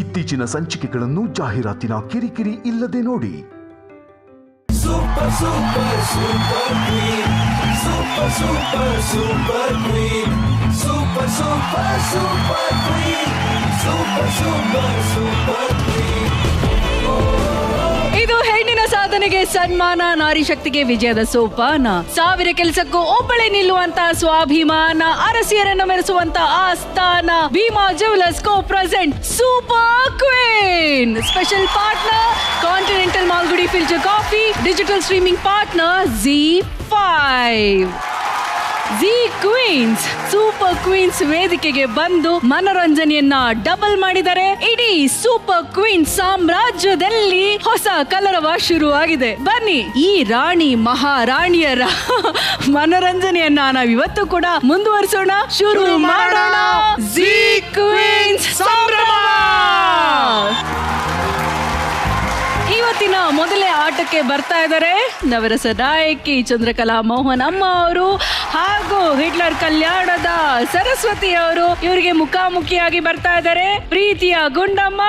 ಇತ್ತೀಚಿನ ಸಂಚಿಕೆಗಳನ್ನು ಜಾಹೀರಾತಿನ ಕಿರಿಕಿರಿ ಇಲ್ಲದೆ ನೋಡಿ. Super, super, super queen. Super, super, super queen. Super, super, super queen. Super, super, super queen. ಇದು ಹೆಣ್ಣಿನ ಸಾಧನೆಗೆ ಸನ್ಮಾನ, ನಾರಿ ಶಕ್ತಿಗೆ ವಿಜಯದ ಸೋಪಾನ. 1000 ಕೆಲಸಕ್ಕೂ ಒಬ್ಬಳೇ ನಿಲ್ಲುವಂತ ಸ್ವಾಭಿಮಾನ, ಅರಸಿಯರನ್ನು ಮೆರೆಸುವಂತ ಆಸ್ಥಾನ. Bhima jewellers co present super queen. Special partner continental Malgudi filter coffee. Digital streaming partner ZEE5. Zee queens super queens ವೇದಿಕೆಗೆ ಬಂದು ಮನೋರಂಜನೆಯನ್ನ ಡಬಲ್ ಮಾಡಿದರೆ ಇಡೀ ಸೂಪರ್ ಕ್ವೀನ್ಸ್ ಸಾಮ್ರಾಜ್ಯದಲ್ಲಿ ಹೊಸ ಕಲರವ ಶುರುವಾಗಿದೆ. ಬನ್ನಿ ಈ ರಾಣಿ ಮಹಾರಾಣಿಯರ ಮನೋರಂಜನೆಯನ್ನ ನಾವಿವತ್ತು ಕೂಡ ಮುಂದುವರಿಸೋಣ. ಶುರು ಮಾಡೋಣ ಜಿ ಕ್ವೀನ್ಸ್ ಸಂಭ್ರಮ. ಇವತ್ತಿನ ಮೊದಲೇ ಆಟಕ್ಕೆ ಬರ್ತಾ ಇದ್ದಾರೆ ನವರಸ ನಾಯಕಿ ಚಂದ್ರಕಲಾ ಮೋಹನ್ ಅಮ್ಮ ಅವರು ಹಾಗೂ ಹಿಟ್ಲರ್ ಕಲ್ಯಾಣದ ಸರಸ್ವತಿ ಅವರು. ಇವರಿಗೆ ಮುಖಾಮುಖಿಯಾಗಿ ಬರ್ತಾ ಇದ್ದಾರೆ ಪ್ರೀತಿಯ ಗುಂಡಮ್ಮ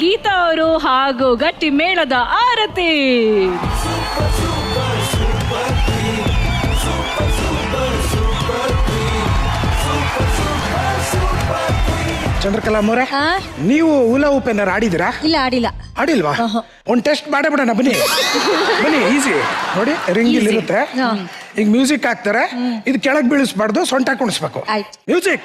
ಗೀತಾ ಅವರು ಹಾಗೂ ಗಟ್ಟಿ ಮೇಳದ ಆರತಿ. ಚಂದ್ರಕಲಾ ಮೋರೆ, ನೀವು ಹೂಲಾ ಹೂಪ್ ಏನಾರು ಆಡಿದಿರಾ? ಇಲ್ಲ, ಆಡಿಲ್ಲ. ಆಡಿಲ್ವಾ? ಒಂದು ಟೆಸ್ಟ್ ಮಾಡೇ ಬಿಡೋಣ, ಬನ್ನಿ ಬನ್ನಿ. ಈಸಿ ನೋಡಿ, ರಿಂಗ್ ಇಲ್ಲಿ ಇರುತ್ತೆ. ಈಗ ಮ್ಯೂಸಿಕ್ ಹಾಕ್ತಾರೆ, ಇದು ಕೆಳಗೆ ಬೀಳಿಸ್ಬಾರ್ದು, ಸೊಂಟ ಕುಣಿಸ್ಬೇಕು. ಮ್ಯೂಸಿಕ್.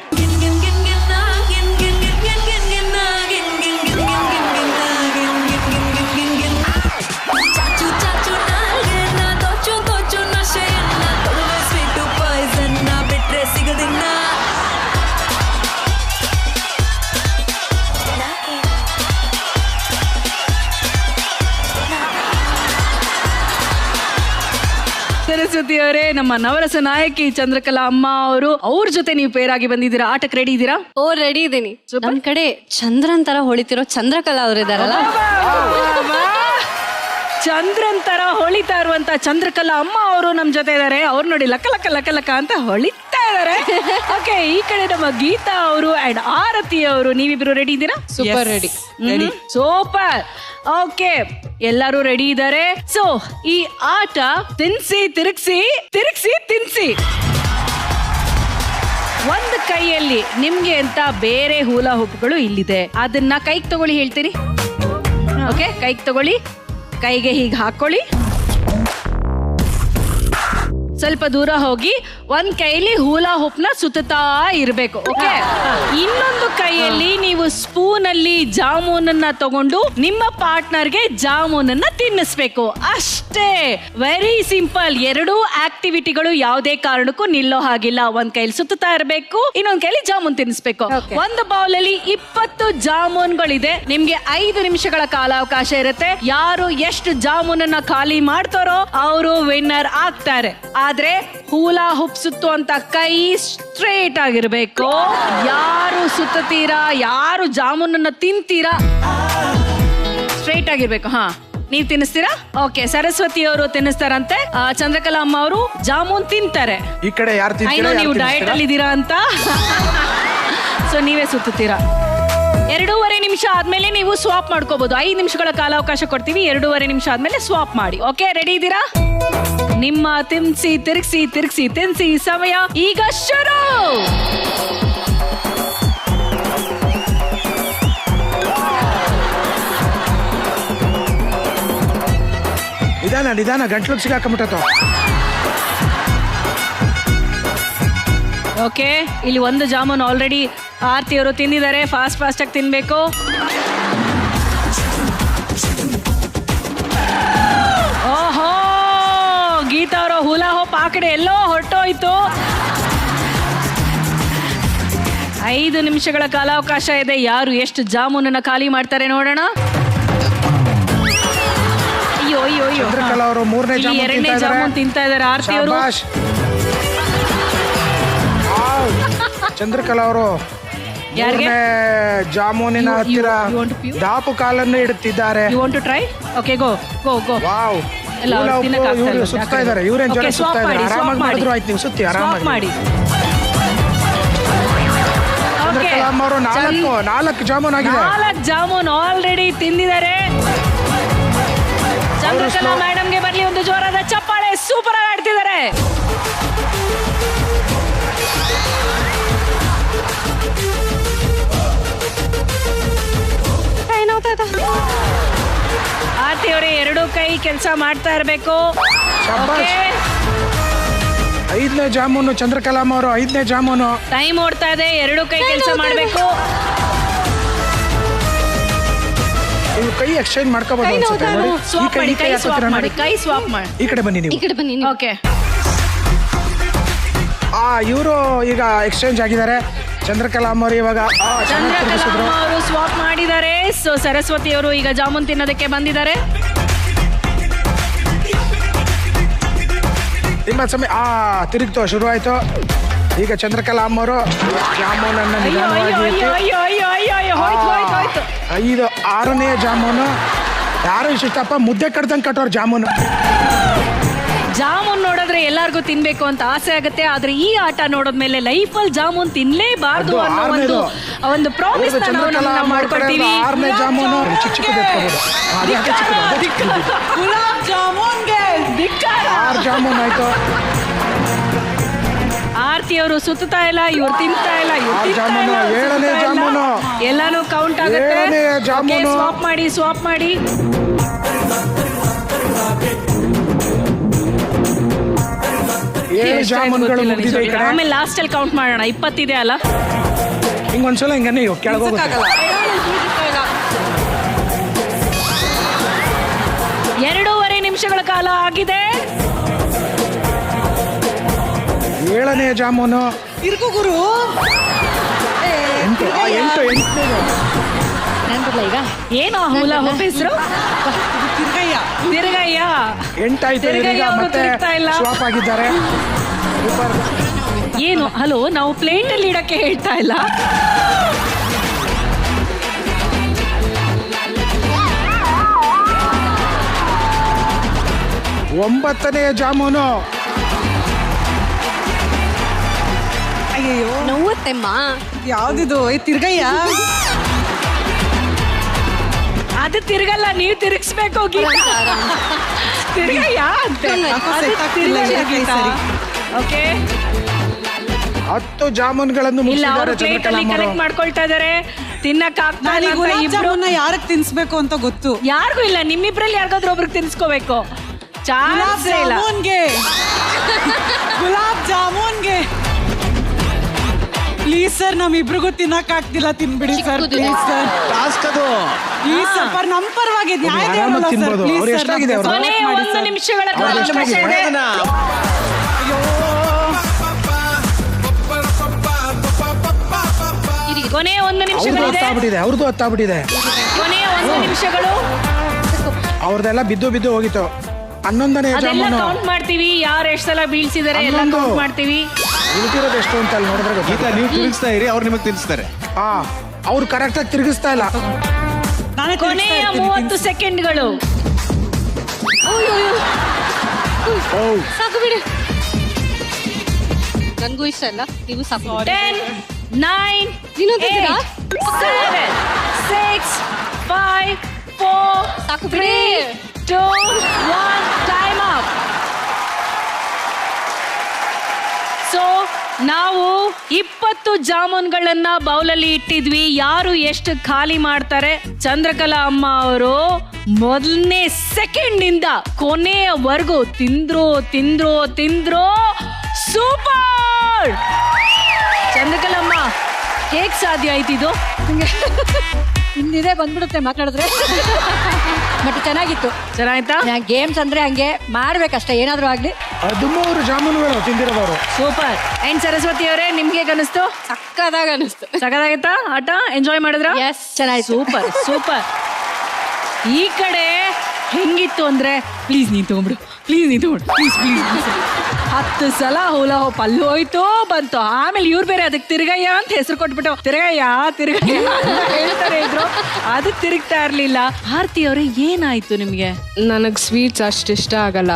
ಸರಸ್ವತಿ ಅವರೇ, ನಮ್ಮ ನವರಸ ನಾಯಕಿ ಚಂದ್ರಕಲಾ ಅಮ್ಮ ಅವರು, ಅವ್ರ ಜೊತೆ ನೀವು ಪೇರಾಗಿ ಬಂದಿದ್ದೀರಾ. ಆಟಕ್ಕೆ ರೆಡಿ ಇದ್ದೀರಾ? ಓ, ರೆಡಿ ಇದ್ದೀನಿ. ನಮ್ ಕಡೆ ಚಂದ್ರನ್ ತರ ಹೊಳಿತಿರೋ ಚಂದ್ರಕಲಾ ಅವ್ರು ಇದಾರಲ್ಲ. ಚಂದ್ರನ್ ತರ ಹೊಳಿತಾ ಇರುವಂತ ಚಂದ್ರಕಲಾ ಅಮ್ಮ ಅವರು ನಮ್ ಜೊತೆ ಇದಾರೆ. ಅವ್ರು ನೋಡಿ ಲಕ್ಕ ಲಕ್ಕ ಲಕ್ಕ ಲಕ್ಕ ಅಂತ ಹೊಳಿತಾ ಇದಾರೆ. ಓಕೆ, ಈ ಕಡೆ ನಮ್ಮ ಗೀತಾ ಅವರು ಅಂಡ್ ಆರತಿ ಅವರು, ನೀವಿಬ್ರು ರೆಡಿ ಇದ್ದೀರಾ? Super ready. ಸೂಪರ್. ಓಕೆ, ಎಲ್ಲರೂ ರೆಡಿ ಇದ್ದಾರೆ. ಸೊ ಈ ಆಟ ತಿನ್ಸಿ ತಿರುಗಿಸಿ ತಿರುಗಿಸಿ ತಿನ್ಸಿ. ಒಂದು ಕೈಯಲ್ಲಿ ನಿಮ್ಗೆ ಅಂತ ಬೇರೆ ಹೂಲಾ ಹುಪ್ಪುಗಳು ಇಲ್ಲಿದೆ, ಅದನ್ನ ಕೈಗೆ ತಗೊಳ್ಳಿ ಹೇಳ್ತೀನಿ. ಓಕೆ, ಕೈಗೆ ತಗೊಳ್ಳಿ, ಕೈಗೆ ಹೀಗೆ ಹಾಕೊಳ್ಳಿ. ಸ್ವಲ್ಪ ದೂರ ಹೋಗಿ ಒಂದ್ ಕೈಲಿ ಹೂಲಾ ಹುಪ್ನ ಸುತ್ತಾ ಇರ್ಬೇಕು. ಓಕೆ, ಇನ್ನೊಂದು ಕೈಯಲ್ಲಿ ನೀವು ಸ್ಪೂನ್ ಅಲ್ಲಿ ಜಾಮೂನನ್ನ ತಗೊಂಡು ನಿಮ್ಮ ಪಾರ್ಟ್ನರ್ಗೆ ಜಾಮೂನನ್ನ ತಿನ್ನಿಸ್ಬೇಕು. ಅಷ್ಟೇ, ವೆರಿ ಸಿಂಪಲ್. ಎರಡೂ ಆಕ್ಟಿವಿಟಿಗಳು ಯಾವುದೇ ಕಾರಣಕ್ಕೂ ನಿಲ್ಲೋ ಹಾಗಿಲ್ಲ. ಒಂದ್ ಕೈಲಿ ಸುತ್ತಾ ಇರ್ಬೇಕು, ಇನ್ನೊಂದ್ ಕೈಲಿ ಜಾಮೂನ್ ತಿನ್ನಿಸ್ಬೇಕು. ಒಂದು ಬೌಲ್ ಅಲ್ಲಿ 20 ಜಾಮೂನ್ಗಳಿದೆ. ನಿಮ್ಗೆ 5 ನಿಮಿಷಗಳ ಕಾಲಾವಕಾಶ ಇರುತ್ತೆ. ಯಾರು ಎಷ್ಟು ಜಾಮೂನನ್ನ ಖಾಲಿ ಮಾಡ್ತಾರೋ ಅವರು ವಿನ್ನರ್ ಆಗ್ತಾರೆ. ಆದ್ರೆ ಹೂಲಾ ಹುಪ್ ಸುತ್ತುವಂತ ಕೈ ಸ್ಟ್ರೇಟ್ ಆಗಿರ್ಬೇಕು. ಯಾರು ಸುತ್ತೀರಾ, ಯಾರು ಜಾಮೂನನ್ನ ತಿಂತೀರಾ, ಸ್ಟ್ರೇಟ್ ಆಗಿರ್ಬೇಕು. ಹಾ, ನೀವ್ ತಿನ್ನಿಸ್ತೀರಾ? ಓಕೆ, ಸರಸ್ವತಿ ಅವರು ತಿನ್ನಿಸ್ತಾರಂತೆ. ಚಂದ್ರಕಲಾ ಅಮ್ಮ ಅವರು ಜಾಮೂನ್ ತಿಂತಾರೆ. ಈ ಕಡೆ ಯಾರು ತಿಂತೀರಾ? ನೀವು ಡಯಟ್ ಅಲ್ಲಿ ಇದ್ದೀರಾ ಅಂತ, ಸೊ ನೀವೇ ಸುತ್ತೀರಾ. 2.5 ನಿಮಿಷ ಆದ್ಮೇಲೆ ನೀವು ಸ್ವಾಪ್ ಮಾಡ್ಕೋಬಹುದು. 5 ನಿಮಿಷಗಳ ಕಾಲಾವಕಾಶ ಕೊಡ್ತೀವಿ. 2.5 ನಿಮಿಷ ಆದ್ಮೇಲೆ ಸ್ವಾಪ್ ಮಾಡಿ. ಓಕೆ, ರೆಡಿ ಇದ್ದೀರಾ? ನಿಮ್ಮ ತಿನ್ಸಿ ತಿರುಗಿಸಿ ತಿರುಗಿಸಿ ತಿನ್ಸಿ ಸಮಯ ಈಗ ಶುರು. ನಿಧಾನ ನಿಧಾನ, ಗಂಟ್ಲು ಸಿಗಾಕೊಂಡ್ಬಿಟ್ಟತು. ಓಕೆ, ಇಲ್ಲಿ ಒಂದು ಜಾಮೂನ್ ಆಲ್ರೆಡಿ ಆರ್ತಿ ಅವರು ತಿಂದಿದ್ದಾರೆ. ಫಾಸ್ಟ್ ಫಾಸ್ಟ್ ಆಗಿ ತಿನ್ಬೇಕು. ಓಹೋ, ಗೀತಾ ಅವರ ಹೂಲಾ ಹೋಪ್ ಆ ಕಡೆ ಎಲ್ಲೋ ಹೊರಟೋಯ್ತು. 5 ನಿಮಿಷಗಳ ಕಾಲಾವಕಾಶ ಇದೆ. ಯಾರು ಎಷ್ಟು ಜಾಮೂನನ್ನ ಖಾಲಿ ಮಾಡ್ತಾರೆ ನೋಡೋಣ. ಅಯ್ಯೋ ಅಯ್ಯೋ ಅಯ್ಯೋ, ಚಂದ್ರಕಲಾ ಅವರು 2ನೇ ಜಾಮೂನ್ ತಿಂತಾ ಇದ್ದಾರೆ. ಆರ್ತಿ ಅವರು, ಚಂದ್ರಕಲಾ ಅವರು ಜಾಮೂನಿನ ಹತ್ತಿರ ದಾಪು ಕಾಲನ್ನು ಇಡುತ್ತಿದ್ದಾರೆ. You want to try? Okay, go go go. Wow, ಸುತ್ತಾ ಇದ್ದಾರೆ. ಇವ್ರೇನ್ ಜನ ಸುತ್ತಾ ಇದ್ದಾರೆ. ಆರಾಮಾಗಿ ಮಾಡಿದ್ರು ಆಯ್ತು, ನೀವು ಸುತ್ತಿ ಆರಾಮಾಗಿ ಮಾಡಿ. ಚಂದ್ರಕಲಾ ಅವರು 4 ಜಾಮೂನ್ ಆಗಿದೆ. 4 ಜಾಮೂನ್ ಆಲ್ರೆಡಿ ತಿಂದಿದ್ದಾರೆ. ಚಂದ್ರಕಲಾ ಮೇಡಮ್ಗೆ ಬರ್ಲಿ ಒಂದು ಜೋರಾದ ಚಪ್ಪಾಳೆ. ಸೂಪರ್ ಆಗಿ ಆಡ್ತಿದ್ದಾರೆ. ಆರ್ತಿ ಅವರೇ ಎರಡೂ ಕೈ ಕೆಲಸ ಮಾಡ್ತಾ ಇರಬೇಕು. ಶಾಬಾಷ್. 5ನೇ ಜಾಮೂನು ಚಂದ್ರಕಲಾ ಅವರು. 5ನೇ ಜಾಮೂನು. ಟೈಮ್ ಓಡ್ತಾ ಇದೆ. ಎರಡೂ ಕೈ ಕೆಲಸ ಮಾಡಬೇಕು. ನೀವು ಕೈ ಎಕ್ಸ್ಚೇಂಜ್ ಮಾಡ್ಕೋಬಹುದು ಅನ್ಸುತ್ತೆ ನೋಡಿ. ಸ್ವಾಪ್ ಮಾಡಿ, ಕೈ ಸ್ವಾಪ್ ಮಾಡಿ, ಕೈ ಸ್ವಾಪ್ ಮಾಡಿ. ಈ ಕಡೆ ಬನ್ನಿ ನೀವು. ಈ ಕಡೆ ಬನ್ನಿ ನೀವು. ಓಕೆ. ಇವರು ಈಗ ಎಕ್ಸ್ಚೇಂಜ್ ಆಗಿದ್ದಾರೆ. ಚಂದ್ರಕಲಾ ಅವರು ಇವಾಗ ಚಂದ್ರಕಲಾ ಅವರು ಸ್ವಾಪ್ ಮಾಡಿದ್ದಾರೆ. ಸೊ ಸರಸ್ವತಿ ಅವರು ಈಗ ಜಾಮೂನ್ ತಿನ್ನೋದಕ್ಕೆ ಬಂದಿದ್ದಾರೆ. ನಿಮ್ಮ ಸಮಯ ತಿರುಗ್ತು, ಶುರು ಆಯ್ತು. ಈಗ ಚಂದ್ರಕಲಾ ಅವರು ಜಾಮೂನನ್ನು ಹೋಯ್ತು. 5 6ನೇ ಜಾಮೂನು. ಯಾರು ಇಷ್ಟಪ್ಪ ಮುದ್ದೆ ಕಡ್ದಂಗೆ ಕಟ್ಟೋರು ಜಾಮೂನು. ಜಾಮೂನ್ ನೋಡಿದ್ರೆ ಎಲ್ಲಾರ್ಗು ತಿನ್ಬೇಕು ಅಂತ ಆಸೆ ಆಗುತ್ತೆ. ಆದ್ರೆ ಈ ಆಟ ನೋಡಿದ್ಮೇಲೆ ಲೈಫಲ್ಲಿ ಜಾಮೂನ್ ತಿನ್ಲೇಬಾರ್ದು ಅನ್ನೋ ಒಂದು ಪ್ರಾಮಿಸ್ ನಾವು ಮಾಡ್ಕೊಳ್ತೀವಿ. 6ನೇ ಜಾಮೂನು ಗುಲಾಬ್ ಜಾಮೂನ್ಗೆ 6 ಜಾಮೂನ್ ಆಯ್ತು. ಆರ್ತಿ ಅವರು ಸುತ್ತಾ ಇಲ್ಲ, ಇವ್ರು ತಿಂತಾ ಇಲ್ಲ, ಜಾಮೂನು 7ನೇ ಜಾಮೂನು. ಎಲ್ಲಾನು ಕೌಂಟ್ ಆಗುತ್ತೆ. 7ನೇ ಜಾಮೂನು. ಸ್ವಾಪ್ ಮಾಡಿ, ಸ್ವಾಪ್ ಮಾಡಿ. 7 ಜಾಮೂನ್ಗಳು ಮುಗಿದಿದೆ ಈ ಕಡೆ. ಆಮೇಲೆ ಲಾಸ್ಟ್ ಅಲ್ಲಿ ಕೌಂಟ್ ಮಾಡೋಣ. 20 ಇದೆ ಅಲ್ಲ? ಹಿಂಗೊಂದ್ಸಲ ಹಿಂಗನ್ನೇ ಕೆಳಗೆ ಹೋಗುತ್ತೆ. 2.5 ನಿಮಿಷಗಳ ಕಾಲ ಆಗಿದೆ. 7ನೇ ಜಾಮೂನು. ಇರ್ಕು ಗುರು. 8 ಈಗ ಏನು ಹುಲ ಹುಪ್ ಹೆಸರು? ತಿರ್ಗಯ್ಯ. ತಿರ್ಗಯ್ಯ. 8 ಆಯ್ತು. ಈಗ ಮತ್ತೆ ಸ್ವಾಪ್ ಆಗಿದ್ದಾರೆ. ಏನು ಹಲೋ, ನಾವು ಪ್ಲೇಟ್ ಅಲ್ಲಿ ಇಡಕ್ಕೆ ಹೇಳ್ತಾ ಇಲ್ಲ. ಒಂಬತ್ತನೇ ಜಾಮೂನು. ಅಯ್ಯಯ್ಯೋ ನೋವುತ್ತೆಮ್ಮ. ಯಾವ್ದಿದು? ತಿರ್ಗಯ್ಯ. ಅದು ತಿರ್ಗಲ್ಲ, ನೀವು ತಿರುಗಿಸ್ಬೇಕು. ತಿರ್ಗಯ್ಯ ಅಂತೆ. ಓಕೆ. 10 ಜಾಮೂನ್ಗಳನ್ನು ಇಲ್ಲ, ಅವರು ಮುಗಿಸಿದ್ದಾರೆ ಪ್ಲೇಟ್ ಅಲ್ಲಿ ಚಂದ್ರಕಲಾ ಕಲೆಕ್ಟ್ ಮಾಡ್ಕೊಳ್ತಾ ಇದಾರೆ. ತಿನ್ನಕ್ ಆಗ್ತಾ ಇಲ್ಲ. ಗುಲಾಬ್ ಜಾಮೂನ್ನ ಯಾರಕ್ ತಿನ್ಸ್ಬೇಕು ಅಂತ ಗೊತ್ತು. ಯಾರಿಗೂ ಇಲ್ಲ. ನಿಮ್ಮಿಬ್ರಲ್ಲಿ ಯಾರಿಗಾದ್ರೂ ಒಬ್ರಿಗೆ ತಿನ್ಸ್ಕೋಬೇಕು. ಚಾನ್ಸ್ ಇಲ್ಲ. ಗುಲಾಬ್ ಜಾಮೂನ್ಗೆ ಪ್ಲೀಸ್ ಸರ್, ನಮ್ಮಿಬ್ರಿಗೂ ತಿನ್ನಕ್ ಆಗ್ತಿಲ್ಲ. ತಿನ್ಬಿಡಿ ಸರ್, ಪ್ಲೀಸ್ ಸರ್. ಪ್ಲೀಸ್ ಸ್ವಲ್ಪ ನಮ್ ಪರವಾಗಿ ನ್ಯಾಯ ಆರಾಮಾಗಿ ತಿನ್ಬೋದು. ಅವ್ರು ಎಷ್ಟಾಗಿದೆ ಅವ್ರು? ಕೊನೆ 1 ನಿಮಿಷಗಳ ಕಾಲ ಅವಕಾಶ ಇದೆ. ಕೊನೆ 1 ನಿಮಿಷಗಳಿದೆ. ಅವ್ರದ್ದು ಹತ್ತಾಗ್ಬಿಟ್ಟಿದೆ. ಕೊನೆ 1 ನಿಮಿಷಗಳು. ಅವ್ರದೆಲ್ಲ ಬಿದ್ದು ಹೋಗಿತ್ತು. 11ನೇ ಅದೆಲ್ಲ ಜಾಮೂನು. ಕೌಂಟ್ ಮಾಡ್ತೀವಿ. ಯಾರು ಎಷ್ಟು ಸಲ ಬೀಳ್ಸಿದಾರೆ ಎಲ್ಲ ಕೌಂಟ್ ಮಾಡ್ತೀವಿ. ಉಳಿದಿರೋದು ಎಷ್ಟು ಅಂತ ಅಲ್ಲಿ ನೋಡಿದ್ರೆ ಗೀತಾ, ನೀವು ತಿರುಗಿಸ್ತಾ ಇರಿ, ಅವ್ರು ನಿಮಗೆ ತಿನ್ನಿಸ್ತಾರೆ. ಅವ್ರು ಕರೆಕ್ಟ್ ಆಗಿ ತಿರುಗಿಸ್ತಾ ಇಲ್ಲ. ಕೊನೆಯ 30 ಸೆಕೆಂಡ್ಗಳು. ಸಾಕು ಬಿಡಿ, ನನ್ಗೂ ಇಷ್ಟ ಇಲ್ಲ. ನೀವು ಸಾಕು. 10, 9, ನೀನು 8, 7, 6, 5, 4, ಸಾಕು ಬಿಡಿ. 3, 2, 1. Time up. ಸೊ ನಾವು 20 ಜಾಮೂನ್ಗಳನ್ನ ಬೌಲಲ್ಲಿ ಇಟ್ಟಿದ್ವಿ. ಯಾರು ಎಷ್ಟು ಖಾಲಿ ಮಾಡ್ತಾರೆ? ಚಂದ್ರಕಲಾ ಅಮ್ಮ ಅವರು ಮೊದಲನೇ ಸೆಕೆಂಡ್ ಇಂದ ಕೊನೆಯವರೆಗೂ ತಿಂದ್ರು. ಸೂಪರ್! ಚಂದ್ರಕಲಮ್ಮ, ಹೇಗ್ ಸಾಧ್ಯ ಆಯ್ತಿದು? ಇನ್ನಿದೆ ಬಂದ್ಬಿಡುತ್ತೆ ಮಾತಾಡಿದ್ರೆ. ಬಟ್ ಚೆನ್ನಾಗಿತ್ತು. ಚೆನ್ನಾಯ್ತಾ? ಗೇಮ್ಸ್ ಅಂದ್ರೆ ಹಂಗೆ ಮಾಡ್ಬೇಕಷ್ಟೇ, ಏನಾದ್ರೂ ಆಗ್ಲಿ. 13 ಜಾಮೂನುಗಳು ತಿಂದಿರೋದವರು. ಸೂಪರ್. ಅಂಡ್ ಸರಸ್ವತಿ ಅವರೇ, ನಿಮ್ಗೆ ಅನಿಸ್ತು? ಸಕ್ಕದಾಗ ಅನಿಸ್ತು. ಸಕ್ಕದಾಗಿತ್ತಾ ಆಟ? ಎಂಜಾಯ್ ಮಾಡಿದ್ರ? ಎಸ್, ಚೆನ್ನಾಯ್ತು. ಸೂಪರ್. ಈ ಕಡೆ ಹೆಂಗಿತ್ತು ಅಂದ್ರೆ, ಪ್ಲೀಸ್ ನೀನ್ ತಗೊಂಡ್ಬಿಡು, ಪ್ಲೀಸ್ ಇದು ಪ್ಲೀಸ್ ಪ್ಲೀಸ್ 10 ಸಲ ಹೂಲ ಹೋಪ್ ಅಲ್ಲಿ ಹೋಯ್ತು ಬಂತು. ಆಮೇಲೆ ಇವ್ರು ಬೇರೆ ಅದಕ್ಕೆ ತಿರ್ಗಯ್ಯ ಅಂತ ಹೆಸರು ಕೊಟ್ಬಿಟ್ಟು ತಿರ್ಗಯ್ಯ ಅಂತ ಹೇಳ್ತಾರೆ ಇದ್ರು. ಅದು ತಿರುಗ್ತಾ ಇರ್ಲಿಲ್ಲ. ಆರ್ತಿ ಅವ್ರೆ ಏನಾಯ್ತು ನಿಮ್ಗೆ? ನನಗ್ ಸ್ವೀಟ್ಸ್ ಅಷ್ಟು ಇಷ್ಟ ಆಗಲ್ಲ.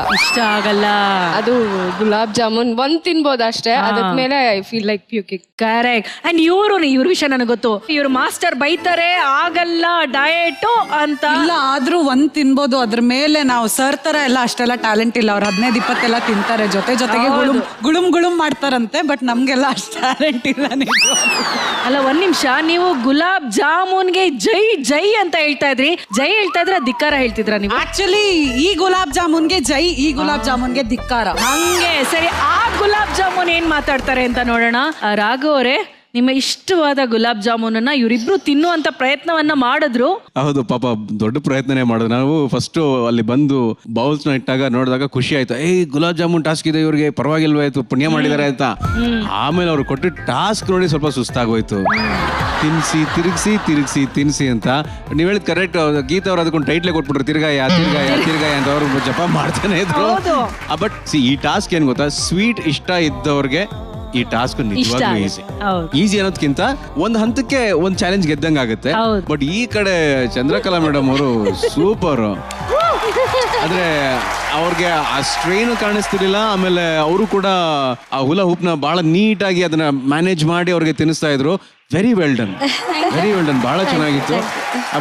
ಅದು ಗುಲಾಬ್ ಜಾಮೂನ್ ಒಂದ್ ತಿನ್ಬೋದು ಅಷ್ಟೇ. ಅದಾದ್ಮೇಲೆ I feel like puking. Correct. And ಇವ್ರ ವಿಷಯ ನನಗೆ ಗೊತ್ತು. ಇವ್ರು ಮಾಸ್ಟರ್ ಬೈತಾರೆ ಆಗಲ್ಲ ಡಯಟ್ ಅಂತ. ಇಲ್ಲ ಆದ್ರೂ ಒಂದ್ ತಿನ್ಬೋದು. ಅದ್ರ ಮೇಲೆ ನಾವು ಸರ್ ತರ ಎಲ್ಲ ಅಷ್ಟೆಲ್ಲ ಟ್ಯಾಲೆಂಟ್ ಇಲ್ಲ. ಅವ್ರು 15-20 ಎಲ್ಲ ತಿಂತಾರೆ. ಜೊತೆಗೆ ಗುಳುಮ್ ಮಾಡ್ತಾರಂತೆ. ಬಟ್ ನಮ್ಗೆಲ್ಲ ಅಷ್ಟು ಟ್ಯಾಲೆಂಟ್ ಇಲ್ಲ. ಅಲ್ಲ ಒಂದ್ ನಿಮಿಷ, ನೀವು ಗುಲಾಬ್ ಜಾಮೂನ್ಗೆ ಜೈ ಜೈ ಅಂತ ಹೇಳ್ತಾ ಇದ್ರಿ. ಜೈ ಹೇಳ್ತಾ ಇದ್ರೆ ಧಿಕ್ಕಾರ ಹೇಳ್ತಿದ್ರ ನೀವು? ಆಕ್ಚುಲಿ ಈ ಗುಲಾಬ್ ಜಾಮೂನ್ಗೆ ಜೈ, ಈ ಗುಲಾಬ್ ಜಾಮೂನ್ಗೆ ಧಿಕ್ಕಾರ. ಹಂಗೆ ಸರಿ. ಆ ಗುಲಾಬ್ ಜಾಮೂನ್ ಏನ್ ಮಾತಾಡ್ತಾರೆ ಅಂತ ನೋಡೋಣ. ರಾಘವ್ ಅವರೇ, ನಿಮ್ಮ ಇಷ್ಟವಾದ ಗುಲಾಬ್ ಜಾಮೂನನ್ನ ಇವರಿಬ್ರು ತಿನ್ನುವಂತ ಪ್ರಯತ್ನವನ್ನ ಮಾಡಿದ್ರು. ಹೌದು, ಪಾಪ ದೊಡ್ಡ ಪ್ರಯತ್ನನೇ ಮಾಡಿದ್ರು. ನಾವು ಫಸ್ಟ್ ಅಲ್ಲಿ ಬಂದು ಬೌಲ್ಸ್ ನ ಇಟ್ಟಾಗ ನೋಡಿದಾಗ ಖುಷಿ ಆಯ್ತು. ಗುಲಾಬ್ ಜಾಮೂನ್ ಟಾಸ್ಕ್ ಇದೆ ಇವ್ರಿಗೆ, ಪರವಾಗಿಲ್ವಾಯ್ತು, ಪುಣ್ಯ ಮಾಡಿದಾರೆ ಅಂತ. ಆಮೇಲೆ ಅವ್ರು ಕೊಟ್ಟು ಟಾಸ್ಕ್ ನೋಡಿ ಸ್ವಲ್ಪ ಸುಸ್ತಾಗೋಯ್ತು. ತಿನ್ಸಿ ಅಂತ ನೀವ್ ಹೇಳಿದ್ ಕರೆಕ್ಟ್. ಗೀತಾ ಅವ್ರು ಅದಕ್ಕೊಂದು ಟೈಟ್ಲೆ ಕೊಟ್ಬಿಟ್ರು, ತಿರ್ಗಾಯ ಅಂತ ಅವ್ರು ಜಪ ಮಾಡ್ತಾನೆ ಇದ್ರು. ಬಟ್ ಈ ಟಾಸ್ಕ್ ಏನ್ ಗೊತ್ತಾ, ಸ್ವೀಟ್ ಇಷ್ಟ ಇದ್ದವ್ರಿಗೆ ಈ ಟಾಸ್ಕ್ ನಿಜವಾಗ್ಲೂ ಈಸಿ ಅನ್ನೋದಕ್ಕಿಂತ ಒಂದ್ ಹಂತಕ್ಕೆ ಒಂದ್ ಚಾಲೆಂಜ್ ಗೆದ್ದಂಗ ಆಗುತ್ತೆ. ಬಟ್ ಈ ಕಡೆ ಚಂದ್ರಕಲಾ ಮೇಡಮ್ ಅವರು ಸೂಪರ್. ಆದ್ರೆ ಅವ್ರಿಗೆ ಆ ಸ್ಟ್ರೈನ್ ಕಾಣಿಸ್ತಿರ್ಲಿಲ್ಲ. ಆಮೇಲೆ ಅವರು ಕೂಡ ಆ ಹುಲ ಹೂಪ್ನ ಬಹಳ ನೀಟಾಗಿ ಅದನ್ನ ಮ್ಯಾನೇಜ್ ಮಾಡಿ ಅವ್ರಿಗೆ ತಿನ್ನಿಸ್ತಾ ಇದ್ರು. Very well done. ಬಹಳ ಚೆನ್ನಾಗಿತ್ತು.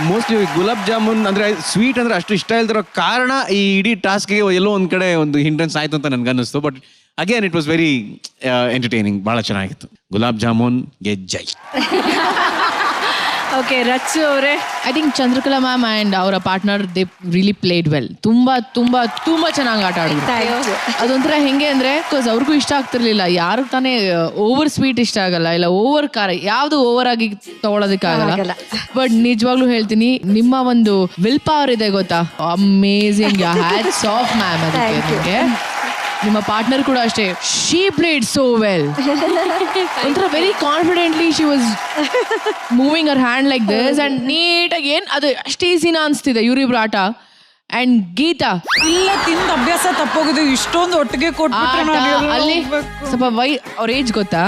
ಮೋಸ್ಟ್ಲಿ ಗುಲಾಬ್ ಜಾಮೂನ್ ಅಂದ್ರೆ ಸ್ವೀಟ್ ಅಂದ್ರೆ ಅಷ್ಟು ಇಷ್ಟ ಇಲ್ದಿರೋ ಕಾರಣ ಈ ಇಡೀ ಟಾಸ್ಕ್ಗೆ ಎಲ್ಲೋ ಒಂದ್ ಕಡೆ ಒಂದು ಹಿಂಡ್ರೆನ್ಸ್ ಆಯ್ತು ಅಂತ ನನ್ಗೆ ಅನ್ನಿಸ್ತು. But again it was very entertaining. ಬಹಳ ಚೆನ್ನಾಗಿತ್ತು. ಗುಲಾಬ್ ಜಾಮೂನ್ ಗೆ ಜೈ. ಓಕೆ, ರಚ್ಚು ಅವರೇ. I think Chandrakala ma'am and ಅವರ partner they really played well. ತುಂಬಾ ಚೆನ್ನಾಗಿ ಆಟ ಆಡಿದ್ರು. ಅದೊಂಥರ ಹೆಂಗೆ ಅಂದ್ರೆ, ಬಿಕಾಸ್ ಅವ್ರಿಗೂ ಇಷ್ಟ ಆಗ್ತಿರ್ಲಿಲ್ಲ. ಯಾರು ತಾನೇ ಓವರ್ ಸ್ವೀಟ್ ಇಷ್ಟ ಆಗಲ್ಲ, ಇಲ್ಲ ಓವರ್ ಖಾರ, ಯಾವ್ದು ಓವರ್ ಆಗಿ ತಗೊಳೋದಕ್ಕಾಗಲ್ಲ. ಬಟ್ ನಿಜವಾಗ್ಲೂ ಹೇಳ್ತೀನಿ, ನಿಮ್ಮ ಒಂದು ವಿಲ್ ಪವರ್ ಇದೆ ಗೊತ್ತಾ, ಅಮೇಝಿಂಗ್. Hats off ma'am. ಅದಕ್ಕೆ ನಿಮ್ಮ ಪಾರ್ಟ್ನರ್ ಕೂಡ ಅಷ್ಟೇ. She played so well. ಒಂಥರ very confidently she was moving her hand like this and ನೀಟಾಗಿ. ಏನ್ ಅದು ಅಷ್ಟೇ ಈಸಿನ ಅನ್ಸ್ತಿದೆ ಇವರಿಬ್ರು ಆಟ. ಅಂಡ್ ಗೀತಾ ಇಲ್ಲ, ತಿಂದ ಅಭ್ಯಾಸ ತಪ್ಪೋಗಿದೆ. ಇಷ್ಟೊಂದು ಒಟ್ಟಿಗೆ ಕೊಟ್ಬಿಟ್ರೆ ಅಲ್ಲಿ ಸ್ವಲ್ಪ ಅವ್ರ ಏಜ್ ಗೊತ್ತಾ,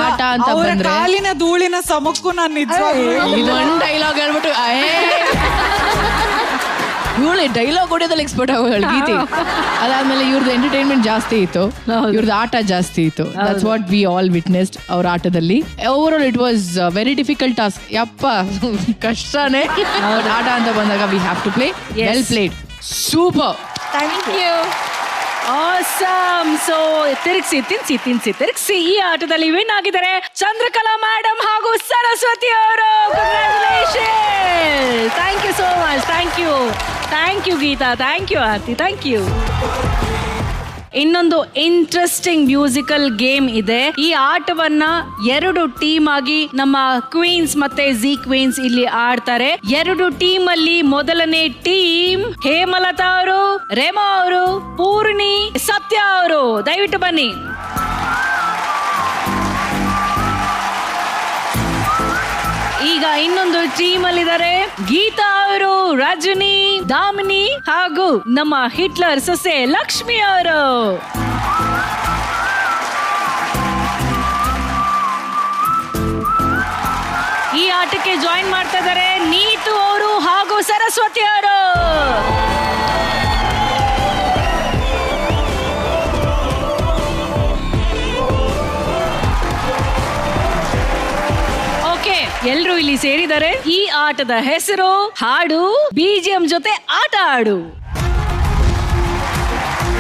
ಆಟ ಅಂತ ಬಂದ್ರೆ ಕಾಲಿನ ಧೂಳಿನ ಸಮಕ್ಕೂ ನಾನು ಇದೊಂದು ಡೈಲಾಗ್ ಹೇಳ್ಬಿಟ್ಟು ಇವಳು ಡೈಲಾಗ್ ಹೊಡೆಯೋದಲ್ಲಿ ಎಕ್ಸ್ಪರ್ಟ್ ಆಗೋಳು ಗೀತಿ. ಅದಾದ್ಮೇಲೆ ಇವ್ರದ್ದು ಎಂಟರ್ಟೈನ್ಮೆಂಟ್ ಜಾಸ್ತಿ ಇತ್ತು, ಇವ್ರದ್ದು ಆಟ ಜಾಸ್ತಿ ಇತ್ತು. That's what we all witnessed ಅವ್ರ ಆಟದಲ್ಲಿ. Overall it was very difficult task. ಯಪ್ಪ ಕಷ್ಟನೇ. ಆಟ ಅಂತ ಬಂದಾಗ we have to play. Well played, super. Thank you. Awesome. So ತಿರ್ಗಿಸಿ ಈ ಆಟದಲ್ಲಿ ವಿನ್ ಆಗಿದ್ದಾರೆ ಚಂದ್ರಕಲಾ ಮೇಡಮ್ ಹಾಗೂ ಸರಸ್ವತಿ ಅವರು. Congratulation. Thank you so much. Thank you Geetha. Thank you Aarti. Thank you. ಇನ್ನೊಂದು ಇಂಟ್ರೆಸ್ಟಿಂಗ್ ಮ್ಯೂಸಿಕಲ್ ಗೇಮ್ ಇದೆ. ಈ ಆಟವನ್ನ 2 ಟೀಮ್ ಆಗಿ ನಮ್ಮ ಕ್ವೀನ್ಸ್ ಮತ್ತೆ ಜಿ ಕ್ವೀನ್ಸ್ ಇಲ್ಲಿ ಆಡ್ತಾರೆ. 2 ಟೀಮ್ ಅಲ್ಲಿ ಮೊದಲನೇ ಟೀಮ್ ಹೇಮಲತಾ ಅವರು, ರೇಮಾ ಅವರು, ಪೂರ್ಣಿ, ಸತ್ಯ ಅವರು. ದಯವಿಟ್ಟು ಬನ್ನಿ. ಈಗ ಇನ್ನೊಂದು ಟೀಮ್ ಅಲ್ಲಿ ಇದ್ದಾರೆ ಗೀತಾ ಅವರು, ರಜನಿ, ದಾಮಿನಿ ಹಾಗೂ ನಮ್ಮ ಹಿಟ್ಲರ್ ಸೊಸೆ ಲಕ್ಷ್ಮಿ ಅವರು. ಈ ಆಟಕ್ಕೆ ಜಾಯಿನ್ ಮಾಡ್ತಾ ಇದ್ದಾರೆ ನೀತು ಅವರು ಹಾಗೂ ಸರಸ್ವತಿ ಅವರು. ಎಲ್ರು ಇಲ್ಲಿ ಸೇರಿದ್ದಾರೆ. ಈ ಆಟದ ಹೆಸರು ಹಾಡು BGM ಜೊತೆ ಆಟ ಆಡು.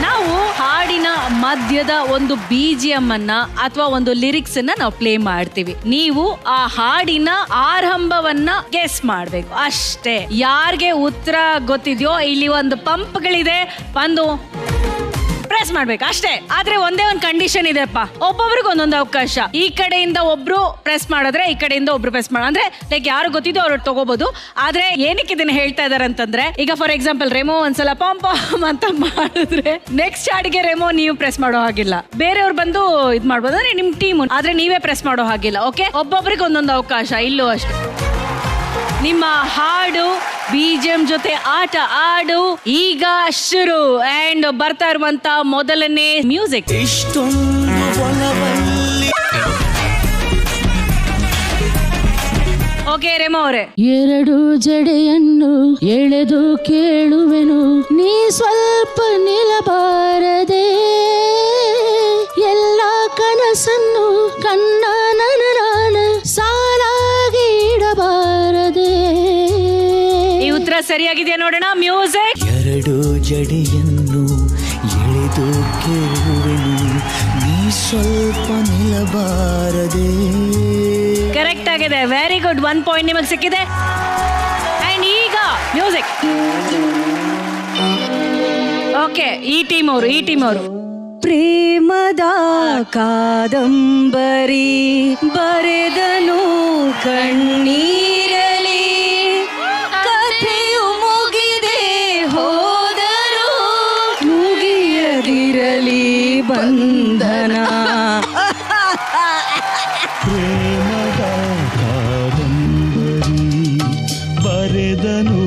ನಾವು ಹಾಡಿನ ಮಧ್ಯದ ಒಂದು BGM ಅನ್ನ ಅಥವಾ ಒಂದು ಲಿರಿಕ್ಸ್ ಅನ್ನ ನಾವು ಪ್ಲೇ ಮಾಡ್ತೀವಿ. ನೀವು ಆ ಹಾಡಿನ ಆರಂಭವನ್ನ ಗೆಸ್ ಮಾಡ್ಬೇಕು ಅಷ್ಟೇ. ಯಾರಿಗೆ ಉತ್ತರ ಗೊತ್ತಿದ್ಯೋ ಇಲ್ಲಿ ಒಂದು ಪಂಪ್ಗಳಿದೆ, ಒಂದು ಪ್ರೆಸ್ ಮಾಡ್ಬೇಕು ಅಷ್ಟೇ. ಆದ್ರೆ ಒಂದೇ ಒಂದು ಕಂಡೀಷನ್ ಇದೆಪ್ಪ, ಒಬ್ಬೊಬ್ರಿಗೆ ಒಂದೊಂದು ಅವಕಾಶ. ಈ ಕಡೆಯಿಂದ ಒಬ್ರು ಪ್ರೆಸ್ ಮಾಡಿದ್ರೆ ಈ ಕಡೆಯಿಂದ ಒಬ್ರು ಪ್ರೆಸ್ ಮಾಡ, ಅಂದ್ರೆ ಲೈಕ್ ಯಾರು ಗೊತ್ತಿದ್ದೋ ಅವ್ರು ತಗೋಬಹುದು. ಆದ್ರೆ ಏನಕ್ಕೆ ಇದನ್ನ ಹೇಳ್ತಾ ಇದಾರೆ ಅಂತಂದ್ರೆ, ಈಗ ಫಾರ್ ಎಕ್ಸಾಂಪಲ್ ರೆಮೋ ಒಂದ್ಸಲ ಪಾಂಪ್ ಅಂತ ಮಾಡಿದ್ರೆ ನೆಕ್ಸ್ಟ್ ಹಾಡಿಗೆ ರೆಮೋ ನೀವು ಪ್ರೆಸ್ ಮಾಡೋ ಹಾಗಿಲ್ಲ, ಬೇರೆಯವ್ರು ಬಂದು ಇದ್ ಮಾಡ್ಬೋದು. ಅಂದ್ರೆ ನಿಮ್ ಟೀಮ್ ಆದ್ರೆ ನೀವೇ ಪ್ರೆಸ್ ಮಾಡೋ ಹಾಗಿಲ್ಲ. ಓಕೆ, ಒಬ್ಬೊಬ್ರಿಗೆ ಒಂದೊಂದು ಅವಕಾಶ. ಇಲ್ಲೂ ಅಷ್ಟೇ. ನಿಮ್ಮ ಹಾಡು BGM ಜೊತೆ ಆಟ ಆಡು ಈಗ ಶುರು ಅಂಡ್ ಬರ್ತಾ ಇರುವಂತ ಮೊದಲನೇ ಮ್ಯೂಸಿಕ್. ಓಕೆ ರೇಮೋ ಅವರೇ. ಎರಡು ಜಡೆಯನ್ನು ಎಳೆದು ಕೇಳುವೆನು, ನೀ ಸ್ವಲ್ಪ ನಿಲ್ಲಬಾರದೆ, ಎಲ್ಲ ಕನಸನ್ನು ಕಣ್ಣ ನನ್ನ ಸಾಲಾಗಿ ಇಡಬಾರದೆ. ಈ ಉತ್ತರ ಸರಿಯಾಗಿದೆಯಾ ನೋಡೋಣ. ಮ್ಯೂಸಿಕ್. ಎರಡು ಜಡೆಯನ್ನು ಎಳೆದು ಕೇಳುವೆನು, ನೀ ಸ್ವಲ್ಪ ನಿಲ್ಲಬಾರದೆ. ಕರೆಕ್ಟ್ ಆಗಿದೆ. Very good. 1 ಪಾಯಿಂಟ್ ನಿಮಗೆ ಸಿಕ್ಕಿದೆ. ಅಂಡ್ ಈಗ ಮ್ಯೂಸಿಕ್. ಓಕೆ, ಈ ಟೀಮ್ ಅವರು ಪ್ರೇಮದ ಕಾದಂಬರಿ ಬರೆದನು ಕಣ್ಣೀರಲಿ, ಕಥೆಯು ಮುಗಿದೆ ಹೋದರು ಮುಗಿಯದಿರಲಿ ಬಂಧನ. ಪ್ರೇಮದ ಕಾದಂಬರಿ ಬರೆದನು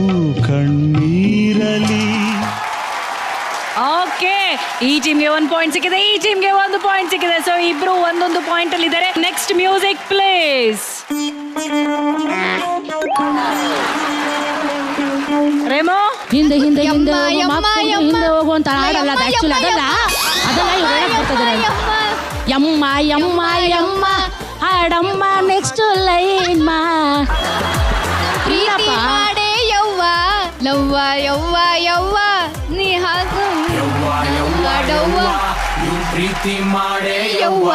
ಕಣ್ಣೀರಲಿ. ಓಕೆ, ಈ ಟೀಮ್ಗೆ 1 ಪಾಯಿಂಟ್ ಸಿಕ್ಕಿದೆ, ಈ ಟೀಮ್ಗೆ 1 ಪಾಯಿಂಟ್ ಸಿಕ್ಕಿದೆ. ಸೊ ಇಬ್ರು ಒಂದೊಂದು ಪಾಯಿಂಟ್ ಅಲ್ಲಿ ಇದ್ದಾರೆ. Next music plays. ರೇಮೋ. ಹಿಂದೆ ಹಿಂದೆ ಹಿಂದೆ ಹಿಂದೆ ಹೋಗುವಂತ ಹಾಡಲ್ಲ, ಆಕ್ಚುಲಿ ಅದಲ್ಲ ಇವ್ರು ಬರ್ತದೆ. ಯಮ್ಮ ಯಮ್ಮ ಯಮ್ಮ ಹಾಡಮ್ಮ ನೆಕ್ಸ್ಟ್ ಲೈನ್ ಮಾ. ಪ್ರೀತಿ ಮಾಡೆ ಯವ್ವ ಲವ್ವ ಯವ್ವ ಯವ್ವ ನೀ ಹಾಕು ಡವ್ವ, ಪ್ರೀತಿ ಮಾಡೆ ಯವ್ವ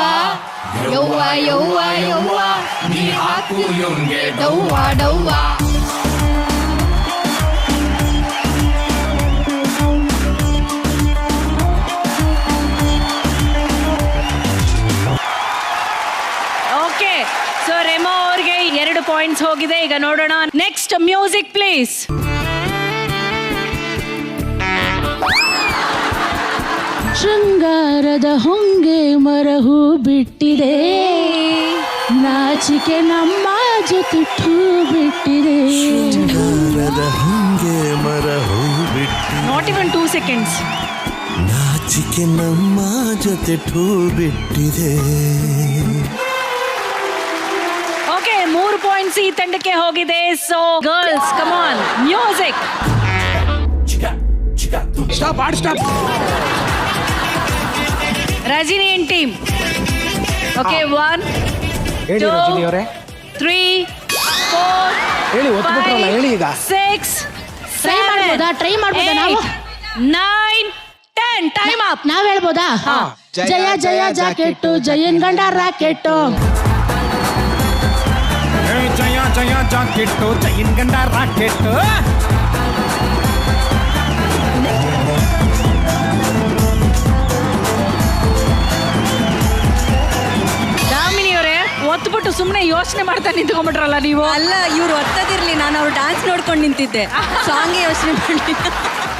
ಯವ್ವ ಯವ್ವ ಯವ್ವ ನೀ ಹಾಕು ಯುಂಗೆ ಡವ್ವ ಡವ್ವ. ಓಕೆ, ಸೊ ರೇಮೋ ಅವ್ರಿಗೆ 2 ಪಾಯಿಂಟ್ಸ್ ಹೋಗಿದೆ. ಈಗ ನೋಡೋಣ ನೆಕ್ಸ್ಟ್ ಮ್ಯೂಸಿಕ್ ಪ್ಲೀಸ್. ಶೃಂಗಾರದ ಹೊಂಗೆ ಮರಹು ಬಿಟ್ಟಿದೆ, ನಾಚಿಕೆ ನಮ್ಮ ಜೊತೆ ಠೂ ಬಿಟ್ಟಿದೆ. ಶೃಂಗಾರದ ಹೊಂಗೆ ಮರಹು ಬಿಟ್ಟಿದೆ, ನಾಟ್ ಇವನ್ 2 seconds. ನಾಚಿಕೆ ನಮ್ಮ ಜೊತೆ ಠೂ ಬಿಟ್ಟಿದೆ. ಓಕೆ, 3 ಪಾಯಿಂಟ್ಸ್ ಈ ತಂಡಕ್ಕೆ ಹೋಗಿದೆ. So girls come on, music. Stop, ಹಾಡ್ stop. Rajini and team. Okay, 1 ಹೇಳಿ 2 ರಜನಿ ಅವರೇ. 3 4 ಹೇಳಿ, ಒತ್ಬಿಟ್ರಲ್ಲ, ಹೇಳಿ ಈಗ. 6 ಟ್ರೈ ಮಾಡ್ಬೋದಾ ನಾವು? 9 10 ಟೈಮ್ ಅಪ್. ನಾವ್ ಹೇಳ್ಬೋದಾ? ಜಯ ಜಯ ಜಾಕೆಟ್ಟು, ಜಯನ್ ಗಂಡ ರಾಕೆಟ್ಟು. ಜಯ ಜಯ ಜಾಕೆಟ್ಟು, ಜಯನ್ ಗಂಡ ರಾಕೆಟ್ಟು. ಒತ್ಬಿಟ್ಟು ಸುಮ್ಮನೆ ಯೋಚನೆ ಮಾಡ್ತಾ ನಿಂತ್ಕೊಂಡ್ಬಿಟ್ರಲ್ಲ ನೀವು. ಅಲ್ಲ, ಇವ್ರು ಒತ್ತದಿರ್ಲಿ, ನಾನು ಅವ್ರು ಡ್ಯಾನ್ಸ್ ನೋಡ್ಕೊಂಡು ನಿಂತಿದ್ದೆ, ಸಾಂಗ್ ಯೋಚನೆ ಮಾಡಿ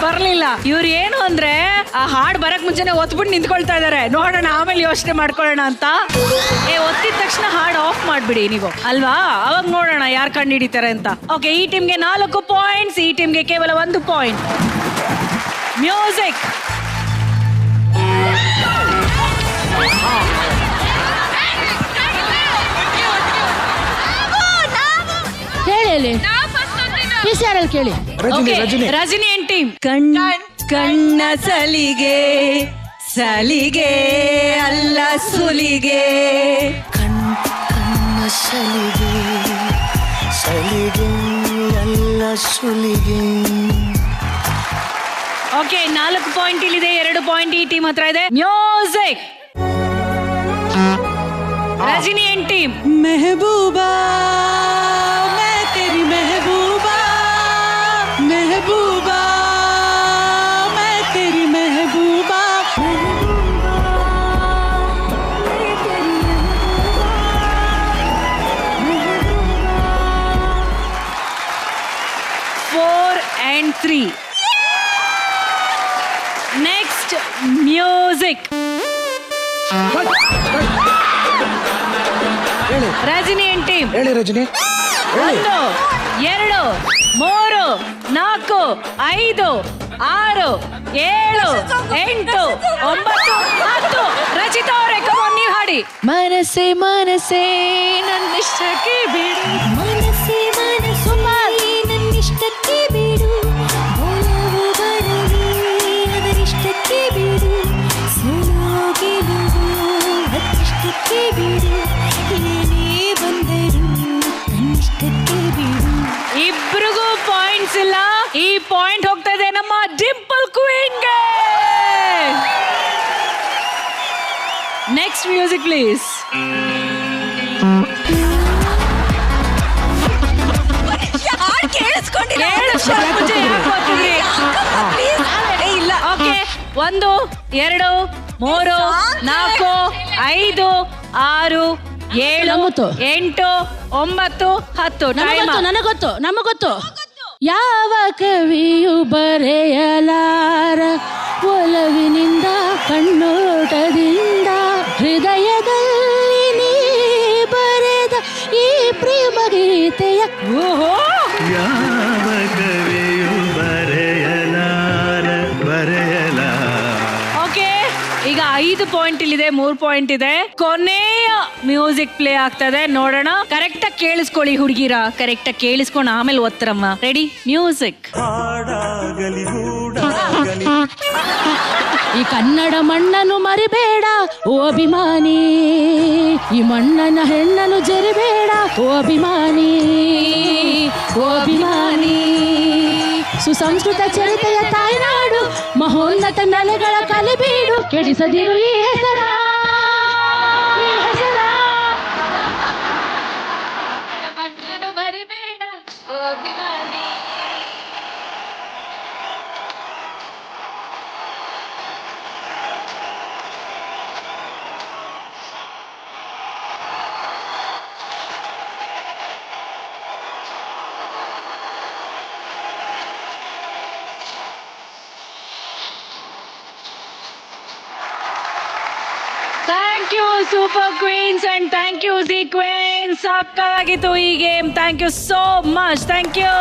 ಬರ್ಲಿಲ್ಲ. ಇವ್ರು ಏನು ಅಂದ್ರೆ ಆ ಹಾಡ್ ಬರಕ್ ಮುಂಚೆನೆ ಒತ್ಬಿಟ್ಟು ನಿಂತ್ಕೊಳ್ತಾ ಇದಾರೆ. ನೋಡೋಣ ಆಮೇಲೆ ಯೋಚನೆ ಮಾಡ್ಕೊಳ್ಳೋಣ ಅಂತ. ಒತ್ತಿದ ತಕ್ಷಣ ಹಾಡ್ ಆಫ್ ಮಾಡ್ಬಿಡಿ ನೀವು, ಅಲ್ವಾ? ಅವಾಗ ನೋಡೋಣ ಯಾರು ಕಂಡು ಹಿಡಿತಾರೆ ಅಂತ. ಓಕೆ, ಈ ಟೀಮ್ಗೆ 4 ಪಾಯಿಂಟ್ಸ್, ಈ ಟೀಮ್ಗೆ ಕೇವಲ 1 ಪಾಯಿಂಟ್. ಮ್ಯೂಸಿಕ್. ಹೇಳಿ PCRL ಕೇಳಿ. Rajani and team. ಕಣ್ಣ ಸಲಿಗೆ ಸಲಿಗೆ ಅಲ್ಲ ಸುಲಿಗೆ, ಕಣ್ಣ ಸಲಿಗೆ ಸಲಿಗೆ ಅಲ್ಲ ಸುಲಿಗೆ. ಓಕೆ, 4 ಪಾಯಿಂಟ್ ಇಲ್ಲಿದೆ, 2 ಪಾಯಿಂಟ್ ಈ ಟೀಮ್ ಹತ್ರ ಇದೆ. ಮ್ಯೂಸಿಕ್. Rajani and team. ಮೆಹಬೂಬಾ मैं तेरी महबूबा, महबूबा मैं तेरी महबूबा. 4 and 3. Next, music. ರಜನಿ ಅಂಡ್ ಟೀಮ್. ಹೇಳಿ ರಜನಿ. 1 2 3 4 5 6 7 8 9 10. ರಚಿತಾ ಅವರೇ ಕಮಾನ್ ನೀವು ಹಾಡಿ. ಮನಸೆ ಮನಸೆ ನನ್ನಿಷ್ಟಕ್ಕೆ ಬಿಡು, ಮನಸ್ಸೇ ಮನಸ್ಸು ನನ್ನಿಷ್ಟಕ್ಕೆ ಬಿಡು, ಒಲವು ಬರಲಿ ಅದರಿಷ್ಟಕ್ಕೆ ಬಿಡು, ಸೋಲೋ ಗೆಲುವು ಅದರಿಷ್ಟಕ್ಕೆ ಬಿಡು, ಏನೇ ಬಂದರು ನನ್ನಿಷ್ಟಕ್ಕೆ ಬಿಡು. ಇಬ್ರಿಗೂ ಪಾಯಿಂಟ್ಸ್ ಇಲ್ಲ. ಈ ಪಾಯಿಂಟ್ ಹೋಗ್ತಾ ಇದೆ ನಮ್ಮ ಡಿಂಪಲ್ ಕ್ವೀನ್ಗೆ. Next music please. ಇಲ್ಲ. ಓಕೆ 1 2 3 4 5 6 7 8 9 10. ಟೈಮ್ ನನಗೊತ್ತು ನಮಗೊತ್ತು. ಯಾವ ಕವಿಯು ಬರೆಯಲಾರ ಒಲವಿನಿಂದ ಕಣ್ಣೋಟದಿಂದ, ಹೃದಯದಲ್ಲಿ ನೀ ಬರೆದ ಈ ಪ್ರೇಮ ಗೀತೆಯ. ಯಾವ ಕವಿಯು ಬರೆಯಲಾರ. ಓಕೆ, ಈಗ 5 ಪಾಯಿಂಟ್ ಇಲ್ಲಿದೆ, 3 ಪಾಯಿಂಟ್ ಇದೆ. ಕೊನೆಯ ಮ್ಯೂಸಿಕ್ ಪ್ಲೇ ಆಗ್ತದೆ, ನೋಡೋಣ. ಕರೆಕ್ಟ್ ಆಗಿ ಕೇಳಿಸ್ಕೊಳ್ಳಿ ಹುಡುಗಿರ, ಕರೆಕ್ಟ್ ಆಗಿ ಕೇಳಿಸ್ಕೊಂಡು ಆಮೇಲೆ ಒತ್ತರಮ್ಮ. Ready, music. ಈ ಕನ್ನಡ ಮಣ್ಣನ್ನು ಮರಿಬೇಡ ಓ ಅಭಿಮಾನಿ, ಈ ಮಣ್ಣನ ಹೆಣ್ಣನ್ನು ಜರಿಬೇಡ ಓ ಅಭಿಮಾನಿ, ಓ ಅಭಿಮಾನಿ. ಸುಸಂಸ್ಕೃತ ಚರಿತೆಯ ತಾಯ್ನಾಡು, ಮಹೋನ್ನತ ನೆಲೆಗಳ ಕಲಿಬೀಡು, ಕೆಡಿಸದಿರು ಈ ಹೆಸರ, ಈ ಹೆಸರ. ಮರಿಬೇಡ ಓ ಅಭಿಮಾನಿ. Thank you super queens and thank you the queens. ಸಾಕಾಗಿತ್ತು ಈ game. Thank you so much. Thank you.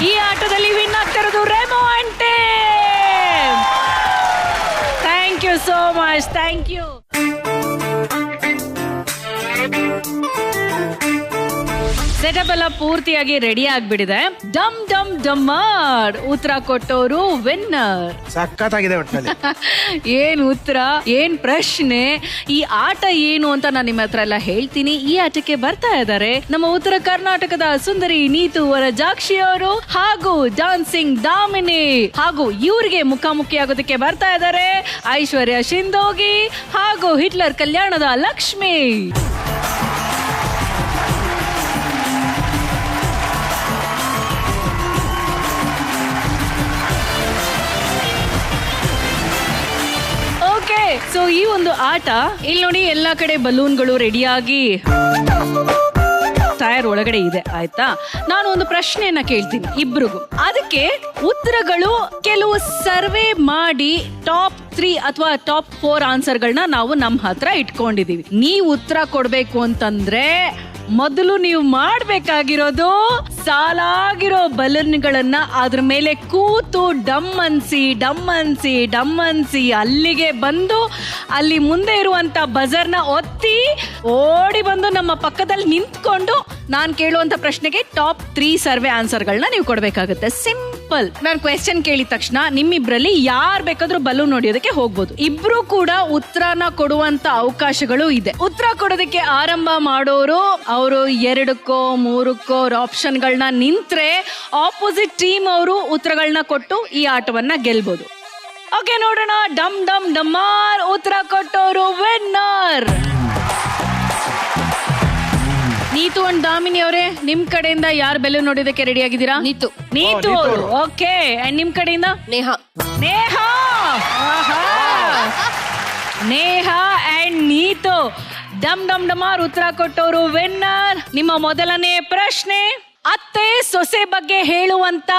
ಈ ಆಟದಲ್ಲಿ ವಿನ್ ಆಗ್ತಿರೋದು Remo and team. Thank you so much. Thank you. Setup ಎಲ್ಲ ಪೂರ್ತಿಯಾಗಿ ರೆಡಿ ಆಗ್ಬಿಟ್ಟಿದೆ. ಡಮ್ ಡಮ್ ಡಮ್ಮರ್ ಉತ್ತರ ಕೊಟ್ಟವರು ವಿನ್ನರ್. ಸಖತ್ತಾಗಿದೆ ಒಟ್ಟಿನಲ್ಲಿ. ಏನ್ ಉತ್ತರ, ಏನ್ ಪ್ರಶ್ನೆ, ಈ ಆಟ ಏನು ಅಂತ ನಾನು ನಿಮ್ಮ ಹತ್ರ ಎಲ್ಲ ಹೇಳ್ತೀನಿ. ಈ ಆಟಕ್ಕೆ ಬರ್ತಾ ಇದ್ದಾರೆ ನಮ್ಮ ಉತ್ತರ ಕರ್ನಾಟಕದ ಸುಂದರಿ ನೀತು ವರಜಾಕ್ಷಿ ಅವರು ಹಾಗೂ ಡಾನ್ಸಿಂಗ್ ದಾಮಿನಿ, ಹಾಗೂ ಇವ್ರಿಗೆ ಮುಖಾಮುಖಿ ಆಗೋದಕ್ಕೆ ಬರ್ತಾ ಇದ್ದಾರೆ ಐಶ್ವರ್ಯ ಶಿಂದೋಗಿ ಹಾಗೂ ಹಿಟ್ಲರ್ ಕಲ್ಯಾಣದ ಲಕ್ಷ್ಮಿ. ಸೊ ಈ ಒಂದು ಆಟ ಇಲ್ಲಿ ನೋಡಿ, ಎಲ್ಲಾ ಕಡೆ ಬಲೂನ್ಗಳು ರೆಡಿಯಾಗಿ ಟೈರ್ ಒಳಗಡೆ ಇದೆ. ಆಯ್ತಾ, ನಾನು ಒಂದು ಪ್ರಶ್ನೆಯನ್ನ ಕೇಳ್ತೀನಿ ಇಬ್ರಿಗೂ. ಅದಕ್ಕೆ ಉತ್ತರಗಳು ಕೆಲವು ಸರ್ವೆ ಮಾಡಿ ಟಾಪ್ 3 ಅಥವಾ ಟಾಪ್ 4 ಆನ್ಸರ್ಗಳನ್ನ ನಾವು ನಮ್ಮ ಹತ್ರ ಇಟ್ಕೊಂಡಿದೀವಿ. ನೀವು ಉತ್ತರ ಕೊಡ್ಬೇಕು ಅಂತಂದ್ರೆ ಮೊದಲು ನೀವು ಮಾಡ್ಬೇಕಾಗಿರೋದು ಸಾಲಾಗಿರೋ ಬಲೂನ್ಗಳನ್ನ ಅದ್ರ ಮೇಲೆ ಕೂತು ಡಮ್ ಅನ್ಸಿ ಡಮ್ ಅನ್ಸಿ ಡಮ್ ಅನ್ಸಿ ಅಲ್ಲಿಗೆ ಬಂದು ಅಲ್ಲಿ ಮುಂದೆ ಇರುವಂತ ಬಜರ್ನ ಒತ್ತಿ ಓಡಿ ಬಂದು ನಮ್ಮ ಪಕ್ಕದಲ್ಲಿ ನಿಂತ್ಕೊಂಡು ನಾನು ಕೇಳುವಂತ ಪ್ರಶ್ನೆಗೆ ಟಾಪ್ 3 ಸರ್ವೆ ಆನ್ಸರ್ಗಳನ್ನ ನೀವು ಕೊಡ್ಬೇಕಾಗುತ್ತೆ. ಸಿಂಪಲ್. ನಾನು ಕ್ವೆಶ್ಚನ್ ಕೇಳಿದ ತಕ್ಷಣ ನಿಮ್ಮಿಬ್ರಲ್ಲಿ ಯಾರು ಬೇಕಾದ್ರೂ ಬಲೂನ್ ನೋಡಿಯೋದಕ್ಕೆ ಹೋಗ್ಬೋದು. ಇಬ್ರು ಕೂಡ ಉತ್ತರನ ಕೊಡುವಂತ ಅವಕಾಶಗಳು ಇದೆ. ಉತ್ತರ ಕೊಡೋದಕ್ಕೆ ಆರಂಭ ಮಾಡೋರು ಅವರು 2ಕ್ಕೋ 3ಕ್ಕೋ ಆಪ್ಷನ್ಗಳನ್ನ ನಿಂತ್ರೆ ಆಪೋಸಿಟ್ ಟೀಮ್ ಅವರು ಉತ್ತರಗಳನ್ನ ಕೊಟ್ಟು ಈ ಆಟವನ್ನ ಗೆಲ್ಬಹುದು. ಓಕೆ, ನೋಡೋಣ. ಡಮ್ ಡಮ್ ಡಮ್ಮಾರ್ ಉತ್ತರ ಕೊಟ್ಟವರು ವಿನ್ನರ್. ನೀತು ಅಂಡ್ ದಾಮಿನಿ ಅವರೇ, ನಿಮ್ ಕಡೆಯಿಂದ ಯಾರು ಬೆಲೂನ್ ನೋಡೋದಕ್ಕೆ ರೆಡಿ ಆಗಿದ್ದೀರಾ? ನೀತು ಅವರು. ಓಕೆ, ಅಂಡ್ ನಿಮ್ ಕಡೆಯಿಂದ ನೇಹಾ ಅಂಡ್ ನೀತು. ಡಮ್ ಡಮ್ ಡಮಾರ್ ಉತ್ತರ ಕೊಟ್ಟವರು ವಿನ್ನರ್. ನಿಮ್ಮ ಮೊದಲನೇ ಪ್ರಶ್ನೆ, ಅತ್ತೆ ಸೊಸೆ ಬಗ್ಗೆ ಹೇಳುವಂತ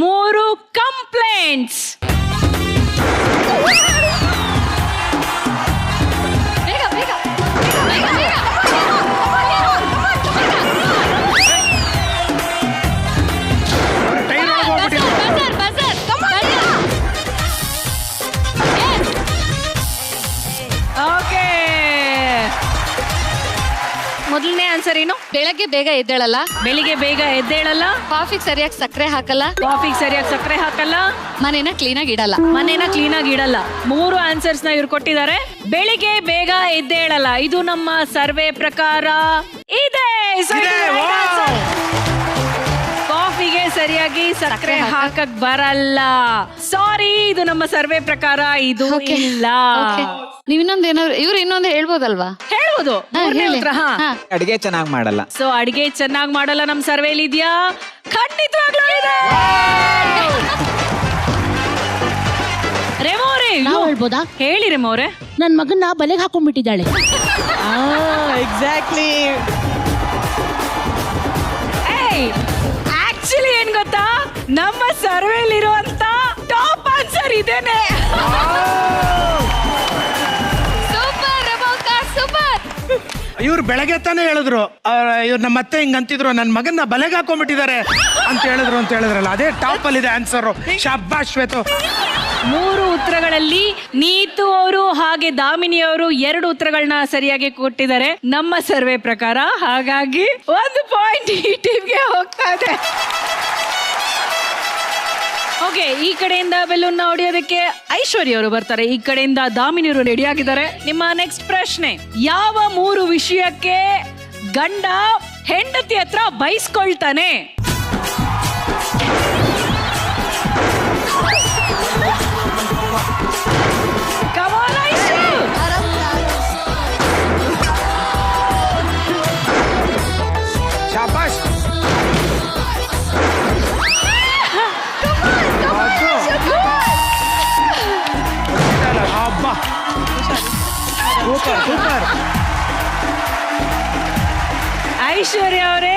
3 ಕಂಪ್ಲೇಂಟ್ಸ್. ಆನ್ಸರ್ ಏನು? ಬೆಳಗ್ಗೆ ಬೇಗ ಎದ್ದೇಳಲ್ಲ. ಬೆಳಿಗ್ಗೆ ಬೇಗ ಎದ್ದೇಳಲ್ಲ. ಕಾಫಿಗೆ ಸರಿಯಾಗಿ ಸಕ್ಕರೆ ಹಾಕಲ್ಲ. ಕಾಫಿಗೆ ಸರಿಯಾಗಿ ಸಕ್ಕರೆ ಹಾಕಲ್ಲ. ಮನೇನ ಕ್ಲೀನಾಗಿ ಇಡಲ್ಲ. ಮನೇನ ಕ್ಲೀನಾಗಿ ಇಡಲ್ಲ. 3 ಆನ್ಸರ್ಸ್ ನ ಇವ್ರು ಕೊಟ್ಟಿದ್ದಾರೆ. ಬೆಳಿಗ್ಗೆ ಬೇಗ ಎದ್ದೇಳಲ್ಲ, ಇದು ನಮ್ಮ ಸರ್ವೆ ಪ್ರಕಾರ ಇದೆ. ಕಾಫಿಗೆ ಸರಿಯಾಗಿ ಸಕ್ಕರೆ ಹಾಕಕ್ ಬರಲ್ಲ. ಸಾರಿ, ಇದು ನಮ್ಮ ಸರ್ವೆ ಪ್ರಕಾರ ಇದು ಇಲ್ಲ. ನೀವ್ ಇವ್ರು ಇನ್ನೊಂದು ಹೇಳ್ಬೋದಲ್ವಾ? ಹೇಳ್ಬೋದು. ಅಡಿಗೆ ಚೆನ್ನಾಗಿ ಮಾಡಲ್ಲ. ಸೊ ಅಡಿಗೆ ಚೆನ್ನಾಗಿ ಮಾಡಲ್ಲ ನಮ್ ಸರ್ವೇಲಿ ಇದೆಯಾ? ಖಂಡಿತವಾಗ್ಲೂ ಇದೆ. ರೇಮೋರೆ ಹೇಳ್ಬೋದಾ? ಹೇಳಿ ರೇಮೋರೆ. ನನ್ ಮಗನ್ನ ಬಲೆಗೆ ಹಾಕೊಂಡ್ಬಿಟ್ಟಿದ್ದಾಳೆ. ಎಕ್ಸಾಕ್ಟ್ಲಿ. ಆಕ್ಚುಲಿ ಏನ್ ಗೊತ್ತಾ, ನಮ್ಮ ಸರ್ವೇಲಿರುವಂತ ಟಾಪ್ ಆನ್ಸರ್ ಇದೇನೆ. ಇವ್ರು ಬೆಳಗ್ಗೆ ತಾನೇ ಹೇಳಿದ್ರು, ಇವ್ರು ನಮ್ಮ ಅತ್ತೆ ಹಿಂಗ್ ಅಂತಿದ್ರು, ನನ್ನ ಮಗನ್ನ ಬಲೆಗೆ ಹಾಕೊಂಡ್ಬಿಟ್ಟಿದ್ದಾರೆ ಅಂತ ಹೇಳಿದ್ರಲ್ಲ, ಅದೇ ಟಾಪ್ ಅಲ್ಲಿ ಇದೆ ಆನ್ಸರ್. ಶಾಬಾಷ್ ಶ್ವೇತು. 3 ಉತ್ತರಗಳಲ್ಲಿ ನೀತು ಅವರು ಹಾಗೆ ದಾಮಿನಿ ಅವರು 2 ಉತ್ತರಗಳನ್ನ ಸರಿಯಾಗಿ ಕೊಟ್ಟಿದ್ದಾರೆ ನಮ್ಮ ಸರ್ವೆ ಪ್ರಕಾರ. ಹಾಗಾಗಿ 1 ಪಾಯಿಂಟ್ ಈ ಟೀಮ್ಗೆ ಹೋಗ್ತಾ ಇದೆ. ಓಕೆ, ಈ ಕಡೆಯಿಂದ ಬೆಲೂನ್ನ ಹೊಡೆಯೋದಕ್ಕೆ ಐಶ್ವರ್ಯ ಅವರು ಬರ್ತಾರೆ, ಈ ಕಡೆಯಿಂದ ದಾಮಿನಿ ಅವರು ರೆಡಿ ಆಗಿದ್ದಾರೆ. ನಿಮ್ಮ ನೆಕ್ಸ್ಟ್ ಪ್ರಶ್ನೆ, ಯಾವ 3 ವಿಷಯಕ್ಕೆ ಗಂಡ ಹೆಂಡತಿ ಹತ್ರ ಬೈಸ್ಕೊಳ್ತಾನೆ? ಶಾಬಾಷ್. Super super. ಐಶ್ವರ್ಯ ಅವರೇ,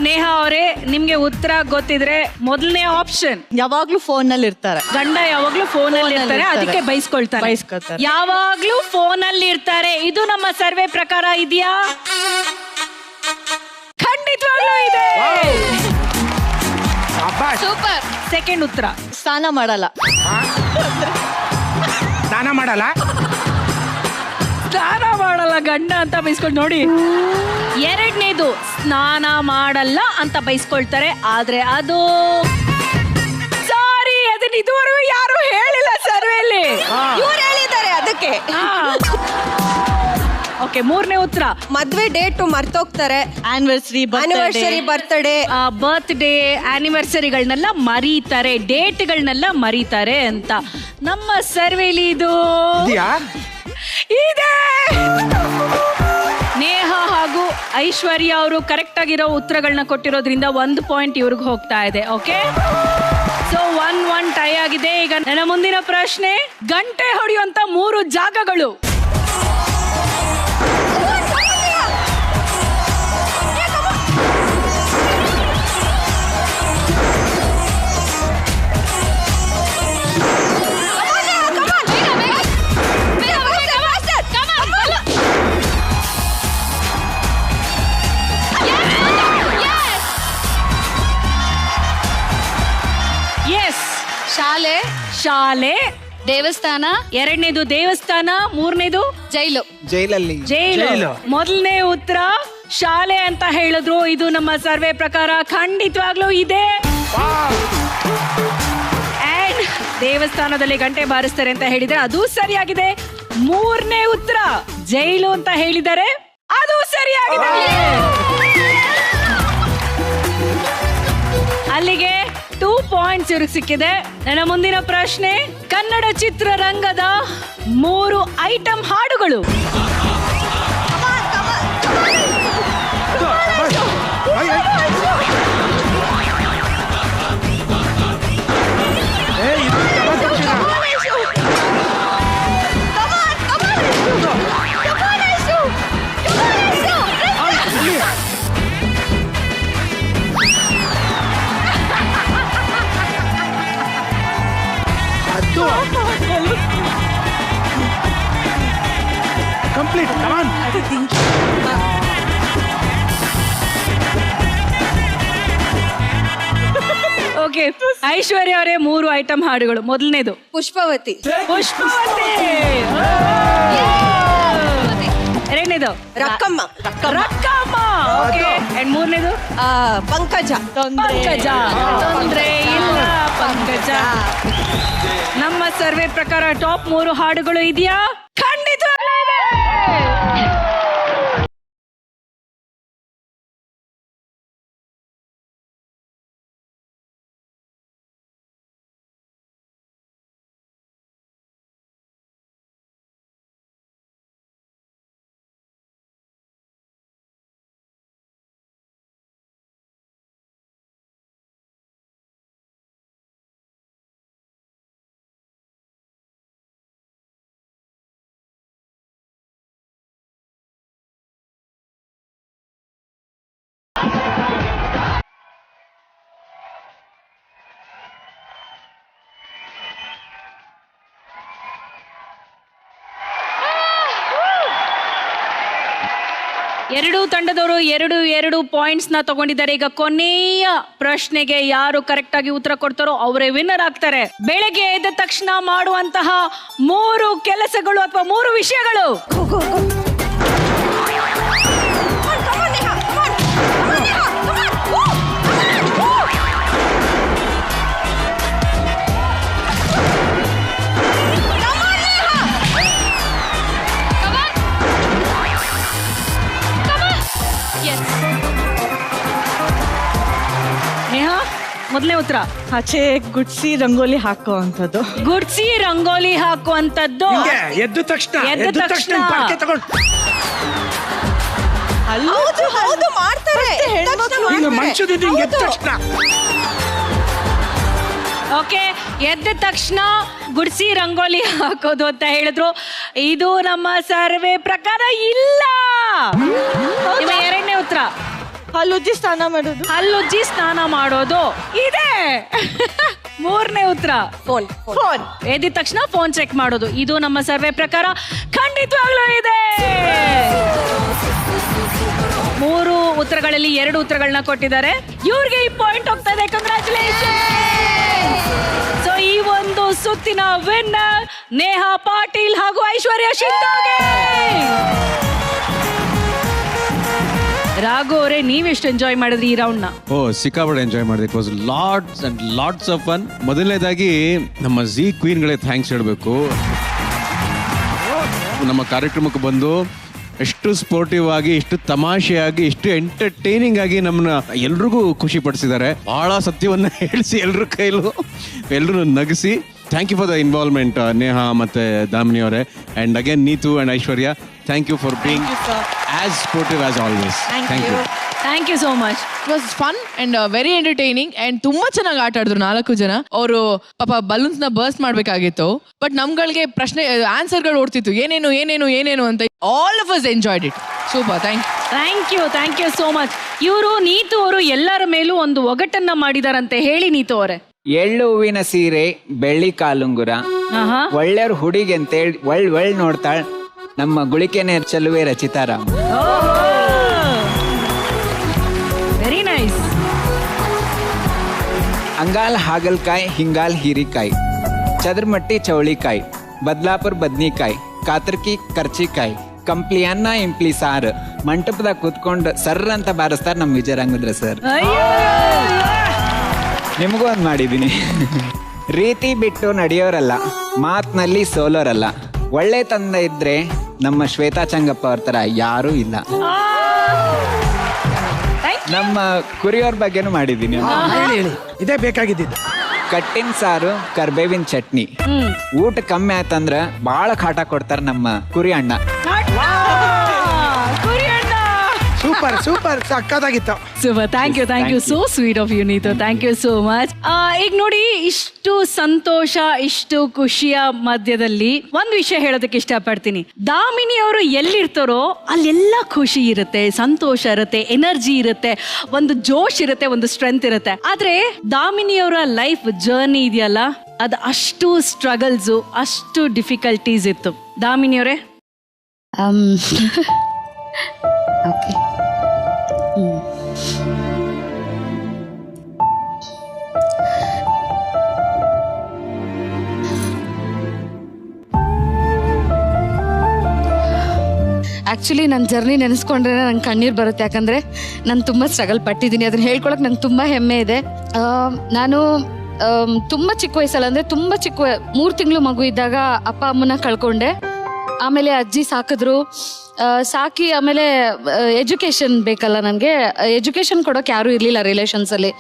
ನೇಹಾ ಅವರೇ, ನಿಮ್ಗೆ ಉತ್ತರ ಗೊತ್ತಿದ್ರೆ ಮೊದಲನೇ ಆಪ್ಷನ್, ಯಾವಾಗ್ಲೂ ಫೋನ್ ನಲ್ಲಿ ಇರ್ತಾರೆ. ಗಂಡ ಯಾವಾಗ್ಲೂ ಫೋನ್ ಅಲ್ಲಿ ಇರ್ತಾರೆ, ಅದಕ್ಕೆ ಬೈಸ್ಕೊಳ್ತಾರೆ. ಯಾವಾಗ್ಲೂ ಫೋನ್ ಅಲ್ಲಿ ಇರ್ತಾರೆ, ಇದು ನಮ್ಮ ಸರ್ವೆ ಪ್ರಕಾರ ಇದೆಯಾ? ಖಂಡಿತವಾಗ್ಲೂ ಇದೆ. ಸೂಪರ್. ಸೆಕೆಂಡ್ ಉತ್ತರ, ಸ್ನಾನ ಮಾಡಲ್ಲ. ಸ್ನಾನ ಮಾಡಲ್ಲ ಗಂಡ ಅಂತ ಬೈಸ್ಕೊಂಡು ನೋಡಿ. ಎರಡನೇದು, ಸ್ನಾನ ಮಾಡಲ್ಲ ಅಂತ ಬೈಸ್ಕೊಳ್ತಾರೆ, ಆದ್ರೆ ಅದು ಸಾರಿ, ಅದನ್ನ ಇದುವರೆಗೂ ಯಾರು ಹೇಳಿಲ್ಲ ಸರ್ವೇಲಿ. ಇವ್ರು ಹೇಳಿದ್ದಾರೆ ಅದಕ್ಕೆ. ಓಕೆ, 3ನೇ ಉತ್ತರ, ಮದ್ವೆ ಡೇಟ್ ಮರ್ತೋಗ್ತಾರೆ. ಆನಿವರ್ಸರಿ, ಬರ್ತ್ಡೇ, ಆನಿವರ್ಸರಿಗಳನ್ನೆಲ್ಲ ಮರೀತಾರೆ, ಡೇಟ್ಗಳನ್ನೆಲ್ಲ ಮರೀತಾರೆ ಅಂತ ನಮ್ಮ ಸರ್ವೇಲಿ ಇದು ಇದೆ. ನೇಹಾ ಹಾಗೂ ಐಶ್ವರ್ಯ ಅವರು ಕರೆಕ್ಟ್ ಆಗಿರೋ ಉತ್ತರಗಳನ್ನ ಕೊಟ್ಟಿರೋದ್ರಿಂದ 1 ಪಾಯಿಂಟ್ ಇವ್ರಿಗೆ ಹೋಗ್ತಾ ಇದೆ. ಓಕೆ, ಸೊ 1-1 ಟೈ ಆಗಿದೆ. ಈಗ ನನ್ನ ಮುಂದಿನ ಪ್ರಶ್ನೆ, ಗಂಟೆ ಹೊಡೆಯುವಂತ 3 ಜಾಗಗಳು. ಶಾಲೆ, ದೇವಸ್ಥಾನ, ಎರಡನೇದು ದೇವಸ್ಥಾನ, 3ನೇದು ಜೈಲು. ಮೊದಲನೇ ಉತ್ತರ ಶಾಲೆ ಅಂತ ಹೇಳಿದ್ರು, ಇದು ನಮ್ಮ ಸರ್ವೆ ಪ್ರಕಾರ ಖಂಡಿತವಾಗ್ಲೂ ಇದೆ. ಅಂಡ್ ದೇವಸ್ಥಾನದಲ್ಲಿ ಗಂಟೆ ಬಾರಿಸ್ತಾರೆ ಅಂತ ಹೇಳಿದ್ರೆ ಅದು ಸರಿಯಾಗಿದೆ. 3ನೇ ಉತ್ತರ ಜೈಲು ಅಂತ ಹೇಳಿದ್ದಾರೆ, ಅದು ಸರಿಯಾಗಿದೆ. ಅಲ್ಲಿಗೆ 2 ಪಾಯಿಂಟ್ಸ್ ಇವ್ರಿಗೆ ಸಿಕ್ಕಿದೆ. ನನ್ನ ಮುಂದಿನ ಪ್ರಶ್ನೆ, ಕನ್ನಡ ಚಿತ್ರರಂಗದ 3 ಐಟಂ ಹಾಡುಗಳು. ಕಂಪ್ಲೀಟ್. ಓಕೆ, ಐಶ್ವರ್ಯ ಅವರೇ 3 ಐಟಂ ಹಾಡುಗಳು. ಮೊದಲನೇದು ಪುಷ್ಪವತಿ. ಎರಡನೇದು ರಕ್ಕಮ್ಮ ರಕ್ಕಮ್ಮ. ಓಕೆ. ಅಂಡ್ ಮೂರನೇದು ಪಂಕಜ ಪಂಕಜ. ತೊಂದ್ರೆ ಇಲ್ಲ ಪಂಕಜ. ನಮ್ಮ ಸರ್ವೆ ಪ್ರಕಾರ ಟಾಪ್ 3 ಹಾಡುಗಳು ಇದೆಯಾ? ಖಂಡಿತವಾಗ್ಲೂ ಇದೆ. ಎರಡೂ ತಂಡದವರು 2 ಪಾಯಿಂಟ್ಸ್ ನ ತಗೊಂಡಿದ್ದಾರೆ. ಈಗ ಕೊನೆಯ ಪ್ರಶ್ನೆಗೆ ಯಾರು ಕರೆಕ್ಟ್ ಆಗಿ ಉತ್ತರ ಕೊಡ್ತಾರೋ ಅವರೇ ವಿನ್ನರ್ ಆಗ್ತಾರೆ. ಬೆಳಗ್ಗೆ ಎದ್ದ ತಕ್ಷಣ ಮಾಡುವಂತಹ 3 ಕೆಲಸಗಳು ಅಥವಾ 3 ವಿಷಯಗಳು. ಮೊದಲನೇ ಉತ್ತರ ಆಚೆ ಗುಡ್ಸಿ ರಂಗೋಲಿ ಹಾಕುವಂಥದ್ದು. ಗುಡ್ಸಿ ರಂಗೋಲಿ ಹಾಕುವಂಥದ್ದು. ಎದ್ದ ತಕ್ಷಣ ಹೌದು ಮಾಡ್ತಾರೆ. ಎದ್ದ ತಕ್ಷಣ ಓಕೆ. ಎದ್ದ ತಕ್ಷಣ ಗುಡ್ಸಿ ರಂಗೋಲಿ ಹಾಕೋದು ಅಂತ ಹೇಳಿದ್ರು. ಇದು ನಮ್ಮ ಸರ್ವೆ ಪ್ರಕಾರ ಇಲ್ಲ. ನಿಮ್ಮ ಎರಡನೇ ಉತ್ತರ ಹಲ್ಲುಜ್ಜಿ ಸ್ನಾನ ಮಾಡೋದು. ಹಲ್ಲುಜ್ಜಿ ಸ್ನಾನ ಮಾಡೋದು ಇದೆ. ಮೂರನೇ ಉತ್ತರ ಫೋನ್. ಎದ್ದ ತಕ್ಷಣ ಫೋನ್ ಚೆಕ್ ಮಾಡೋದು. ಇದು ನಮ್ಮ ಸರ್ವೆ ಪ್ರಕಾರ ಖಂಡಿತವಾಗ್ಲೂ ಇದೆ. 3 ಉತ್ತರಗಳಲ್ಲಿ 2 ಉತ್ತರಗಳನ್ನ ಕೊಟ್ಟಿದ್ದಾರೆ. ಇವ್ರಿಗೆ ಈ ಪಾಯಿಂಟ್ ಹೋಗ್ತದೆ. ಕಂಗ್ರಾಚುಲೇಷನ್. ಸೊ ಈ ಒಂದು ಸುತ್ತಿನ ವಿನ್ನರ್ ನೇಹಾ ಪಾಟೀಲ್ ಹಾಗೂ ಐಶ್ವರ್ಯ ಶಿಂದೋಗೆ. ರಾಘು ಅವರೇ, ನೀವೆಷ್ಟು ಎಂಜಾಯ್ ಮಾಡಿದ್ರಿ ಈ ರೌಂಡ್ ನ? ಸಿಕ್ಕಾಪಟ್ಟೆ ಎಂಜಾಯ್ ಮಾಡಿದೆ. It was lots and lots of fun. ಮೊದಲನೇದಾಗಿ ನಮ್ಮ ಜಿ ಕ್ವೀನ್ಗಳೇ ಥ್ಯಾಂಕ್ಸ್ ಹೇಳಬೇಕು. ನಮ್ಮ ಕಾರ್ಯಕ್ರಮಕ್ಕೆ ಬಂದು ಎಷ್ಟು ಸ್ಪೋರ್ಟಿವ್ ಆಗಿ, ಎಷ್ಟು ತಮಾಷೆಯಾಗಿ, ಎಷ್ಟು ಎಂಟರ್ಟೈನಿಂಗ್ ಆಗಿ ನಮ್ಮನ್ನ ಎಲ್ರಿಗೂ ಖುಷಿ ಪಡಿಸಿದ್ದಾರೆ. ಬಹಳ ಸತ್ಯವನ್ನ ಹೇಳಿಸಿ ಎಲ್ರ ಕೈಲೂ ಎಲ್ರು ನಗಿಸಿ. Thank you for the involvement Neha ಮತ್ತೆ ದಾಮಿನಿ ಅವರೇ. And again Neetu and Aishwarya, thank you for being as sportive as always. Thank you so much. It was fun and very entertaining and ತುಂಬಾ ಚೆನ್ನಾಗಿ ಆಟ ಆಡಿದ್ರು 4 ಜನ. ಅವರು ಪಾಪ ಬಲೂನ್ಸ್ ನ ಬರ್ಸ್ಟ್ ಮಾಡ್ಬೇಕಾಗಿತ್ತು, ಬಟ್ ನಮ್ಗಳಿಗೆ ಪ್ರಶ್ನೆ ಆನ್ಸರ್ಗಳು ಓಡ್ತಿತ್ತು ಏನೇನು ಅಂತ. All of us enjoyed it. Super. Thank you so much. ಇವರು ನೀತು ಅವರು ಎಲ್ಲರ ಮೇಲೂ ಒಂದು ಒಗಟನ್ನ ಮಾಡಿದಾರಂತೆ. ಹೇಳಿ ನೀತು ಅವರೇ. ಎಳ್ಳು ಹೂವಿನ ಸೀರೆ, ಬೆಳ್ಳಿ ಕಾಲುಂಗುರ, ಒಳ್ಳೆಯವ್ರ ಹುಡುಗಿ ಅಂತೇಳಿ ಒಳ್ ನೋಡ್ತಾಳ ನಮ್ಮ ಗುಳಿಕೆನೆ ಚಲುವೆ ರಚಿತಾರಾಮ್. Very nice. ಅಂಗಾಲ್ ಹಾಗಲ್ಕಾಯಿ, ಹಿಂಗಾಲ್ ಹೀರಿಕಾಯಿ, ಚದರ್ಮಟ್ಟಿ ಚೌಳಿಕಾಯಿ, ಬದ್ಲಾಪುರ್ ಬದ್ನಿಕಾಯಿ, ಕಾತರ್ಕಿ ಕರ್ಚಿಕಾಯಿ, ಕಂಪ್ಲಿ ಅನ್ನ ಇಂಪ್ಲಿ ಸಾರು, ಮಂಟಪದಾಗ ಕೂತ್ಕೊಂಡು ಸರ್ರ ಅಂತ ಬಾರಿಸ್ತಾರ ನಮ್ ವಿಜಯರಂಗದ್ರ ಸರ್. ನಿಮಗೂ ಒಂದ್ ಮಾಡಿದೀನಿ. ರೀತಿ ಬಿಟ್ಟು ನಡೆಯೋರಲ್ಲ, ಮಾತ್ನಲ್ಲಿ ಸೋಲೋರಲ್ಲ, ಒಳ್ಳೆ ತಂದ ಇದ್ರೆ ನಮ್ಮ ಶ್ವೇತಾ ಚಂಗಪ್ಪ ಅವ್ರ ತರ ಯಾರೂ ಇಲ್ಲ. ನಮ್ಮ ಕುರಿಯವ್ರ ಬಗ್ಗೆನೂ ಮಾಡಿದ್ದೀನಿ. ಇದೇ ಬೇಕಾಗಿದ್ದು. ಕಟ್ಟಿನ ಸಾರು, ಕರ್ಬೇವಿನ ಚಟ್ನಿ, ಊಟ ಕಮ್ಮಿ ಆಯ್ತಂದ್ರ ಬಾಳ ಕಾಟ ಕೊಡ್ತಾರ ನಮ್ಮ ಕುರಿ ಅಣ್ಣ. ಸೂಪರ್ ಸಕ್ಕತ್ತಾಗಿತ್ತು. Super. Thank you. So sweet of you Neetu. Thank you so much. ಈಗ ನೋಡಿ, ಇಷ್ಟು ಸಂತೋಷ, ಇಷ್ಟು ಖುಷಿಯ ಮಧ್ಯದಲ್ಲಿ ಒಂದು ವಿಷಯ ಹೇಳೋದಕ್ಕೆ ಇಷ್ಟಪಡ್ತೀನಿ. ದಾಮಿನಿ ಅವರು ಎಲ್ಲಿರ್ತಾರೋ ಅಲ್ಲೆಲ್ಲ ಖುಷಿ ಇರುತ್ತೆ, ಸಂತೋಷ ಇರುತ್ತೆ, ಎನರ್ಜಿ ಇರುತ್ತೆ, ಒಂದು ಜೋಶ್ ಇರುತ್ತೆ, ಒಂದು ಸ್ಟ್ರೆಂತ್ ಇರುತ್ತೆ. ಆದ್ರೆ ದಾಮಿನಿ ಅವರ ಲೈಫ್ ಜರ್ನಿ ಇದೆಯಲ್ಲ, ಅದು ಅಷ್ಟು ಸ್ಟ್ರಗಲ್ಸು, ಅಷ್ಟು ಡಿಫಿಕಲ್ಟೀಸ್ ಇತ್ತು. ದಾಮಿನಿ ಅವರೇ. ಓಕೆ. ಆ್ಯಕ್ಚುಲಿ ನನ್ನ ಜರ್ನಿ ನೆನೆಸ್ಕೊಂಡ್ರೆ ನಂಗೆ ಕಣ್ಣೀರು ಬರುತ್ತೆ. ಯಾಕಂದರೆ ನಾನು ತುಂಬ ಸ್ಟ್ರಗಲ್ ಪಟ್ಟಿದ್ದೀನಿ. ಅದನ್ನ ಹೇಳ್ಕೊಳಕ್ಕೆ ನಂಗೆ ತುಂಬ ಹೆಮ್ಮೆ ಇದೆ. ನಾನು ತುಂಬ ಚಿಕ್ಕ ವಯಸ್ಸಲ್ಲ, ಅಂದರೆ ತುಂಬ ಚಿಕ್ಕ 3 ತಿಂಗಳು ಮಗು ಇದ್ದಾಗ ಅಪ್ಪ ಅಮ್ಮನ ಕಳ್ಕೊಂಡೆ. ಆಮೇಲೆ ಅಜ್ಜಿ ಸಾಕಿದ್ರು. ಸಾಕಿ ಆಮೇಲೆ ಎಜುಕೇಷನ್ ಬೇಕಲ್ಲ, ನನಗೆ ಎಜುಕೇಷನ್ ಕೊಡೋಕೆ ಯಾರೂ ಇರಲಿಲ್ಲ ರಿಲೇಷನ್ಸಲ್ಲಿ.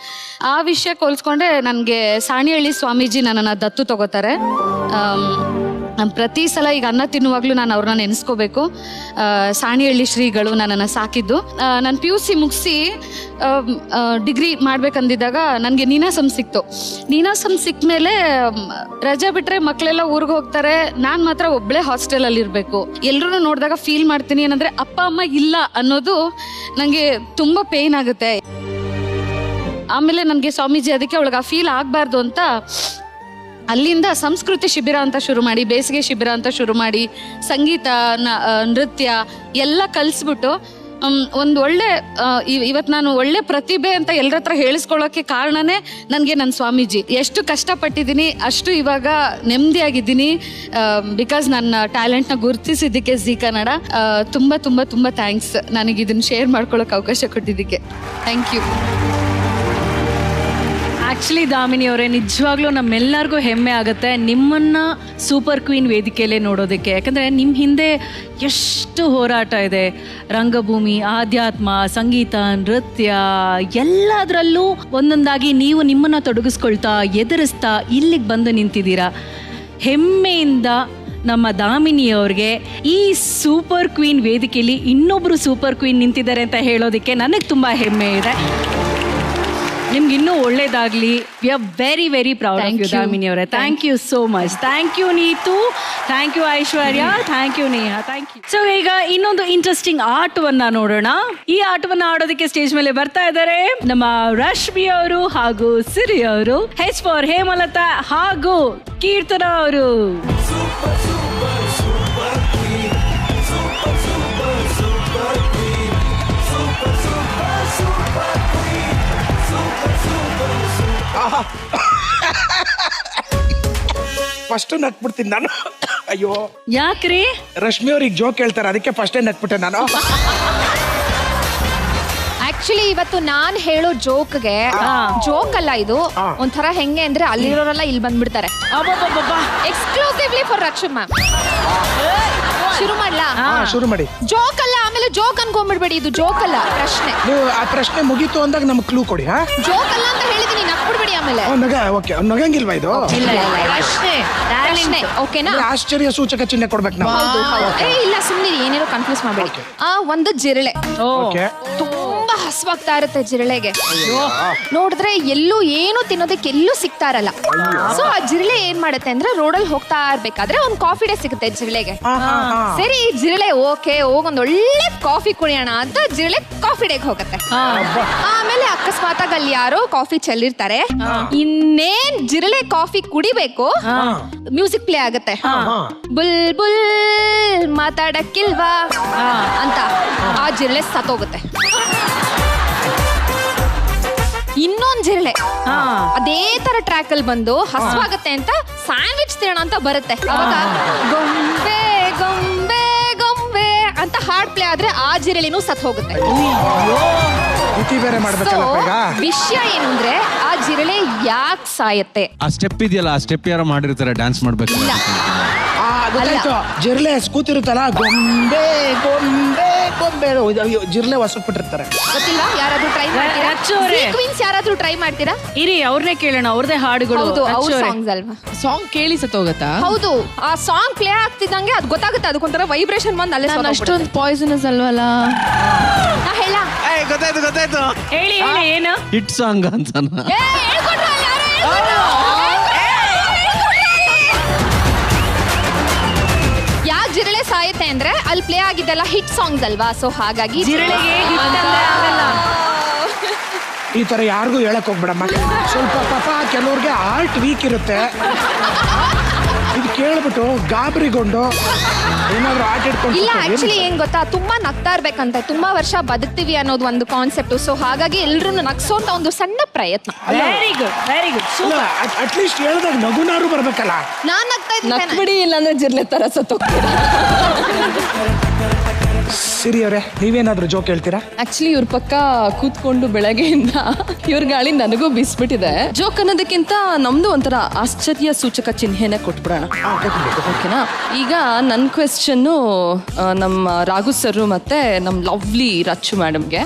ಆ ವಿಷಯಕ್ಕೆ ಹೋಲಿಸ್ಕೊಂಡ್ರೆ ನನಗೆ ಸಾಣಿಹಳ್ಳಿ ಸ್ವಾಮೀಜಿ ನನ್ನನ್ನು ದತ್ತು ತಗೋತಾರೆ. ಪ್ರತಿ ಸಲ ಈಗ ಅನ್ನ ತಿನ್ನುವಾಗಲೂ ನಾನು ಅವ್ರನ್ನ ನೆನೆಸ್ಕೋಬೇಕು. ಸಾಣಿಹಳ್ಳಿ ಶ್ರೀಗಳು ನನ್ನನ್ನು ಸಾಕಿದ್ದು. ನಾನು PUC ಮುಗಿಸಿ ಡಿಗ್ರಿ ಮಾಡ್ಬೇಕಂದಿದ್ದಾಗ ನನಗೆ ನೀನಾಸಂ ಸಿಕ್ತು. ನೀನಾಸಂ ಸಿಕ್ಕ ಮೇಲೆ ರಜೆ ಬಿಟ್ಟರೆ ಮಕ್ಕಳೆಲ್ಲ ಊರಿಗೆ ಹೋಗ್ತಾರೆ, ನಾನು ಮಾತ್ರ ಒಬ್ಬಳೇ ಹಾಸ್ಟೆಲಲ್ಲಿ ಇರಬೇಕು. ಎಲ್ಲರೂ ನೋಡಿದಾಗ ಫೀಲ್ ಮಾಡ್ತೀನಿ ಏನಂದರೆ ಅಪ್ಪ ಅಮ್ಮ ಇಲ್ಲ ಅನ್ನೋದು ನನಗೆ ತುಂಬ ಪೇಯ್ನ್ ಆಗುತ್ತೆ. ಆಮೇಲೆ ನನಗೆ ಸ್ವಾಮೀಜಿ ಅದಕ್ಕೆ ಅವಳಿಗೆ ಆ ಫೀಲ್ ಆಗಬಾರ್ದು ಅಂತ ಅಲ್ಲಿಂದ ಸಂಸ್ಕೃತಿ ಶಿಬಿರ ಅಂತ ಶುರು ಮಾಡಿ, ಬೇಸಿಗೆ ಶಿಬಿರ ಅಂತ ಶುರು ಮಾಡಿ, ಸಂಗೀತ, ನೃತ್ಯ ಎಲ್ಲ ಕಲಿಸ್ಬಿಟ್ಟು ಒಂದು ಒಳ್ಳೆ ಇವತ್ತು ನಾನು ಒಳ್ಳೆ ಪ್ರತಿಭೆ ಅಂತ ಎಲ್ಲರ ಹತ್ರ ಹೇಳಿಸ್ಕೊಳ್ಳೋಕ್ಕೆ ಕಾರಣನೇ ನನಗೆ ನನ್ನ ಸ್ವಾಮೀಜಿ. ಎಷ್ಟು ಕಷ್ಟಪಟ್ಟಿದ್ದೀನಿ ಅಷ್ಟು ಇವಾಗ ನೆಮ್ಮದಿಯಾಗಿದ್ದೀನಿ. ಬಿಕಾಸ್ ನನ್ನ ಟ್ಯಾಲೆಂಟ್ನ ಗುರುತಿಸಿದ್ದಕ್ಕೆ ಜೀ ಕನ್ನಡ ತುಂಬ ತುಂಬ ತುಂಬ ಥ್ಯಾಂಕ್ಸ್ ನನಗೆ ಇದನ್ನು ಶೇರ್ ಮಾಡ್ಕೊಳ್ಳೋಕೆ ಅವಕಾಶ ಕೊಟ್ಟಿದ್ದಕ್ಕೆ. Thank you. ಆ್ಯಕ್ಚುಲಿ ದಾಮಿನಿ ಅವರೇ, ನಿಜವಾಗ್ಲೂ ನಮ್ಮೆಲ್ಲರಿಗೂ ಹೆಮ್ಮೆ ಆಗುತ್ತೆ ನಿಮ್ಮನ್ನು ಸೂಪರ್ ಕ್ವೀನ್ ವೇದಿಕೆಯಲ್ಲೇ ನೋಡೋದಕ್ಕೆ. ಯಾಕಂದರೆ ನಿಮ್ಮ ಹಿಂದೆ ಎಷ್ಟು ಹೋರಾಟ ಇದೆ. ರಂಗಭೂಮಿ, ಆಧ್ಯಾತ್ಮ, ಸಂಗೀತ, ನೃತ್ಯ ಎಲ್ಲದರಲ್ಲೂ ಒಂದೊಂದಾಗಿ ನೀವು ನಿಮ್ಮನ್ನು ತೊಡಗಿಸ್ಕೊಳ್ತಾ ಎದುರಿಸ್ತಾ ಇಲ್ಲಿಗೆ ಬಂದು ನಿಂತಿದ್ದೀರಾ. ಹೆಮ್ಮೆಯಿಂದ ನಮ್ಮ ದಾಮಿನಿಯವ್ರಿಗೆ ಈ ಸೂಪರ್ ಕ್ವೀನ್ ವೇದಿಕೆಯಲ್ಲಿ ಇನ್ನೊಬ್ಬರು ಸೂಪರ್ ಕ್ವೀನ್ ನಿಂತಿದ್ದಾರೆ ಅಂತ ಹೇಳೋದಕ್ಕೆ ನನಗೆ ತುಂಬ ಹೆಮ್ಮೆ ಇದೆ. ನಿಮ್ಗೆ ಇನ್ನೂ ಒಳ್ಳೇದಾಗ್ಲಿ. We are very very proud of you Damini ಅವರೇ. Thank you so much. Thank you Neetu, thank you Aishwarya, thank you Neha, thank you. So ಈಗ ಇನ್ನೊಂದು ಇಂಟ್ರೆಸ್ಟಿಂಗ್ ಆಟವನ್ನ ನೋಡೋಣ. ಈ ಆಟವನ್ನ ಆಡೋದಕ್ಕೆ ಸ್ಟೇಜ್ ಮೇಲೆ ಬರ್ತಾ ಇದ್ದಾರೆ ನಮ್ಮ ರಶ್ಮಿ ಅವರು ಹಾಗೂ ಸಿರಿ ಅವರು. ಹೆಚ್ ಫಾರ್ ಹೇಮಲತಾ ಹಾಗೂ ಕೀರ್ತನ ಅವರು. ಫಸ್ಟ್ ನಟ್ಬಿಡ್ತೀನಿ ನಾನು. ಅಯ್ಯೋ ಯಾಕ್ರಿ? ರಶ್ಮಿ ಅವ್ರಿಗೆ ಜೋಕ್ ಹೇಳ್ತಾರೆ, ಅದಕ್ಕೆ ಫಸ್ಟೇ ನಟ್ಬಿಟ್ಟೆ ನಾನು. ಆಕ್ಚುಲಿ ಇವತ್ತು ನಾನ್ ಹೇಳೋ ಜೋಕ್ಗೆ ಜೋಕ್ ಅಲ್ಲ, ಇದು ಒಂಥರ ಹೆಂಗೆ ಅಂದ್ರೆ ಅಲ್ಲಿರೋರೆಲ್ಲ ಇಲ್ಲಿ ಬಂದ್ಬಿಡ್ತಾರೆ. Exclusively for Raksha ma'am. ಶುರು ಮಾಡ್ಲಾ? ಶುರು ಮಾಡಿ. ಜೋಕ್ ಅಲ್ಲ, ಆಮೇಲೆ ಜೋಕ್ ಅನ್ಕೊಂಡ್ಬಿಡ್ಬೇಡಿ, ಇದು ಜೋಕ್ ಅಲ್ಲ, ಪ್ರಶ್ನೆ. ನೀವು ಆ ಪ್ರಶ್ನೆ ಮುಗೀತು ಅಂದಾಗ ನಮ್ಗೆ ಕ್ಲೂ ಕೊಡಿ. ಜೋಕ್ ಅಲ್ಲ ಅಂತ ಹೇಳಿದೀನಿ, ನಕ್ಬಿಡ್ಬೇಡಿ ಆಮೇಲೆ. ನಗಂಗಿಲ್ವಾ ಇದು? ಪ್ರಶ್ನೆ ಓಕೆನಾ? ಆಶ್ಚರ್ಯ ಸೂಚಕ ಚಿಹ್ನೆ ಕೊಡ್ಬೇಕು ನಾವು. ಇಲ್ಲ ಸುಮ್ಮನೆ ಏನೇನೋ ಕನ್ಫ್ಯೂಸ್ ಮಾಡ್ಬೇಡಿ. ಒಂದು ಜಿರಳೆ ತುಂಬಾ ಹಸ್ವಾಗ್ತಾ ಇರುತ್ತೆ ಜಿರಳೆಗೆ. ನೋಡಿದ್ರೆ ಎಲ್ಲೂ ಏನು ತಿನ್ನೋದಕ್ಕೆ ಎಲ್ಲೂ ಸಿಗ್ತಾ ಇರಲ್ಲ. ಸೊ ಆ ಜಿರಳೆ ಏನ್ ಮಾಡುತ್ತೆ ಅಂದ್ರೆ ರೋಡಲ್ಲಿ ಹೋಗ್ತಾ ಇರ್ಬೇಕಾದ್ರೆ ಒಂದು ಕಾಫಿ ಡೇ ಸಿಗುತ್ತೆ ಜಿರಳೆಗೆ. ಸರಿ ಜಿರಳೆ ಓಕೆ ಹೋಗೊಂದ್ ಒಳ್ಳೆ ಕಾಫಿ ಕುಡಿಯೋಣ ಅಂತ ಜಿರಳೆ ಕಾಫಿ ಡೇಗೆ ಹೋಗುತ್ತೆ. ಆಮೇಲೆ ಅಕಸ್ಮಾತ್ ಆಗಿ ಅಲ್ಲಿ ಯಾರೋ ಕಾಫಿ ಚೆಲ್ಲಿರ್ತಾರೆ. ಇನ್ನೇನ್ ಜಿರಳೆ ಕಾಫಿ ಕುಡಿಬೇಕು, ಮ್ಯೂಸಿಕ್ ಪ್ಲೇ ಆಗುತ್ತೆ. ಬುಲ್ ಬುಲ್ ಮಾತಾಡಕ್ಕಿಲ್ವಾ ಅಂತ ಆ ಜಿರಳೆ ಸತ್ತೋಗುತ್ತೆ. ಇನ್ನೊಂದ್ ಜಿರಳೆ ಅದೇ ತರ ಟ್ರ್ಯಾಕ್ ಅಲ್ಲಿ ಬಂದು ಹಸ್ವಾಗತ್ತೆ ಅಂತ ಸ್ಯಾಂಡ್ವಿಚ್ ತಿನ್ನೋಣ ಅಂತ ಬರುತ್ತೆ. ಅವಾಗ ಗೊಂಬೆ ಗೊಂಬೆ ಗೊಂಬೆ ಅಂತ ಹಾಡ್ ಪ್ಲೇ ಆದ್ರೆ ಆ ಜಿರಳೆನೂ ಸತ್ ಹೋಗುತ್ತೆ. ವಿಷಯ ಏನು ಅಂದ್ರೆ ಆ ಜಿರಳೆ ಯಾಕೆ ಸಾಯತ್ತೆ? ಆ ಸ್ಟೆಪ್ ಇದೆಯಲ್ಲ, ಆ ಸ್ಟೆಪ್ ಯಾರೋ ಮಾಡಿರ್ತಾರೆ, ಡ್ಯಾನ್ಸ್ ಮಾಡ್ಬೇಕು. ಜಿರಳೆ ಕೂತಿರುತ್ತಲ್ಲ, ಗೊಂಬೆ ಗೊಂಬೆ ಗೊಂಬೆ ಜಿರಳೆ ಹೊಸಬಿಟ್ಟಿರ್ತಾರೆ. ಗೊತ್ತಿಲ್ಲ, ಯಾರಾದ್ರೂ ಟ್ರೈ ಮಾಡ್ತೀರಾ? ಸೀಕ್ವೆನ್ಸ್ ಯಾರಾದ್ರೂ ಟ್ರೈ ಮಾಡ್ತೀರಾ? ಇರಿ ಅವ್ರನ್ನೇ ಕೇಳೋಣ, ಅವ್ರದೇ ಹಾಡುಗಳು. ಹೌದು, ಅವ್ರ ಸಾಂಗ್ಸ್ ಅಲ್ವಾ? ಸಾಂಗ್ ಕೇಳಿ ಸತ್ತೋಗತ್ತಾ? ಹೌದು, ಆ ಸಾಂಗ್ ಪ್ಲೇ ಆಗ್ತಿದ್ದಂಗೆ ಅದು ಗೊತ್ತಾಗುತ್ತೆ, ಅದಕ್ಕೊಂಥರ ವೈಬ್ರೇಷನ್ ಬಂದು ಅಲ್ಲೇ ಅಷ್ಟೊಂದು ಪಾಯ್ಸನಸ್ ಅಲ್ವಲ್ಲ? ಹೇಳ ಗೊತ್ತಾಯ್ತು ಗೊತ್ತಾಯ್ತು, ಹೇಳಿ ಹೇಳಿ. ಏನು ಹಿಟ್ ಸಾಂಗ್ ಅಂತ? ಯಾಕೆ ಜಿರಳೆ ಸಾಯುತ್ತೆ ಅಂದ್ರೆ ಅಲ್ಲಿ ಪ್ಲೇ ಆಗಿದ್ದೆಲ್ಲ ಹಿಟ್ ಸಾಂಗ್ಸ್ ಅಲ್ವಾ? ಸೊ ಹಾಗಾಗಿ ಜಿರಳೆಗೆ ಈ ತರ ಯಾರಿಗೂ ಹೇಳಕ್ ಹೋಗ್ಬೇಡಮ್ಮ. ಸ್ವಲ್ಪ ಪಾಪ ಕೆಲವ್ರಿಗೆ ಆರ್ಟ್ ವೀಕ್ ಇರುತ್ತೆ, ಇದು ಕೇಳ್ಬಿಟ್ಟು ಗಾಬರಿಗೊಂಡು ಏನಾದ್ರು ಆಟ ಇಟ್ಕೊಂಡು. ಇಲ್ಲ, ಆಕ್ಚುಲಿ ಏನ್ ಗೊತ್ತಾ, ತುಂಬಾ ನಗ್ತಾ ಇರ್ಬೇಕಂತ, ತುಂಬಾ ವರ್ಷ ಬದುಕ್ತಿವಿ ಅನ್ನೋದು ಒಂದು ಕಾನ್ಸೆಪ್ಟ್. ಸೊ ಹಾಗಾಗಿ ಎಲ್ರು ನಗ್ಸೋಂತ ಒಂದು ಸಣ್ಣ ಪ್ರಯತ್ನ. Very good, very good. At least ಹೇಳ್ದಾಗ ನಗುನಾರು ಬರ್ಬೇಕಲ್ಲ. ನಾನ್ ನಗ್ತಾ ಇದ್ದೀನಿ, ನಗ್ಬಿಡಿ, ಇಲ್ಲಾಂದ್ರೆ ಜಿರ್ಲೆ ತರ ಸತ್ತೋಗ್ತೀರಾ. ಸಿರಿ ಅವರೇ ನೀವೇನಾದ್ರೂ ಜೋಕ್ ಹೇಳ್ತೀರಾ? ಆಕ್ಚುಲಿ ಇವ್ರ ಪಕ್ಕ ಕೂತ್ಕೊಂಡು ಬೆಳಗ್ಗೆಯಿಂದ ಇವ್ರ ಗಾಳಿ ನನಗೂ ಬೀಸ್ಬಿಟ್ಟಿದೆ. ಜೋಕ್ ಅನ್ನೋದಕ್ಕಿಂತ ನಮ್ದು ಒಂಥರ ಆಶ್ಚರ್ಯ ಸೂಚಕ ಚಿಹ್ನೆನ ಕೊಟ್ಬಿಡೋಣ, ಓಕೆನಾ? ಈಗ ನನ್ನ ಕ್ವೆಶ್ಚನ್ನು ನಮ್ಮ ರಾಘು ಸರ್ ಮತ್ತೆ ನಮ್ಮ ಲವ್ಲಿ ರಚ್ಚು ಮೇಡಮ್ಗೆ.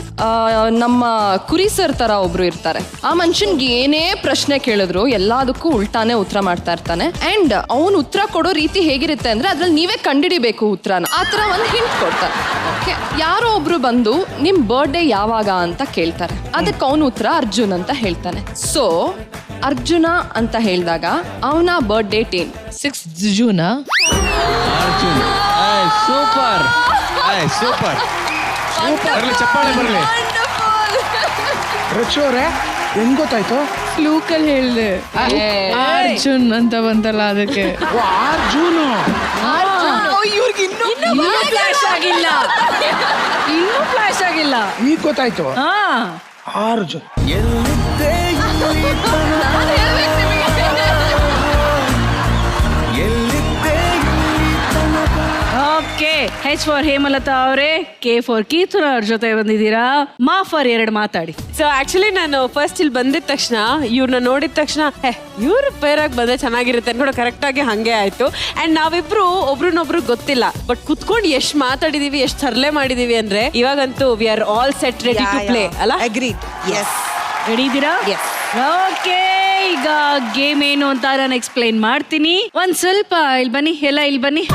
ನಮ್ಮ ಕುರಿ ಸರ್ ತರ ಒಬ್ರು ಇರ್ತಾರೆ. ಆ ಮನುಷ್ಯನ್ಗೆ ಏನೇ ಪ್ರಶ್ನೆ ಕೇಳಿದ್ರು ಎಲ್ಲದಕ್ಕೂ ಉಲ್ಟಾನೇ ಉತ್ತರ ಮಾಡ್ತಾ ಇರ್ತಾನೆ. ಅಂಡ್ ಅವನು ಉತ್ತರ ಕೊಡೋ ರೀತಿ ಹೇಗಿರುತ್ತೆ ಅಂದ್ರೆ ಅದ್ರಲ್ಲಿ ನೀವೇ ಕಂಡಿಡಿಬೇಕು ಉತ್ತರನ. ಆ ತರ ಒಂದು ಹಿಂಟ್ ಕೊಡ್ತಾರೆ. ಓಕೆ, ಯಾರೋ ಒಬ್ರು ಬಂದು ನಿಮ್ ಬರ್ಡೇ ಯಾವಾಗ ಅಂತ ಕೇಳ್ತಾರೆ. ಅದಕ್ಕೆ ಅವನು ಉತ್ತರ ಅರ್ಜುನ್ ಅಂತ ಹೇಳ್ತಾನೆ. ಸೊ ಅರ್ಜುನ ಅಂತ ಹೇಳಿದಾಗ ಅವನ ಬರ್ತ್ ಡೇಟ್ ಏನು? 6 ಜೂನ್. ಅರ್ಜುನ್ ಸೂಪರ್ ಸೂಪರ್ ಬರಲಿ, ಚಪ್ಪಾಳೆ ಬರಲಿ. ರಚ್ಚು ಅವರೇ ಹೆಂಗ್ ಗೊತ್ತಾಯ್ತು? ಫ್ಲೂಕಲ್ಲಿ ಹೇಳ್ದೆ ಅರ್ಜುನ್ ಅಂತ ಬಂತಲ್ಲ ಅದಕ್ಕೆ. ಅರ್ಜುನು ಇವ್ರಿಗೆ ಇನ್ನೂ ಫ್ಲಾಶ್ ಆಗಿಲ್ಲ, ಇನ್ನೂ ಫ್ಲಾಶ್ ಆಗಿಲ್ಲ. ಈಗ ಗೊತ್ತಾಯ್ತು. Arjun okay, H for Hemalatha ಅವರೇ, K ಫಾರ್ ಕೀರ್ತನ ಅವ್ರ ಜೊತೆ ಬಂದಿದ್ದೀರಾ. ಮಾ ಫಾರ್ 2 ಮಾತಾಡಿ. ಸೊ ಆಕ್ಚುಲಿ ನಾನು ಫಸ್ಟ್ ಇಲ್ಲಿ ಬಂದಿದ ತಕ್ಷಣ ಇವ್ರನ್ನ ನೋಡಿದ ತಕ್ಷಣ ಇವ್ರ ಪೇರಾಗಿ ಬಂದ್ರೆ ಚೆನ್ನಾಗಿರುತ್ತೆ ಅನ್ಕೊಂಡು ಕರೆಕ್ಟ್ ಆಗಿ ಹಂಗೆ ಆಯ್ತು. ಅಂಡ್ ನಾವಿಬ್ರು ಒಬ್ರನ್ನೊಬ್ರು ಗೊತ್ತಿಲ್ಲ, ಬಟ್ ಕುತ್ಕೊಂಡು ಎಷ್ಟು ಮಾತಾಡಿದೀವಿ, ಎಷ್ಟು ತರಲೆ ಮಾಡಿದೀವಿ ಅಂದ್ರೆ ಇವಾಗಂತೂ we are all set ready to play ಅಲ್ಲ? ಅಗ್ರೀಡ್. ಎಸ್, ರೆಡಿ ಇದ್ದೀರಾ? ಓಕೆ, ಈಗ ಗೇಮ್ ಏನು ಅಂತ ನಾನು ಎಕ್ಸ್ಪ್ಲೈನ್ ಮಾಡ್ತೀನಿ. ಒಂದ್ ಸ್ವಲ್ಪ ಇಲ್ಲಿ ಬನ್ನಿ, ಎಲ್ಲ ಇಲ್ಲಿ ಬನ್ನಿ.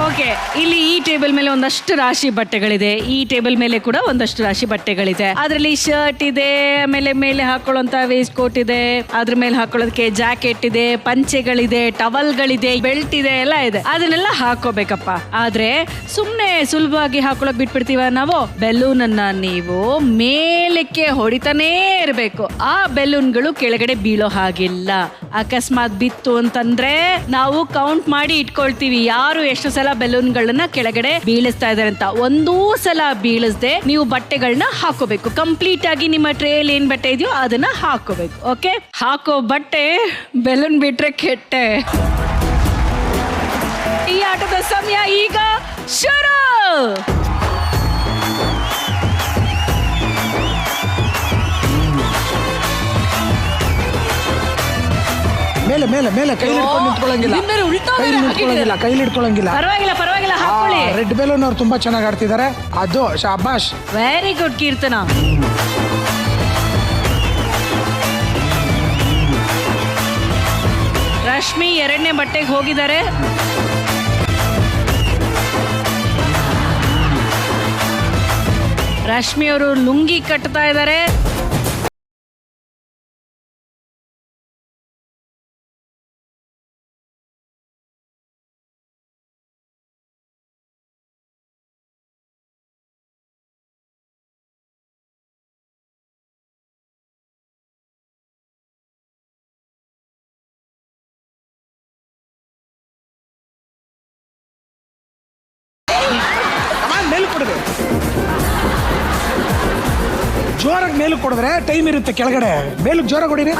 ಓಕೆ, ಇಲ್ಲಿ ಈ ಟೇಬಲ್ ಮೇಲೆ ಒಂದಷ್ಟು ರಾಶಿ ಬಟ್ಟೆಗಳಿದೆ, ಈ ಟೇಬಲ್ ಮೇಲೆ ಕೂಡ ಒಂದಷ್ಟು ರಾಶಿ ಬಟ್ಟೆಗಳಿದೆ. ಅದರಲ್ಲಿ ಶರ್ಟ್ ಇದೆ, ಆಮೇಲೆ ಮೇಲೆ ಹಾಕೊಳ್ಳುವಂತ ವೇಸ್ಟ್ ಕೋಟ್ ಇದೆ, ಅದ್ರ ಮೇಲೆ ಹಾಕೊಳ್ಳೋದಕ್ಕೆ ಜಾಕೆಟ್ ಇದೆ, ಪಂಚೆಗಳಿದೆ, ಟವಲ್ಗಳಿದೆ, ಬೆಲ್ಟ್ ಇದೆ, ಎಲ್ಲ ಇದೆ. ಅದನ್ನೆಲ್ಲ ಹಾಕೋಬೇಕಪ್ಪ. ಆದ್ರೆ ಸುಮ್ನೆ ಸುಲಭವಾಗಿ ಹಾಕೊಳಕ್ ಬಿಟ್ಬಿಡ್ತೀವ ನಾವು. ಬೆಲೂನ್ ಅನ್ನ ನೀವು ಮೇಲಕ್ಕೆ ಹೊಡಿತಾನೇ ಇರ್ಬೇಕು. ಆ ಬೆಲೂನ್ಗಳು ಕೆಳಗಡೆ ಬೀಳೋ ಹಾಗಿಲ್ಲ. ಅಕಸ್ಮಾತ್ ಬಿತ್ತು ಅಂತಂದ್ರೆ ನಾವು ಕೌಂಟ್ ಮಾಡಿ ಇಟ್ಕೊಳ್ತೀವಿ ಯಾರು ಎಷ್ಟು ಸಲ ಬೆಲೂನ್ಗಳನ್ನ ಕೆಳಗಡೆ ಬೀಳಿಸ್ತಾ ಇದಾರೆ ಅಂತ. ಒಂದೂ ಸಲ ಬೀಳಿಸದೆ ನೀವು ಬಟ್ಟೆಗಳನ್ನ ಹಾಕೋಬೇಕು. ಕಂಪ್ಲೀಟ್ ಆಗಿ ನಿಮ್ಮ ಟ್ರೇಯಲ್ಲಿ ಏನ್ ಬಟ್ಟೆ ಇದೆಯೋ ಅದನ್ನ ಹಾಕೋಬೇಕು. ಓಕೆ, ಹಾಕೋ ಬಟ್ಟೆ ಬೆಲೂನ್ ಬಿಟ್ರೆ ಕೆಟ್ಟೆ. ಈ ಆಟದ ಸಮಯ ಈಗ ಶುರು. ಮೇಲೆ ಮೇಲೆ ಮೇಲೆ ಕೈಲಿ ಹಿಡ್ಕೊಂಡು ನಿಂತ್ಕೊಳ್ಳಂಗಿಲ್ಲ, ಕೈಲಿ ಹಿಡ್ಕೊಳ್ಳಂಗಿಲ್ಲ. ಪರವಾಗಿಲ್ಲ ಪರವಾಗಿಲ್ಲ, ಹಾಕೊಳ್ಳಿ. ರೆಡ್ ಬೆಲೂನ್ ಅವ್ರು ತುಂಬಾ ಚೆನ್ನಾಗಿ ಆಡ್ತಿದ್ದಾರೆ. ಅದು ಶಾಬಾಷ್, ವೆರಿ ಗುಡ್ ಕೀರ್ತನ. ರಶ್ಮಿ 2ನೇ ಬಟ್ಟೆಗೆ ಹೋಗಿದ್ದಾರೆ. ರಶ್ಮಿ ಅವರು ಲುಂಗಿ ಕಟ್ತಾ ಇದ್ದಾರೆ. ಮೇಲೆ ಕೊಡದೆ ಜೋರಾಗಿ ಮೇಲೆ ಕೊಡಿದ್ರೆ ಟೈಮ್ ಇರುತ್ತೆ ಕೆಳಗಡೆ. ಮೇಲಕ್ಕೆ ಜೋರಾಗಿ ಹೊಡಿರಿ.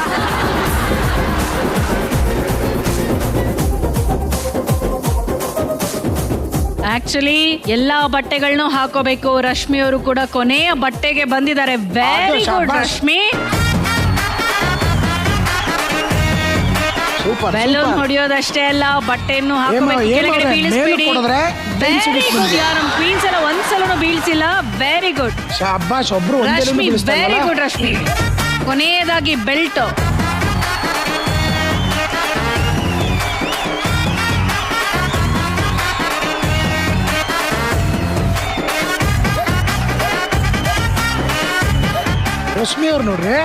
ಆಕ್ಚುಲಿ ಎಲ್ಲಾ ಬಟ್ಟೆಗಳನ್ನೂ ಹಾಕೋಬೇಕು. ರಶ್ಮಿ ಅವರು ಕೂಡ ಕೊನೆಯ ಬಟ್ಟೆಗೆ ಬಂದಿದ್ದಾರೆ. Very good Rashmi. ಬೆಲೂನ್ ಹೊಡಿಯೋದಷ್ಟೇ ಅಲ್ಲ, ಬಟ್ಟೆಯನ್ನು ಹಾಕೋಬೇಕು, ಕೆಳಗಡೆ ಬೀಳಿಸ್ಬೇಡಿ. ವೆರಿ ಗುಡ್, ನಮ್ಮ ಕ್ವೀನ್ಸ್ ಎಲ್ಲ ಒಂದ್ಸಲೂ ಬೀಳ್ಸಿಲ್ಲ. Very good Rashmi, very good Rashmi. ಕೊನೆಯದಾಗಿ ಬೆಲ್ಟ್. ರಶ್ಮಿ ಅವ್ರು ನೋಡ್ರಿ.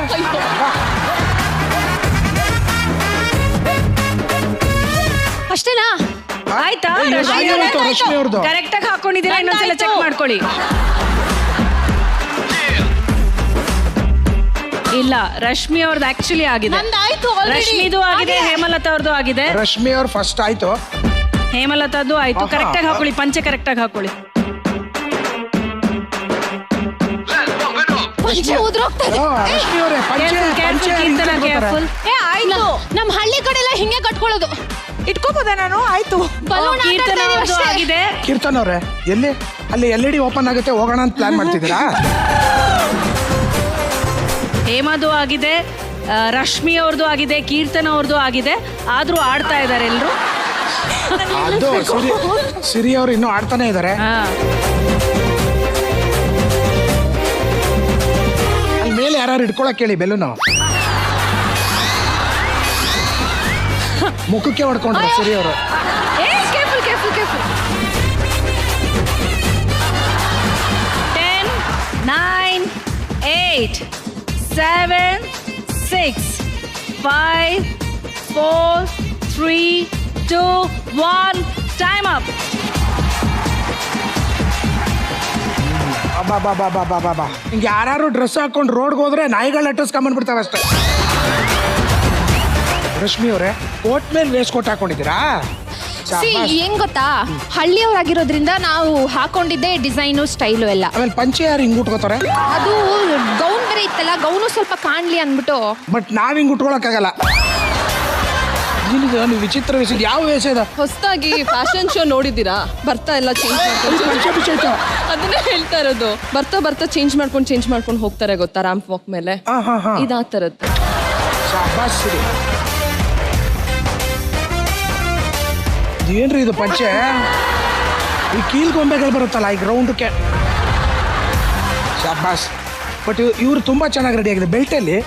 ಅಷ್ಟೇನಾ? ಆಯ್ತಾ? ರಶ್ಮಿ ಅವ್ರದ್ದು ಕರೆಕ್ಟ್ ಆಗಿ ಹಾಕೊಂಡಿದ್ದೀರಾ? ಇನ್ನೊಂದ್ಸಲ ಚೆಕ್ ಮಾಡ್ಕೊಳ್ಳಿ. ಇಲ್ಲ, ರಶ್ಮಿ ಅವ್ರದ್ದು ಆಕ್ಚುಲಿ ಆಗಿದೆ. ರಶ್ಮಿದು ಆಗಿದೆ, ಹೇಮಲತಾ ಅವ್ರದ್ದು ಆಗಿದೆ. ರಶ್ಮಿ ಅವ್ರು ಫಸ್ಟ್ ಆಯ್ತು, ಹೇಮಲತಾದು ಆಯ್ತು. ಕರೆಕ್ಟ್ ಆಗಿ ಹಾಕೊಳ್ಳಿ, ಪಂಚೆ ಕರೆಕ್ಟ್ ಆಗಿ ಹಾಕೊಳ್ಳಿ. ನಮ್ ಹಳ್ಳಿ ಕಡೆ ಎಲ್ಲ ಹಿಂಗೆ ಕಟ್ಕೊಳ್ಳೋದು. ಇಟ್ಕೋಬೋದಾ ನಾನು? ಆಯ್ತು. ಕೀರ್ತನ ಅವ್ರದ್ದು ಆಗಿದೆ. ಕೀರ್ತನ್ ಅವ್ರೆ ಎಲ್ಲಿ? ಅಲ್ಲಿ LED ಓಪನ್ ಆಗುತ್ತೆ, ಹೋಗೋಣ ಅಂತ ಪ್ಲಾನ್ ಮಾಡ್ತಿದ್ದೀರಾ? ಹೇಮದು ಆಗಿದೆ, ರಶ್ಮಿ ಅವ್ರದ್ದು ಆಗಿದೆ, ಕೀರ್ತನ ಅವ್ರದ್ದು ಆಗಿದೆ. ಆದ್ರೂ ಆಡ್ತಾ ಇದಾರೆ ಎಲ್ರು. ಅದು ಸಿರಿ ಅವ್ರು ಇನ್ನೂ ಆಡ್ತಾನೆ ಇದಾರೆ. ಅಲ್ಲಿ ಮೇಲೆ ಯಾರು ಇಟ್ಕೊಳಕ್ ಹೇಳಿ ಬೆಲೂನು. ಮುಖಕ್ಕೆ ಹೊಡ್ಕೊಂಡ್ರೆ ಸಿರಿ ಅವರು. 10, 9, 8, 7, 6, 5, 4, 3, 2, 1. Time up. ಅಬ್ಬಾ ಹಿಂಗೆ ಯಾರು ಡ್ರೆಸ್ ಹಾಕೊಂಡು ರೋಡ್ಗೆ ಹೋದ್ರೆ ನಾಯಿಗಳು ಅಟ್ಟಿಸ್ಕೊಂಡ್ಬಂದ್ಬಿಡ್ತಾವೆ ಅಷ್ಟೇ. ರಶ್ಮಿ ಅವರೇ ಕೋಟ್ ಮೇಲೆ ವೇಸ್ಟ್ ಕೋಟ್ ಹಾಕೊಂಡಿದ್ದೀರಾ? ಏನ್ ಗೊತ್ತಾ, ಹಳ್ಳಿಯವರಾಗಿರೋದ್ರಿಂದ ನಾವು ಹಾಕೊಂಡಿದ್ದೆ ಡಿಸೈನು ಸ್ಟೈಲು ಎಲ್ಲ. ಆಮೇಲೆ ಪಂಚೆ ಯಾರು ಹಿಂಗ್ ಉಟ್ಕೋತಾರೆ? ಅದು ಗೌನ್ ಬೇರೆ ಇತ್ತಲ್ಲ, ಗೌನು ಸ್ವಲ್ಪ ಕಾಣ್ಲಿ ಅಂದ್ಬಿಟ್ಟು. ಬಟ್ ನಾವ್ ಹಿಂಗ್ ಉಟ್ಕೊಳಕ್ಕಾಗಲ್ಲ. ನೀವು ವಿಚಿತ್ರ ವೇಷ. ಯಾವ ವೇಷ ಇದೆ? ಹೊಸದಾಗಿ ಫ್ಯಾಷನ್ ಶೋ ನೋಡಿದ್ದೀರಾ? ಬರ್ತಾ ಎಲ್ಲ ಚೇಂಜ್ ಅದನ್ನೇ ಹೇಳ್ತಾ ಇರೋದು. ಬರ್ತಾ ಬರ್ತಾ ಚೇಂಜ್ ಮಾಡ್ಕೊಂಡು ಹೋಗ್ತಾರೆ ಗೊತ್ತಾ ರ್ಯಾಂಪ್ ವಾಕ್ ಮೇಲೆ. ಇದಾ ತರದ್ದು. ಏನ್ರಿ ಇದು ಪಂಚೆ? ಈ ಕೀಲ್ಗೊಂಬೆಗಳು ಬರುತ್ತಲ್ಲ ಈ ಗ್ರೌಂಡ್ಗೆ. ಶಾಬಾಸ್. ಬಟ್ ಇವ್ರು ತುಂಬಾ ಚೆನ್ನಾಗಿ ರೆಡಿ ಆಗಿದೆ. ಬೆಲ್ಟಲ್ಲಿ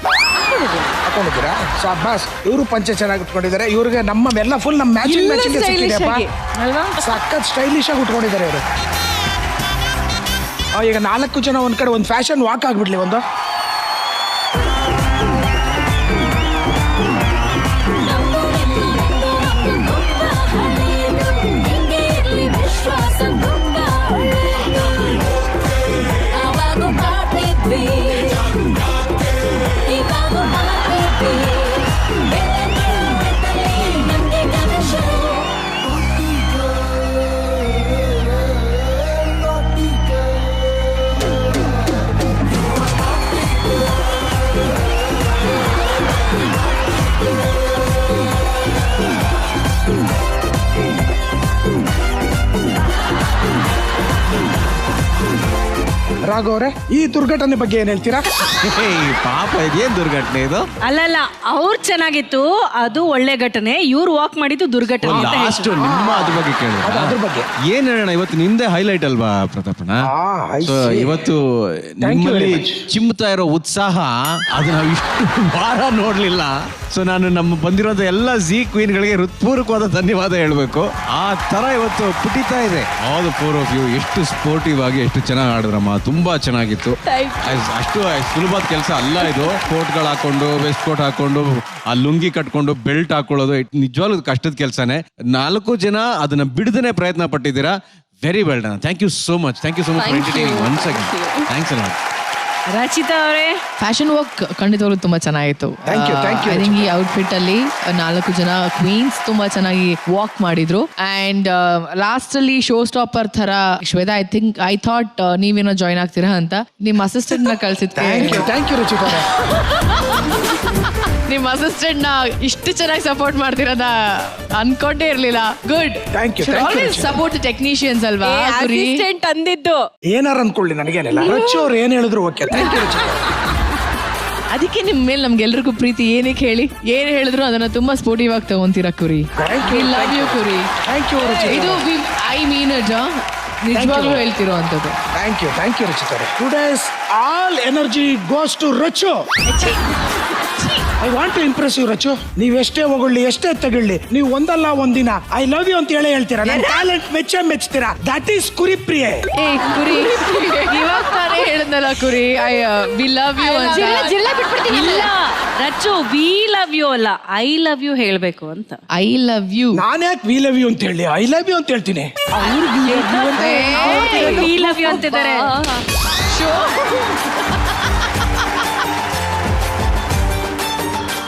ಹಾಕೊಂಡಿದ್ದೀರಾ? ಶಾಬಾಸ್. ಇವರು ಪಂಚೆ ಚೆನ್ನಾಗಿ ಉಟ್ಕೊಂಡಿದ್ದಾರೆ. ಇವ್ರಿಗೆ ನಮ್ಮೆಲ್ಲ ಫುಲ್ ನಮ್ಮ ಮ್ಯಾಚಿಂಗ್ ಸಖತ್ ಸ್ಟೈಲಿಶ್ ಆಗಿ ಉಟ್ಕೊಂಡಿದ್ದಾರೆ ಇವರು. ಈಗ 4 ಜನ ಒಂದ್ ಕಡೆ ಒಂದು ಫ್ಯಾಷನ್ ವಾಕ್ ಆಗ್ಬಿಡ್ಲಿ ಒಂದು. ರಾಘವ್ ಅವರೇ, ಈ ದುರ್ಘಟನೆ ಬಗ್ಗೆ ಏನ್ ಹೇಳ್ತೀರಾ? ಪಾಪ ಇದೇನ್ ದುರ್ಘಟನೆ ಇದು? ಅಲ್ಲಲ್ಲ, ಅವ್ರು ಚೆನ್ನಾಗಿತ್ತು, ಅದು ಒಳ್ಳೆ ಘಟನೆ. ಇವ್ರು ವಾಕ್ ಮಾಡಿದ್ದು ದುರ್ಘಟನೆ. ಲಾಸ್ಟ್ ನಿಮ್ಮ ಅದ್ರ ಬಗ್ಗೆ ಕೇಳಿದ್ರೆ ಏನ್ ಹೇಳೋಣ? ಇವತ್ತು ನಿಮ್ದೇ ಹೈಲೈಟ್ ಅಲ್ವಾ ಪ್ರತಾಪಣ್ಣ? ಇವತ್ತು ನಿಮ್ಮಲ್ಲಿ ಚಿಮ್ತಾ ಇರೋ ಉತ್ಸಾಹ ಅದು ನಾವು ಇಷ್ಟು ವಾರ ನೋಡ್ಲಿಲ್ಲ. ಸೊ ನಾನು ನಮ್ಮ ಬಂದಿರೋಂಥ ಎಲ್ಲ ಜಿ ಕ್ವೀನ್ಗಳಿಗೆ ಹೃತ್ಪೂರ್ವಕವಾದ ಧನ್ಯವಾದ ಹೇಳ್ಬೇಕು. ಆ ತರ ಇವತ್ತು ಪುಟಿತಾ ಇದೆ. ಆಲ್ 4 of you ಎಷ್ಟು ಸ್ಪೋರ್ಟಿವ್ ಆಗಿ ಎಷ್ಟು ಚೆನ್ನಾಗಿ ಆಡಿದ್ರಮ್ಮ. ತುಂಬಾ ಚೆನ್ನಾಗಿತ್ತು. ಅಷ್ಟು ಸುಲಭದ ಕೆಲಸ ಅಲ್ಲ ಇದು. ಕೋಟ್ಗಳು ಹಾಕೊಂಡು, ವೆಸ್ಟ್ ಕೋಟ್ ಹಾಕೊಂಡು, ಆ ಲುಂಗಿ ಕಟ್ಕೊಂಡು, ಬೆಲ್ಟ್ ಹಾಕೊಳ್ಳೋದು ನಿಜವಾಗ್ಲೂ ಕಷ್ಟದ ಕೆಲಸನೇ. 4 ಜನ ಅದನ್ನ ಬಿಡದೇನೆ ಪ್ರಯತ್ನ ಪಟ್ಟಿದ್ದೀರಾ. Very well done. Thank you so much. Thank you so much for entertaining once again. Thanks a lot. Rachita ಅವರೇ, ಫ್ಯಾಷನ್ ವರ್ಕ್ ಖಂಡಿತವಾಗ್ಲೂ ತುಂಬಾ ಚೆನ್ನಾಗಿತ್ತು. ಐ ಥಿಂಕ್ ಈ ಔಟ್ಫಿಟ್ ಅಲ್ಲಿ 4 ಜನ ಕ್ವೀನ್ಸ್ ತುಂಬಾ ಚೆನ್ನಾಗಿ ವಾಕ್ ಮಾಡಿದ್ರು. ಅಂಡ್ ಲಾಸ್ಟ್ ಅಲ್ಲಿ ಶೋ ಸ್ಟಾಪರ್ ತರ ಶ್ವೇತಾ, ಐ ಥಾಟ್ ನೀವೇನೋ ಜಾಯ್ನ್ ಆಗ್ತೀರಾ ಅಂತ ನಿಮ್ಮ ಅಸಿಸ್ಟೆಂಟ್ ನ ಕಳ್ಸಿದ್ದೆ. ನಿಮ್ಮ ಅಸಿಸ್ಟೆಂಟ್ ನ ಇಷ್ಟು ಚೆನ್ನಾಗಿ ಸಪೋರ್ಟ್ ಮಾಡ್ತಿರೋದ ಅನ್ಕೊಂಡೇ ಇರ್ಲಿಲ್ಲ. ಗುಡ್. ಸಪೋರ್ಟ್ ಟೆಕ್ನಿಷಿಯನ್ಸ್ ಅಲ್ವಾ? ಅಸಿಸ್ಟೆಂಟ್ ಅಂದಿದ್ದು ಏನಾರ ಅನ್ಕೊಳ್ಳಿ, ನನಗೇನಿಲ್ಲ. ರಚು ಅವ್ರು ಏನ್ ಹೇಳಿದ್ರು ಓಕೆ. Thank you Rachu. ಅದಕ್ಕೆ ನಿಮ್ ಮೇಲೆ ನಮ್ಗೆಲ್ರಿಗೂ ಪ್ರೀತಿ. ಏನಕ್ಕೆ ಹೇಳಿ, ಏನ್ ಹೇಳಿದ್ರು ಅದನ್ನ ತುಂಬಾ ಸ್ಪೋರ್ಟಿವ್ ಆಗಿ ತಗೊಂತೀರಾ ಕುರಿ. ಲವ್ ಯು ಕುರಿ. ಇದು ಐ ಮೀನ್ ಇಟ್, ನಿಜವಾಗ್ಲೂ ಹೇಳ್ತಿರೋ ಅಂತದ್ದು. Thank you Rachita. Today's all energy goes to Rachu. I want to impress you Rachu. ನೀವ್ ಎಷ್ಟೇ ಹೋಗಲಿ, ಎಷ್ಟೇ ತಗೊಳ್ಳಿ, ನೀವು ಒಂದಲ್ಲ ಒಂದಿನ ಐ ಲವ್ ಯು ಅಂತ ಹೇಳ್ತೀರಾ. ನನ್ನ ಟ್ಯಾಲೆಂಟ್ ಮೆಚ್ತೀರಾ. ದಟ್ ಈಸ್ ಕುರಿ ಪ್ರಿಯೆ. ಕುರಿ ಇವಾಗ ತಾನೇ ಹೇಳಿದ್ನಲ್ಲ ಕುರಿ, ವಿ ಲವ್ ಯು ಅಂತ. ಇಲ್ಲ ರಚು, ವಿ ಲವ್ ಯು ಅಲ್ಲ, ಐ ಲವ್ ಯು ಹೇಳ್ಬೇಕು ಅಂತ. I love you. ನಾನು ಯಾಕೆ ವಿ ಲವ್ ಯು ಅಂತ ಹೇಳಿ, ಐ ಲವ್ ಯು ಅಂತ ಹೇಳ್ತೀನಿ. ವಿ ಲವ್ ಯು ಅಂತಿದ್ದಾರೆ.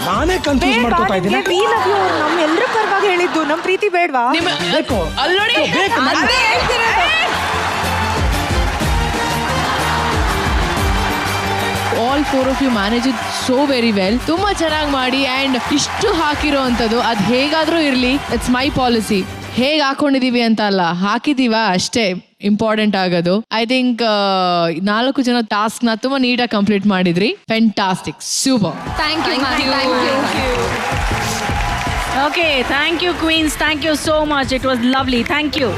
ನಾನೇ ಕನ್ಫ್ಯೂಸ್ ಮಾಡ್ಕೊತಾ ಇದ್ದೀನಿ. ನಮ್ಮೆಲ್ಲರ ಪರವಾಗಿ ಹೇಳಿದ್ದು, ನಮ್ ಪ್ರೀತಿ ಬೇಡವಾ? ಬೇಕು all 4 of you manage it so very well. ತುಂಬಾ ಚೆನ್ನಾಗಿ ಮಾಡಿ ಅಂಡ್ ಇಷ್ಟು ಹಾಕಿರೋ ಅಂಥದ್ದು ಅದು ಹೇಗಾದ್ರೂ ಇರ್ಲಿ, ಇಟ್ಸ್ ಮೈ ಪಾಲಿಸಿ. ಹೇಗೆ ಹಾಕೊಂಡಿದೀವಿ ಅಂತ ಅಲ್ಲ, ಹಾಕಿದೀವ ಅಷ್ಟೇ ಇಂಪಾರ್ಟೆಂಟ್ ಆಗೋದು. ಐ ಥಿಂಕ್ 4 ಜನ ಟಾಸ್ಕ್ ನ ತುಂಬಾ ನೀಟಾಗಿ ಕಂಪ್ಲೀಟ್ ಮಾಡಿದ್ರಿ. Fantastic, super. Thank you. Okay, thank you queens, thank you so much, it was lovely, thank you.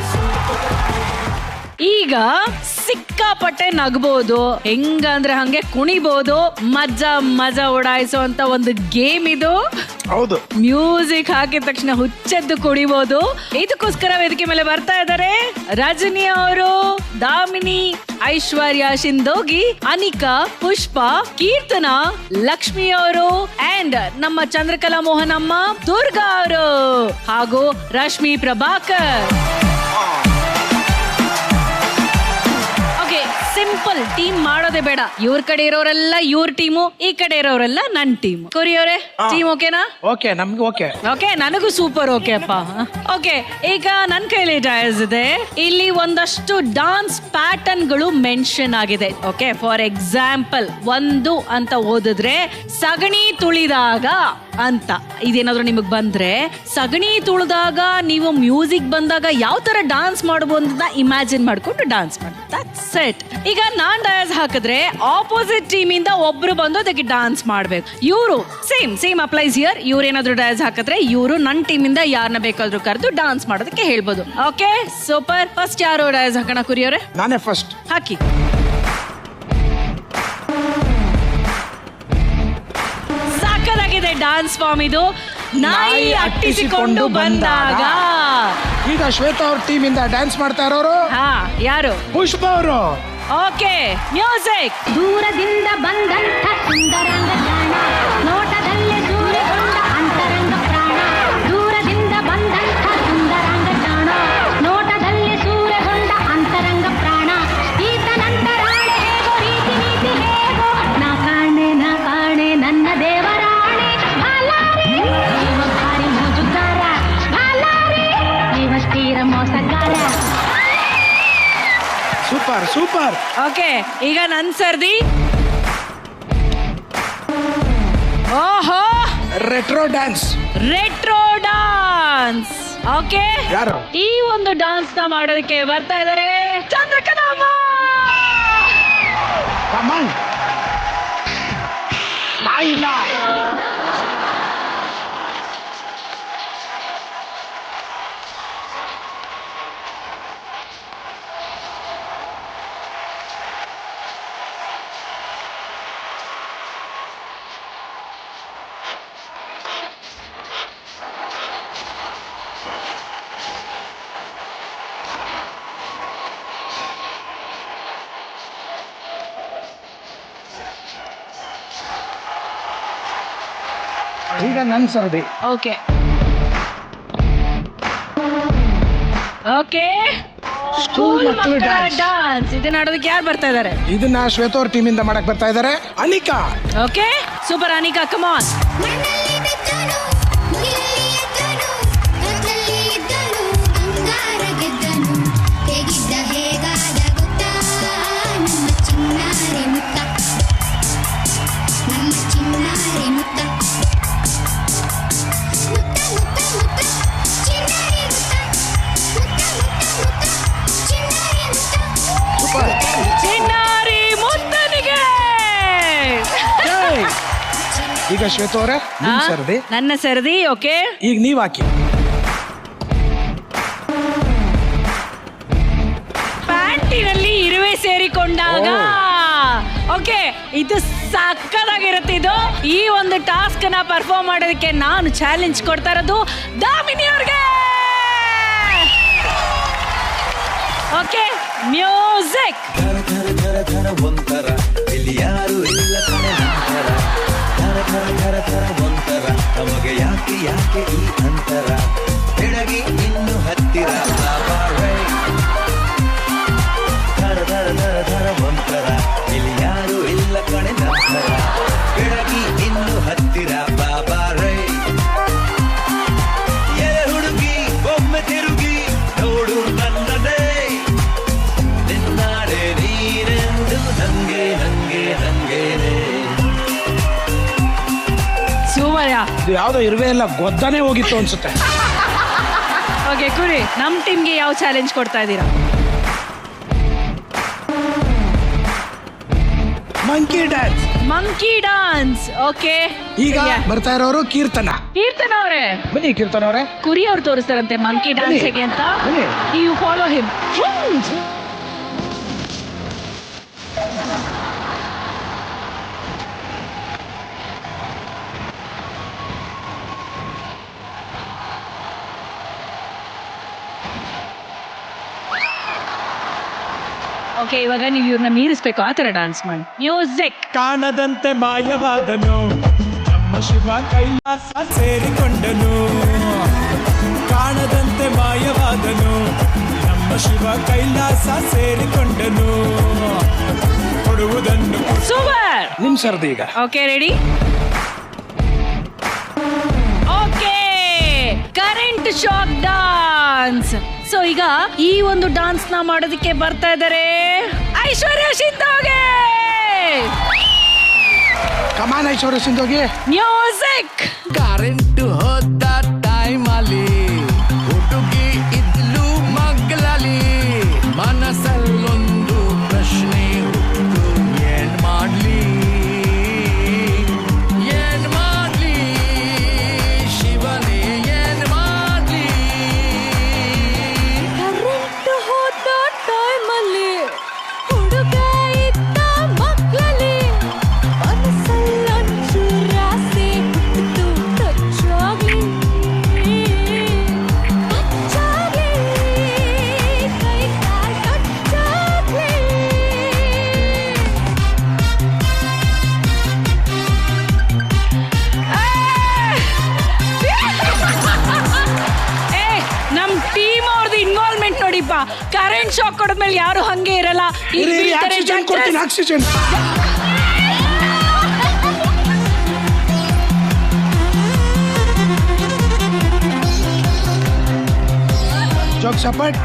ಈಗ ಸಿಕ್ಕಾಪಟ್ಟೆ ನಗ್ಬೋದು, ಹೆಂಗಂದ್ರೆ ಹಂಗೆ ಕುಣಿಬೋದು, ಮಜಾ ಉಡಾಯಿಸೋ ಅಂತ ಒಂದು ಗೇಮ್ ಇದು. ಹೌದು, ಮ್ಯೂಸಿಕ್ ಹಾಕಿದ ತಕ್ಷಣ ಹುಚ್ಚೆದ್ದು ಕುಣಿಬೋದು. ಇದಕ್ಕೋಸ್ಕರ ವೇದಿಕೆ ಮೇಲೆ ಬರ್ತಾ ಇದ್ದಾರೆ ರಜನಿ ಅವರು, ದಾಮಿನಿ, ಐಶ್ವರ್ಯ ಶಿಂದೋಗಿ, ಅನಿಕಾ, ಪುಷ್ಪ, ಕೀರ್ತನಾ, ಲಕ್ಷ್ಮಿ ಅವರು ಅಂಡ್ ನಮ್ಮ ಚಂದ್ರಕಲಾ ಮೋಹನಮ್ಮ, ದುರ್ಗಾ ಅವರು ಹಾಗೂ ರಶ್ಮಿ ಪ್ರಭಾಕರ್. ಸಿಂಪಲ್ ಟೀಮ್ ಮಾಡೋದೇ ಬೇಡ, ಇವ್ರ ಕಡೆ ಇರೋರೆಲ್ಲ ಇವ್ರ ಟೀಮು, ಈ ಕಡೆ ಇರೋರೆಲ್ಲ ನನ್ ಟೀಮ್. ಕೊರಿಯವರೇ, ಟೀಮ್ ಓಕೆನಾ? ಓಕೆ, ನಮ್ಗೆ ಓಕೆ. ಓಕೆ, ನನಗೂ ಸೂಪರ್ ಓಕೆ ಅಪ್ಪ. ಓಕೆ, ಈಗ ನನ್ ಕೈಲಿ ಡಯಸ್ ಇದೆ. ಇಲ್ಲಿ ಒಂದಷ್ಟು ಡಾನ್ಸ್ ಪ್ಯಾಟರ್ನ್ ಗಳು ಮೆನ್ಷನ್ ಆಗಿದೆ. ಓಕೆ, ಫಾರ್ ಎಕ್ಸಾಂಪಲ್ 1 ಅಂತ ಓದಿದ್ರೆ ಸಗಣಿ ತುಳಿದಾಗ ಅಂತ. ಇದೇನಾದ್ರೂ ನಿಮಗ್ ಬಂದ್ರೆ ಸಗಣಿ ತುಳಿದಾಗ ನೀವು ಮ್ಯೂಸಿಕ್ ಬಂದಾಗ ಯಾವ ತರ ಡಾನ್ಸ್ ಮಾಡಬಹುದು ಅಂತ ಇಮ್ಯಾಜಿನ್ ಮಾಡ್ಕೊಂಡು ಡಾನ್ಸ್ ಮಾಡಿ. That's it. ಈಗ ನಾನ್ ಡಯಾಸ್ ಹಾಕಿದ್ರೆ ಆಪೋಸಿಟ್ ಟೀಮ್ ಇಂದ ಒಬ್ರು ಬಂದು ಅದಕ್ಕೆ ಡಾನ್ಸ್ ಮಾಡ್ಬೇಕು. ಇವರು ಸೇಮ್ ಅಪ್ಲೈಸ್ ಹಿಯರ್. ಇವ್ರು ಏನಾದ್ರು ಡಯಾಸ್ ಹಾಕಿದ್ರೆ ಇವರು ನನ್ನ ಟೀಮ್ ಇಂದ ಯಾರನ್ನ ಬೇಕಾದ್ರೂ ಕರೆದು ಡಾನ್ಸ್ ಮಾಡೋದಕ್ಕೆ ಹೇಳ್ಬೋದು. Okay, super. ಫಸ್ಟ್ ಯಾರು ಡಯಾಸ್ ಹಾಕೋಣ? ಕುರಿಯವರೇ? ನಾನೇ ಫಸ್ಟ್. ಹಾಕಿ. ಸಾಕಾಗಿದೆ ಡಾನ್ಸ್ ಫಾರ್ಮ್ ಇದು. ನಾಯಿ ಅಟ್ಟಿಸಿಕೊಂಡು ಬಂದಾಗ. ಈಗ ಶ್ವೇತಾ ಅವ್ರ ಟೀಮ್ ಇಂದ ಡ್ಯಾನ್ಸ್ ಮಾಡ್ತಾ ಇರೋರು ಯಾರು? ಪುಷ್ಪ ಅವರು. Okay, music. ದೂರದಿಂದ ಬಂದಂಥ ಸುಂದರಾಂಗ ಜಾಣ, ನೋಟದಲ್ಲೇ ಸೂರೆಗೊಂಡ ಅಂತರಂಗ ಪ್ರಾಣ. ದೂರದಿಂದ ಬಂದಂಥ ಸುಂದರಾಂಗ ಜಾಣ, ನೋಟದಲ್ಲೇ ಸೂರೆಗೊಂಡ ಅಂತರಂಗ ಪ್ರಾಣ. ಈತನಂತರಾಣೆ ಹೇಗೋ, ರೀತಿ ನೀತಿ ಹೇಗೋ, ನಾ ಕಾಣೆ ನನ್ನ ದೇವರಾಣೆ. ಭಾಲಾರಿ ಇವ ಭಾರಿ ಮೋಜುಗಾರ, ಭಾಲಾರಿ ಇವ ತೀರ ಮೋಸಗಾರ. ಸೂಪರ್. ಓಕೆ, ಈಗ ನನ್ ಸರ್ದಿ. ಓಹೋ, ರೆಟ್ರೋ ಡ್ಯಾನ್ಸ್. ಓಕೆ, ಯಾರು? ಈ ಒಂದು ಡಾನ್ಸ್ ನ ಮಾಡೋದಕ್ಕೆ ಬರ್ತಾ ಇದ್ದಾರೆ ಚಂದ್ರಕಲಾಮ್ಮ. ಈಗ ನನ್ ಸರ್ದಿ. ಓಕೆ, ಸ್ಕೂಲ್ ಮಕ್ಕಳ ಡಾನ್ಸ್. ಇದನ್ನ ಆಡೋದಕ್ಕೆ ಯಾರು ಬರ್ತಾ ಇದ್ದಾರೆ? ಇದನ್ನ ಶ್ವೇತಾ ಅವ್ರ ಟೀಮ್ ಇಂದ ಮಾಡಕ್ ಬರ್ತಾ ಇದ್ದಾರೆ Anika. Okay, super. Anika, come on. ಚಿನ್ನಾರಿ ಮುತ್ತನಿಗೆ. ಈಗ ಶ್ವೇತಾ ಅವರೇ, ನಿಮ್ ಸರ್ದಿ. ನನ್ನ ಸರ್ದಿ. ಓಕೆ, ಈಗ ನೀವ್ ಹಾಕಿ. ಪ್ಯಾಂಟಿನಲ್ಲಿ ಇರುವೆ ಸೇರಿಕೊಂಡಾಗ. ಓಕೆ, ಇದು ಸಕ್ಕದಾಗಿರುತ್ತೆ. ಇದು ಈ ಒಂದು ಟಾಸ್ಕ್ ನ ಪರ್ಫಾರ್ಮ್ ಮಾಡೋದಕ್ಕೆ ನಾನು ಚಾಲೆಂಜ್ ಕೊಡ್ತಾ ಇರೋದು ದಾಮಿನಿ ಅವ್ರಿಗೆ. Okay, music. ಒಂಥರ ಇಲ್ಲಿ ಯಾರು ಇಲ್ಲ ಕಣೆ ನಂತರ. ಥರ ಒಂಥರ ನಮಗೆ ಯಾಕೆ ಈ ಅಂತರ. ಬೆಳಗಿ ಇನ್ನು ಹತ್ತಿರ ಧರ ಒಂಥರ ಇಲ್ಲಿ ಯಾರು ಇಲ್ಲ ಕಣೆ ನಂತರ. ಬೆಳಗಿ ಇನ್ನು ಹತ್ತಿರ ಬಾಬಾ ರೈ. ಎಲೆ ಹುಡುಗಿ ಒಮ್ಮೆ ತಿರುಗಿ ನೋಡು ನನ್ನದೇ. ನಿನ್ನಾಡೆ ನೀನೆಂದು ನಂಗೇನೆ. ಇದು ಯಾವ್ದೋ ಇರುವೆ ಎಲ್ಲ ಗೊದ್ದನೇ ಹೋಗಿತ್ತು ಅನ್ಸುತ್ತೆ. ಓಕೆ ಕುರಿ, ನಮ್ ಟೀಮ್ಗೆ ಯಾವ ಚಾಲೆಂಜ್ ಕೊಡ್ತಾ ಇದ್ದೀರಾ? Monkey dance. Monkey dance. Okay, ಈಗ ಬರ್ತಾ ಇರೋರು ಕೀರ್ತನ. ಕೀರ್ತನ ಅವರೇ ಬನ್ನಿ. ಕೀರ್ತನ ಅವರೇ, ಕುರಿ ಅವ್ರು ತೋರಿಸ್ತಾರಂತೆ ಮಂಕಿ ಡಾನ್ಸ್ ಹೇಗೆ ಅಂತ. You follow him. ಓಕೆ, ಇವಾಗ ನೀವು ಇವ್ರನ್ನ ಮೀರಿಸ್ಬೇಕು, ಆ ಥರ ಡಾನ್ಸ್ ಮಾಡಿ. ಮ್ಯೂಸಿಕ್. ಕಾಣದಂತೆ ಮಾಯವಾದನು ನಮ್ಮ ಶಿವ ಕೈಲಾಸ ಸೇರಿಕೊಂಡನು. ಕಾಣದಂತೆ ಮಾಯವಾದನು ನಮ್ಮ ಶಿವ ಕೈಲಾಸ ಸೇರಿಕೊಂಡನು. ಕೊಡುವುದನ್ನು ಸೂಪರ್. ನಿಮ್ ಸರ್ದಿ ಈಗ. Okay, ready? Okay, current shock dance. So ಈಗ ಈ ಒಂದು ಡಾನ್ಸ್ ನ ಮಾಡೋದಕ್ಕೆ ಬರ್ತಾ ಇದ್ದಾರೆ ಐಶ್ವರ್ಯ ಸಿಂಧೋಗೆ. ಕಮಾನ್ ಐಶ್ವರ್ಯ ಸಿಂಧೋಗೆ. ಮ್ಯೂಸಿಕ್. ಕರೆಂಟ್ ಹೋದ ಟೈಮ್ ಅಲ್ಲಿ ಹುಡುಗಿ ಇದ್ಲು ಮಗ್ಲಲ್ಲಿ. ಮನಸ್ಸಲ್ಲೊಂದು ಪ್ರಶ್ನೆ ಹುಟ್ಟು, ಏನ್ ಮಾಡ್ಲಿ ಏನ್ ಮಾಡ್ಲಿ ಶಿವನೇ ಏನ್ ಮಾಡ್ಲಿ. ಕರೆಂಟ್ ಹೋದ ಟೈಮಲ್ಲಿ ಹುಡುಗ ಇದ್ದ ಮಕ್ಕಳಲ್ಲಿ. ಮನಸ್ಸಲ್ಲೊಂದು ರಾಸೆ ಹುಟ್ಟಿತು, ಟಚ್ಚಾಗ್ಲಿ ಕೈ ಕಾಲ್ ಟಚ್ಚಾಗ್ಲಿ. ನಮ್ ಟೀಮ್ ಅವ್ರದ್ದು ಇನ್ವಾಲ್ವ್ಮೆಂಟ್ ನೋಡಿಪ್ಪ. ಕರೆಂಟ್ ಶಾಕ್ ಕೊಡದ್ಮೇಲೆ ಯಾರು ಹಂಗೆ ಇರಲ್ಲ. ಆಕ್ಸಿಜನ್ ಕೊಡ್ತೀನಿ, ಆಕ್ಸಿಜನ್. Joke support.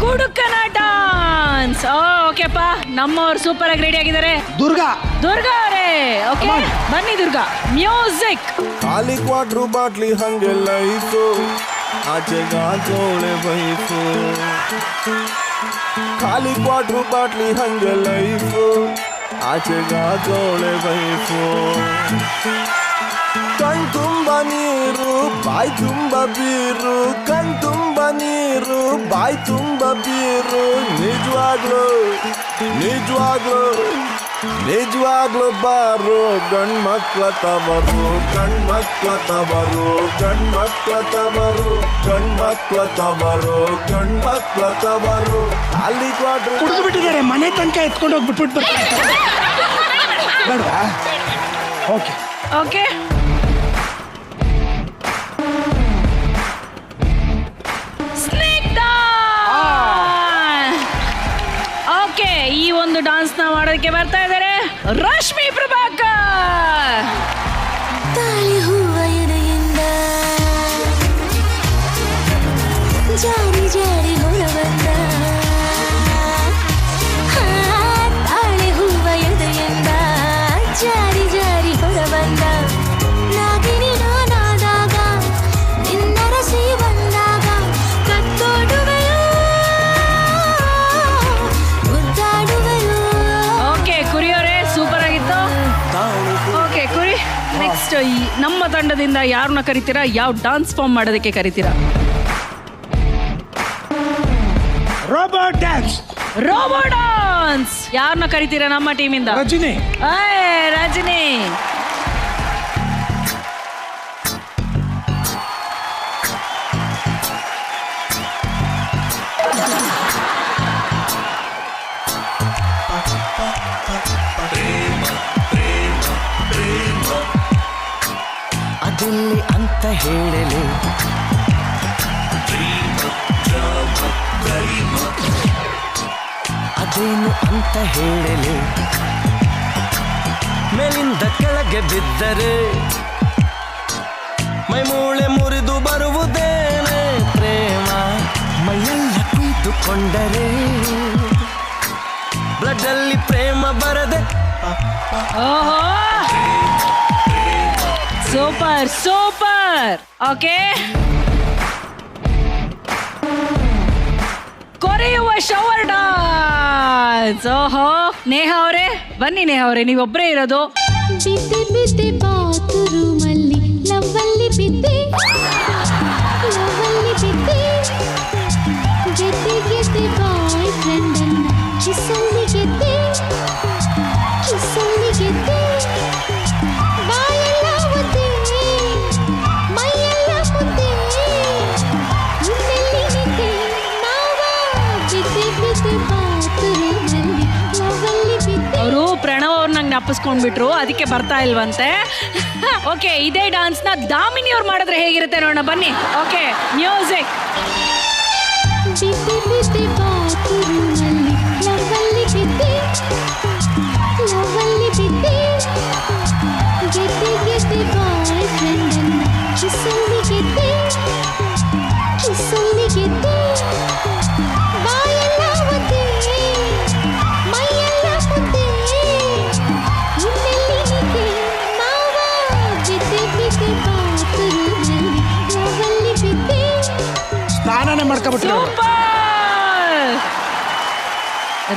ಕುಡುಕನ ಡಾನ್ಸ್. ಓಕೆಪ್ಪ, ನಮ್ಮವ್ರು ಸೂಪರ್ ಆಗಿ ರೆಡಿ ಆಗಿದ್ದಾರೆ. ದುರ್ಗಾ. ದುರ್ಗಾ ಅವರೇ, ಓಕೆ ಬನ್ನಿ ದುರ್ಗಾ. ಮ್ಯೂಸಿಕ್. ಖಾಲಿ ಕ್ವಾಟ್ರು ಬಾಟ್ಲಿ ಹಂಗೆ ಲೈಫು, ಆಚೆಗಾಚೋಳೆ ವೈಫು. ಖಾಲಿ ಕ್ವಾಟ್ರು ಬಾಟ್ಲಿ ಹಂಗೆ ಲೈಫು, ಆಚೆಗಾಚೋಳೆ ವೈಫು. ಕಣ್ ತುಂಬ ನೀರು ಬಾಯಿ ತುಂಬ ಬೀರು, ಕಣ್ ತುಂಬ ನೀರು ಬಾಯಿ ತುಂಬ ಬೀರು. ನಿಜವಾಗ್ಲು ನಿಜವಾಗ್ಲು ನಿಜವಾಗ್ಲು ಬಾರು ಗಂಡ್ಮಕ್ಳ ತವರು, ಗಂಡ್ಮಕ್ಳ ತವರು, ಗಂಡ್ಮಕ್ಳ ತವರು, ಗಂಡ್ಮಕ್ಳ ತವರು, ಗಂಡ್ಮಕ್ಳ ತವರು. ಅಲ್ಲಿ ಕ್ವಾಟ್ರು ಕುಡಿದು ಬಿಟ್ಟಿದ್ದಾರೆ, ಮನೆ ತನಕ ಎತ್ಕೊಂಡು ಹೋಗಿ ಬಿಟ್ಬಿಟ್ಟು ಬರ್ತಾರೆ. ಬೇಡವಾ? ಓಕೆ ಓಕೆ, ಓಕೆ, ಈ ಒಂದು ಡಾನ್ಸ್ ನ ಮಾಡೋದಕ್ಕೆ ಬರ್ತಾ ಇದ್ದಾರೆ ರಶ್ಮಿ ಪ್ರಭಾಕರ್. ತಾಳಿ ಹೂವ ಎಡೆಯಿಂದ ಜಾರಿ ಜಾರಿ ಹೊರ ಬಂದ. ತಾಳಿ ಹೂವ ಎಡೆಯಿಂದ ಜಾರಿ ಜಾರಿ ಹೊರ ಬಂದ. ನಾಗಿನಿ ನಾನಾದಾಗ ನಿನ್ನರಸಿ ಬಂದಾಗ ಕತ್ತೋಡುವೆಯೋ ಮುದ್ದಾಡುವೆಯೋ. ಓಕೆ ಕುರಿಯವರೇ, ಸೂಪರ್ ಆಗಿತ್ತು. ಓಕೆ ಕುರಿ, ನೆಕ್ಸ್ಟ್ ನಮ್ಮ ತಂಡದಿಂದ ಯಾರನ್ನ ಕರಿತೀರಾ? ಯಾವ ಡಾನ್ಸ್ ಫಾರ್ಮ್ ಮಾಡೋದಕ್ಕೆ ಕರಿತೀರಾ? Robo dance. ರೋಬೋ ಡಾನ್ಸ್ ಯಾರನ್ನ ಕರಿತೀರಾ ನಮ್ಮ ಟೀಮಿಂದ? ರಜನಿ. ರಜನಿ. ಅದಿಲ್ಲಿ ಅಂತ ಹೇಳಲಿ ಅದೇನು ಅಂತ ಹೇಳಲಿ. ಮೇಲಿಂದ ಕೆಳಗೆ ಬಿದ್ದರೆ ಮೈಮೂಳೆ ಮುರಿದು ಬರುವುದೇನೆ ಪ್ರೇಮ. ಮೈಯೆಲ್ಲ ಕುಯ್ದುಕೊಂಡರೆ ಬ್ಲಡ್ ಅಲ್ಲಿ ಪ್ರೇಮ ಬರದೆ ಓಹೋ ಸೂಪರ್ ಸೂಪರ್. ಓಕೆ, ಕೊರೆಯುವ ಶವರ್ ಡಾನ್ಸ್. ಓಹೋ ನೇಹಾ ಅವರೇ ಬನ್ನಿ. ನೇಹಾ ಅವರೇ ನೀವೊಬ್ಬರೇ ಇರೋದು. ಬಿದ್ದೆ ಬಿದ್ದೆ ಬಾತ್ರೂಮಲ್ಲಿ ಲವ್ವಲ್ಲಿ ಬಿದ್ದೆ ಲವ್ವಲ್ಲಿ ಬಿದ್ದೆ ಗೆದ್ದೆ ಗೆದ್ದೆ ಬಾಯ್ ಫ್ರೆಂಡನ್ನ ಕಿಸ್ಸಲ್ಲಿ ಗೆದ್ದೆ ಕಿಸ್ಸಲ್ಲಿ ಗೆದ್ದೆ ಬಾಯೆಲ್ಲ ಮುದ್ದೆ ಮೈಯೆಲ್ಲ ಮುದ್ದೆ ಇನ್ನೆಲ್ಲಿ ನಿದ್ದೆ ಮಾವ ಬಿದ್ದೆ ಬಿದ್ದೆ ಬಾತ್ರೂಮಲ್ಲಿ ಲವ್ವಲ್ಲಿ ಬಿದ್ದೆ. ಅವರು ಪ್ರಣವ್ ಅವ್ರನ್ನ ಜ್ಞಾಪಿಸ್ಕೊಂಡ್ಬಿಟ್ರು, ಅದಕ್ಕೆ ಬರ್ತಾ ಇಲ್ವಂತೆ. ಓಕೆ, ಇದೇ ಡಾನ್ಸ್ ನ ದಾಮಿನಿ ಅವ್ರು ಮಾಡಿದ್ರೆ ಹೇಗಿರುತ್ತೆ ನೋಡೋಣ ಬನ್ನಿ. Okay, music. ಬಿದ್ದೆ ಬಿದ್ದೆ ಬಾತ್ರೂಮಲ್ಲಿ ಲವ್ವಲ್ಲಿ ಬಿದ್ದೆ ಲವ್ವಲ್ಲಿ ಬಿದ್ದೆ ಗೆದ್ದೆ ಗೆದ್ದೆ ಬಾಯ್ ಫ್ರೆಂಡನ್ನ ಕಿಸ್ಸಲ್ಲಿ ಗೆದ್ದೆ ಕಿಸ್ಸಲ್ಲಿ ಗೆದ್ದೆ ಬಾಯೆಲ್ಲ ಮುದ್ದೆ ಮೈಯೆಲ್ಲ ಮುದ್ದೆ ಇನ್ನೆಲ್ಲಿ ನಿದ್ದೆ ಮಾವ ಬಿದ್ದೆ ಬಿದ್ದೆ ಬಾತ್ರೂಮಲ್ಲಿ ಲವ್ವಲ್ಲಿ ಬಿದ್ದೆ. ಸ್ನಾನನೇ ಮಾಡ್ಕೊಬಿಟ್ರು.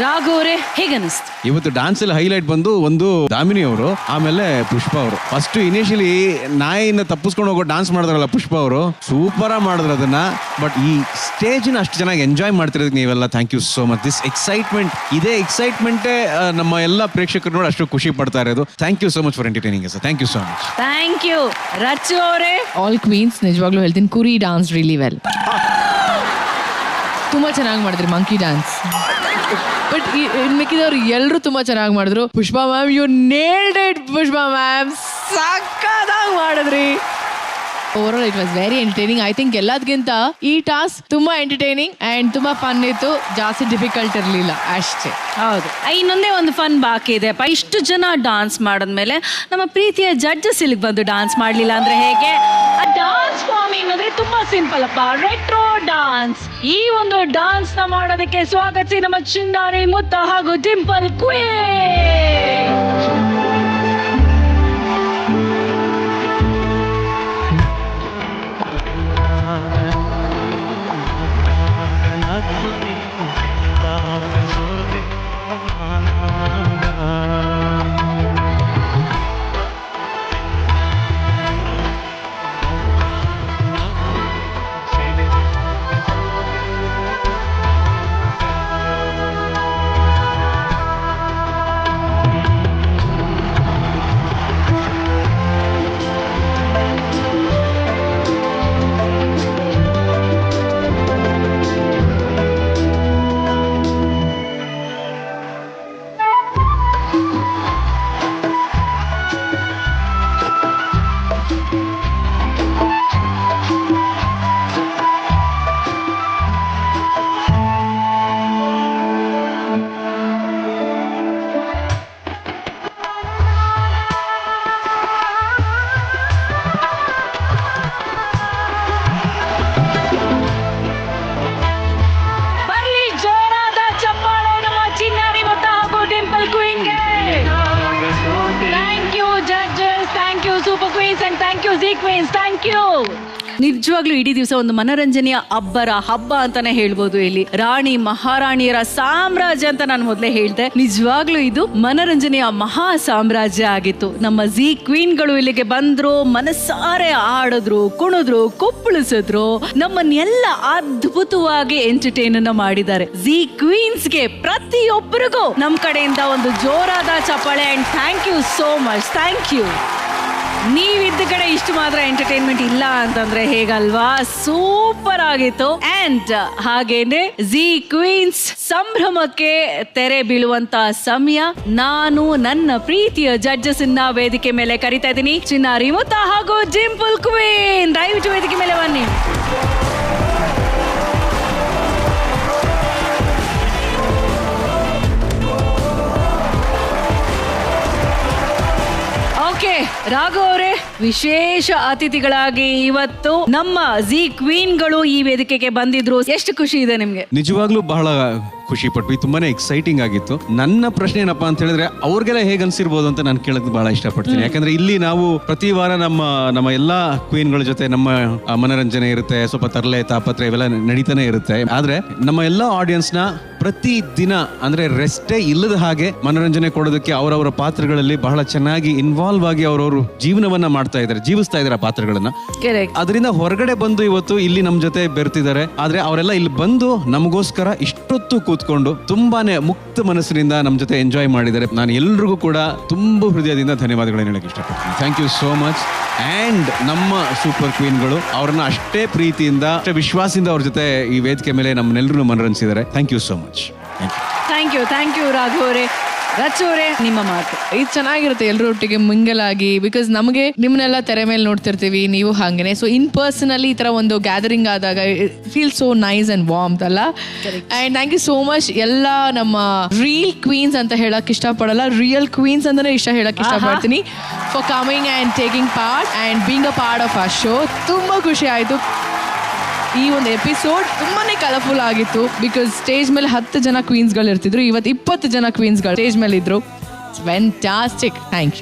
ರಾಘು ಅವರೇ ಹೇಗನ್ನಿಸ್ತು? ಇವತ್ತು ಡಾನ್ಸ್ ಅಲ್ಲಿ ಹೈಲೈಟ್ ಬಂದು ಒಂದು ದಾಮಿನಿ ಅವರು, ಆಮೇಲೆ ಪುಷ್ಪ ಅವರು. ಫಸ್ಟ್ ಇನಿಷಿಯಲಿ ನಾಯಿನ ತಪ್ಪಿಸ್ಕೊಂಡು ಹೋಗೋ ಡಾನ್ಸ್ ಮಾಡಿದ್ರಲ್ಲ ಪುಷ್ಪ ಅವರು, ಸೂಪರ್ ಆಗಿ ಮಾಡಿದ್ರು ಅದನ್ನ. ಬಟ್ ಈ ಸ್ಟೇಜ್ ನ ಅಷ್ಟು ಚೆನ್ನಾಗಿ ಎಂಜಾಯ್ ಮಾಡ್ತಿರೋದಕ್ಕೆ ನೀವೆಲ್ಲ thank you so much. This excitement, ಇದೇ ಎಕ್ಸೈಟ್ಮೆಂಟೇ ನಮ್ಮ ಎಲ್ಲ ಪ್ರೇಕ್ಷಕರು ನೋಡಿ ಅಷ್ಟು ಖುಷಿ ಪಡ್ತಾ ಇರೋದು. Thank you so much for entertaining sir. Thank you so much. Thank you. Rachu ಅವರೇ? ಆಲ್ ಕ್ವೀನ್ಸ್ ನಿಜವಾಗ್ಲೂ ಹೇಳ್ತೀನಿ, ಕುರಿ ಡಾನ್ಸ್ ರಿಲಿ ವೆಲ್. ತುಂಬಾ ಚೆನ್ನಾಗಿ ಮಾಡಿದ್ರಿ ಮಂಕಿ ಡಾನ್ಸ್. ಬಟ್ ಮಿಕ್ಕಿದವ್ರು ಎಲ್ಲರೂ ತುಂಬಾ ಚೆನ್ನಾಗಿ ಮಾಡಿದ್ರು. Pushpa ma'am, you nailed it. Pushpa ma'am ಸಕ್ಕತ್ತಾಗಿ ಮಾಡಿದ್ರಿ. Overall it was very entertaining. I think ಎಲ್ಲದಕ್ಕಿಂತ ಈ ಟಾಸ್ಕ್ ತುಂಬಾ ಎಂಟರ್ಟೈನಿಂಗ್ ಅಂಡ್ ತುಂಬಾ ಫನ್ ಇತ್ತು. ಜಾಸ್ತಿ ಡಿಫಿಕಲ್ಟ್ ಇರಲಿಲ್ಲ ಅಷ್ಟೇ. ಹೌದು, ಇನ್ನೊಂದೇ ಒಂದು ಫನ್ ಬಾಕಿ ಇದೆ ಅಪ್ಪ. ಇಷ್ಟು ಜನ ಡಾನ್ಸ್ ಮಾಡಿದ್ಮೇಲೆ ನಮ್ಮ ಪ್ರೀತಿಯ ಜಡ್ಜಸ್ ಇಲ್ಲಿಗೆ ಬಂದು ಡಾನ್ಸ್ ಮಾಡಲಿಲ್ಲ ಅಂದ್ರೆ ಹೇಗೆ? ಆ ಡಾನ್ಸ್ ಫಾರ್ಮಿಂಗ್ ಅಂದ್ರೆ ತುಂಬಾ ಸಿಂಪಲ್ ಅಪ್ಪ, ರೆಟ್ರೋ ಡಾನ್ಸ್. ಈ ಒಂದು ಡಾನ್ಸ್ ನ ಮಾಡೋದಕ್ಕೆ ಸ್ವಾಗತಿಸಿ ನಮ್ಮ ಚಿನ್ನಾರಿ ಮುತ್ತ ಹಾಗೂ ಡಿಂಪಲ್ ಕ್ವೀನ್. ನಿಜವಾಗ್ಲೂ ಇಡೀ ದಿವಸ ಒಂದು ಮನರಂಜನೆಯ ಅಬ್ಬರ ಹಬ್ಬ ಅಂತಾನೆ ಹೇಳ್ಬೋದು. ಇಲ್ಲಿ ರಾಣಿ ಮಹಾರಾಣಿಯರ ಸಾಮ್ರಾಜ್ಯ ಅಂತ ನಾನು ಮೊದಲೇ ಹೇಳ್ದೆ. ನಿಜವಾಗ್ಲೂ ಇದು ಮನರಂಜನೆಯ ಮಹಾ ಸಾಮ್ರಾಜ್ಯ ಆಗಿತ್ತು. ನಮ್ಮ ಝೀ ಕ್ವೀನ್ಗಳು ಇಲ್ಲಿಗೆ ಬಂದ್ರು, ಮನಸ್ಸಾರೆ ಆಡಿದ್ರು, ಕುಣಿದ್ರು, ಕುಪ್ಪಳಿಸಿದ್ರು, ನಮ್ಮನ್ನೆಲ್ಲ ಅದ್ಭುತವಾಗಿ ಎಂಟರ್ಟೈನ್ ಅನ್ನ ಮಾಡಿದ್ದಾರೆ. ಝೀ ಕ್ವೀನ್ಸ್ಗೆ ಪ್ರತಿಯೊಬ್ಬರಿಗೂ ನಮ್ಮ ಕಡೆಯಿಂದ ಒಂದು ಜೋರಾದ ಚಪ್ಪಾಳೆ and thank you so much. Thank you. ನೀವಿದ್ದ ಕಡೆ ಇಷ್ಟು ಮಾತ್ರ ಎಂಟರ್ಟೈನ್ಮೆಂಟ್ ಇಲ್ಲ ಅಂತಂದ್ರೆ ಹೇಗಲ್ವಾ? ಸೂಪರ್ ಆಗಿತ್ತು. ಅಂಡ್ ಹಾಗೇನೆ ಝೀ ಕ್ವೀನ್ಸ್ ಸಂಭ್ರಮಕ್ಕೆ ತೆರೆ ಬೀಳುವಂತ ಸಮಯ. ನಾನು ನನ್ನ ಪ್ರೀತಿಯ ಜಡ್ಜಸ್ ಅನ್ನ ವೇದಿಕೆ ಮೇಲೆ ಕರಿತಾ ಇದ್ದೀನಿ. ಚಿನ್ನಾರಿ ಮುತ್ತ ಹಾಗೂ ಡಿಂಪಲ್ ಕ್ವೀನ್, ದಯವಿಟ್ಟು ವೇದಿಕೆ ಮೇಲೆ ಬನ್ನಿ. ಓಕೆ ರಾಘವ್ ಅವರೇ, ವಿಶೇಷ ಅತಿಥಿಗಳಾಗಿ ಇವತ್ತು ನಮ್ಮ ಝೀ ಕ್ವೀನ್ಗಳು ಈ ವೇದಿಕೆಗೆ ಬಂದಿದ್ರು. ಎಷ್ಟು ಖುಷಿ ಇದೆ ನಿಮ್ಗೆ? ನಿಜವಾಗ್ಲೂ ಬಹಳ ಖುಷಿ ಪಟ್ವಿ, ತುಂಬಾನೇ ಎಕ್ಸೈಟಿಂಗ್ ಆಗಿತ್ತು. ನನ್ನ ಪ್ರಶ್ನೆ ಏನಪ್ಪಾ ಅಂತ ಹೇಳಿದ್ರೆ ಅವ್ರಿಗೆಲ್ಲ ಹೇಗೆ ಅನ್ಸಿರ್ಬೋದು ಅಂತ ನಾನು ಕೇಳೋದು ಬಹಳ ಇಷ್ಟಪಡ್ತೀನಿ. ಯಾಕಂದ್ರೆ ಇಲ್ಲಿ ನಾವು ಪ್ರತಿ ವಾರ ನಮ್ಮ ಎಲ್ಲಾ ಕ್ವೀನ್ಗಳ ಜೊತೆ ನಮ್ಮ ಮನರಂಜನೆ ಇರುತ್ತೆ, ಸ್ವಲ್ಪ ತರಲೆ ತಾಪತ್ರೆ ಇವೆಲ್ಲ ನಡೀತಾನೆ ಇರುತ್ತೆ. ಆದ್ರೆ ನಮ್ಮ ಎಲ್ಲಾ ಆಡಿಯನ್ಸ್ ನ ಪ್ರತಿ ದಿನ ಅಂದ್ರೆ ರೆಸ್ಟೇ ಇಲ್ಲದ ಹಾಗೆ ಮನೋರಂಜನೆ ಕೊಡೋದಕ್ಕೆ ಅವರವರ ಪಾತ್ರಗಳಲ್ಲಿ ಬಹಳ ಚೆನ್ನಾಗಿ ಇನ್ವಾಲ್ವ್ ಆಗಿ ಅವರವರು ಜೀವನವನ್ನ ಮಾಡ್ತಾ ಇದ್ದಾರೆ, ಜೀವಿಸ್ತಾ ಇದ್ದಾರೆ ಆ ಪಾತ್ರಗಳನ್ನ. ಅದರಿಂದ ಹೊರಗಡೆ ಬಂದು ಇವತ್ತು ಇಲ್ಲಿ ನಮ್ ಜೊತೆ ಬೆರ್ತಿದ್ದಾರೆ. ಆದ್ರೆ ಅವರೆಲ್ಲ ಇಲ್ಲಿ ಬಂದು ನಮಗೋಸ್ಕರ ಇಷ್ಟೊತ್ತು ಕೂತ್ಕೊಂಡು ತುಂಬಾನೇ ಮುಕ್ತ ಮನಸ್ಸಿನಿಂದ ನಮ್ ಜೊತೆ ಎಂಜಾಯ್ ಮಾಡಿದ್ದಾರೆ. ನಾನು ಎಲ್ರಿಗೂ ಕೂಡ ತುಂಬಾ ಹೃದಯದಿಂದ ಧನ್ಯವಾದಗಳನ್ನ ಹೇಳಕ್ ಇಷ್ಟಪಡ್ತೀನಿ. Thank you so much. And ನಮ್ಮ ಸೂಪರ್ ಕ್ವೀನ್ಗಳು ಅವ್ರನ್ನ ಅಷ್ಟೇ ಪ್ರೀತಿಯಿಂದ ಅಷ್ಟೇ ವಿಶ್ವಾಸದಿಂದ ಅವ್ರ ಜೊತೆ ಈ ವೇದಿಕೆ ಮೇಲೆ ನಮ್ಮನ್ನೆಲ್ಲರೂ ಮನರಂಜಿಸಿದ್ದಾರೆ. Thank you so much. Thank you Raghu ಅವರೇ. ರಚು ಅವರೇ, ನಿಮ್ಮ ಮಾತು. ಇದು ಚೆನ್ನಾಗಿರುತ್ತೆ ಎಲ್ಲರೂ ಒಟ್ಟಿಗೆ ಮಿಂಗಲ್ ಆಗಿ. ಬಿಕಾಸ್ ನಮಗೆ ನಿಮ್ಮನ್ನೆಲ್ಲ ತೆರೆ ಮೇಲೆ ನೋಡ್ತಿರ್ತೀವಿ, ನೀವು ಹಾಗೇನೆ. ಸೊ ಇನ್ ಪರ್ಸನಲಿ ಈ ತರ ಒಂದು ಗ್ಯಾದರಿಂಗ್ ಆದಾಗ feel so nice and warm ಅಲ್ಲ. And thank you so much. ಎಲ್ಲ ನಮ್ಮ ರಿಯಲ್ ಕ್ವೀನ್ಸ್ ಅಂತ ಹೇಳಕ್ ಇಷ್ಟಪಡಲ್ಲ, ರಿಯಲ್ ಕ್ವೀನ್ಸ್ ಅಂತಾನೆ ಹೇಳಕ್ ಇಷ್ಟಪಡ್ತೀನಿ. For coming and taking part and being a part of our show. ತುಂಬಾ ಖುಷಿ ಆಯ್ತು. ಈ ಒಂದು ಎಪಿಸೋಡ್ ತುಂಬಾನೇ ಕಲರ್ಫುಲ್ ಆಗಿತ್ತು. ಬಿಕಾಸ್ ಸ್ಟೇಜ್ ಮೇಲೆ 10 ಜನ ಕ್ವೀನ್ಸ್ಗಳು ಇರ್ತಿದ್ರು, ಇವತ್ತು 20 ಜನ ಕ್ವೀನ್ಸ್ಗಳು ಸ್ಟೇಜ್ ಮೇಲೆ ಇದ್ರು. ಫ್ಯಾಂಟಾಸ್ಟಿಕ್. ಥ್ಯಾಂಕ್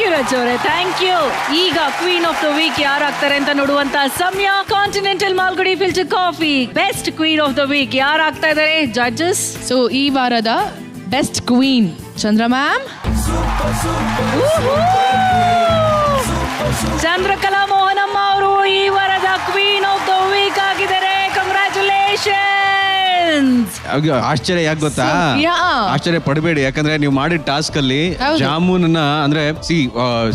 ಯು ರಚು ಅವರೇ, ಥ್ಯಾಂಕ್ ಯು. ಈಗ ಕ್ವೀನ್ ಆಫ್ ದ ವೀಕ್ ಯಾರಾಗ್ತಾರೆ ಅಂತ ನೋಡುವಂತ ಸಮಯ. Continental Malgudi filter coffee best queen of the week ಯಾರಾಗ್ತಾ ಇದ್ದಾರೆ ಜಡ್ಜಸ್? ಸೊ ಈ ವಾರದ best queen Chandra ma'am. Chandrakala Mohanamma ಅವರು ಈ ವಾರದ ಕ್ವೀನ್ ಆಫ್ ದ ವೀಕ್ ಆಗಿದ್ದಾರೆ. ಕಂಗ್ರ್ಯಾಚುಲೇಷನ್ಸ್. ಆಶ್ಚರ್ಯ ಯಾಕೆ ಗೊತ್ತಾ? ಆಶ್ಚರ್ಯ ಪಡಬೇಡಿ, ಯಾಕಂದ್ರೆ ನೀವು ಮಾಡಿದ ಟಾಸ್ಕ್ ಅಲ್ಲಿ ಜಾಮೂನ್ ಅಂದ್ರೆ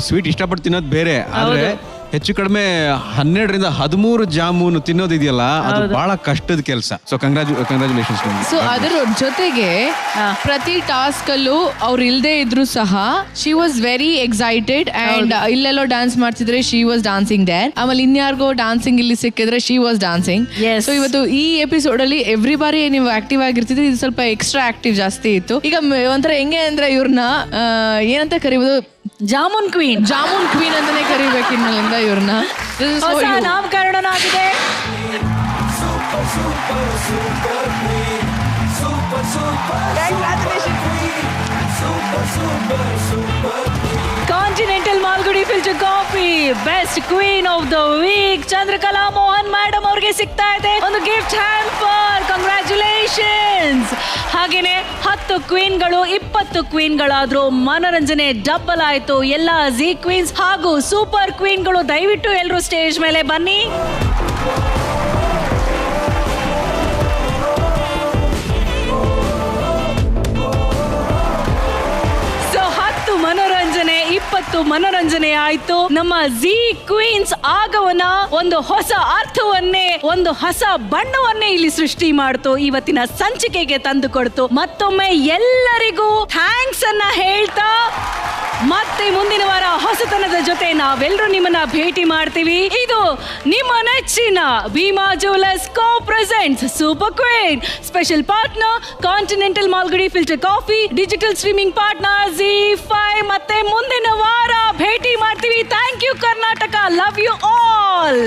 ಸ್ವೀಟ್ ಇಷ್ಟಪಟ್ಟು ತಿನ್ನೋದು ಬೇರೆ, ಆದ್ರೆ ಹೆಚ್ಚು ಕಡಿಮೆ 12ರಿಂದ 13 ಜಾಮೂನು ತಿನ್ನೋದಿದೆಯಲ್ಲ, ಅದು ಬಹಳ ಕಷ್ಟದ ಕೆಲಸ. So congratulations. ಸೊ ಅದರ ಜೊತೆಗೆ ಪ್ರತಿ ಟಾಸ್ಕ್ ಅಲ್ಲೂ ಅವ್ರು ಇಲ್ದೇ ಇದ್ರು ಸಹ she was very excited and ಇಲ್ಲೆಲ್ಲೋ ಡ್ಯಾನ್ಸ್ ಮಾಡ್ತಿದ್ರೆ ಶಿ ವಾಸ್ ಡಾನ್ಸಿಂಗ್ ದೇರ್. ಆಮೇಲೆ ಇನ್ಯಾರಿಗೋ ಡಾನ್ಸಿಂಗ್ ಇಲ್ಲಿ ಸಿಕ್ಕಿದ್ರೆ ಶಿ ವಾಸ್ ಡಾನ್ಸಿಂಗ್. ಸೊ ಇವತ್ತು ಈ ಎಪಿಸೋಡ್ ಅಲ್ಲಿ ಎವ್ರಿ ಬಾರಿ ನೀವು ಆಕ್ಟಿವ್ ಆಗಿರ್ತಿದ್ರೆ, ಇದು ಸ್ವಲ್ಪ ಎಕ್ಸ್ಟ್ರಾ ಆಕ್ಟಿವ್ ಜಾಸ್ತಿ ಇತ್ತು. ಈಗ ಒಂಥರ ಹೆಂಗೆ ಅಂದ್ರೆ ಇವ್ರನ್ನ ಏನಂತ ಕರಿಬೋದು, ಜಾಮೂನ್ ಕ್ವೀನ್ ಅಂತಾನೆ ಕರಿಬೇಕು ಇನ್ಮೇಲಿಂದ ಇವ್ರನ್ನ. ಹೊಸ ನಾಮಕರಣ ಆಗಿದೆ. Continental Malgudi filter coffee best queen of the week Chandrakala Mohan madam ಅವ್ರಿಗೆ ಸಿಗ್ತಾ ಇದೆ ಒಂದು ಗಿಫ್ಟ್ ಹ್ಯಾಂಪರ್. ಕಂಗ್ರ್ಯಾಚುಲೇಷನ್ಸ್. ಹಾಗೇನೆ 10 ಕ್ವೀನ್ಗಳು 20 ಕ್ವೀನ್ಗಳಾದ್ರೂ ಮನೋರಂಜನೆ ಡಬಲ್ ಆಯ್ತು. ಎಲ್ಲ ಜಿ ಕ್ವೀನ್ಸ್ ಹಾಗೂ ಸೂಪರ್ ಕ್ವೀನ್ಗಳು ದಯವಿಟ್ಟು ಎಲ್ಲರೂ ಸ್ಟೇಜ್ ಮೇಲೆ ಬನ್ನಿ. ಮನೋರಂಜನೆ 20 ಮನೋರಂಜನೆ ಆಯ್ತು. ನಮ್ಮ ಜಿ ಕ್ವೀನ್ಸ್ ಆಗಮನ ಒಂದು ಹೊಸ ಅರ್ಥವನ್ನೇ, ಒಂದು ಹೊಸ ಬಣ್ಣವನ್ನೇ ಇಲ್ಲಿ ಸೃಷ್ಟಿ ಮಾಡ್ತು, ಇವತ್ತಿನ ಸಂಚಿಕೆಗೆ ತಂದು ಕೊಡ್ತು. ಮತ್ತೊಮ್ಮೆ ಎಲ್ಲರಿಗೂ ಥ್ಯಾಂಕ್ಸ್ ಅನ್ನ ಹೇಳ್ತಾ ಮತ್ತೆ ಮುಂದಿನ ವಾರ ಹೊಸತನದ ಜೊತೆ ನಾವೆಲ್ಲರೂ ನಿಮ್ಮನ್ನ ಭೇಟಿ ಮಾಡ್ತೀವಿ. ಇದು ನಿಮ್ಮ ನೆಚ್ಚಿನ Bhima jewellers co presents super queen. Special partner continental Malgudi filter coffee, digital streaming partner ZEE5. ಮತ್ತೆ ಮುಂದಿನ ವಾರ ಭೇಟಿ ಮಾಡ್ತೀವಿ. Thank you Karnataka, love you all.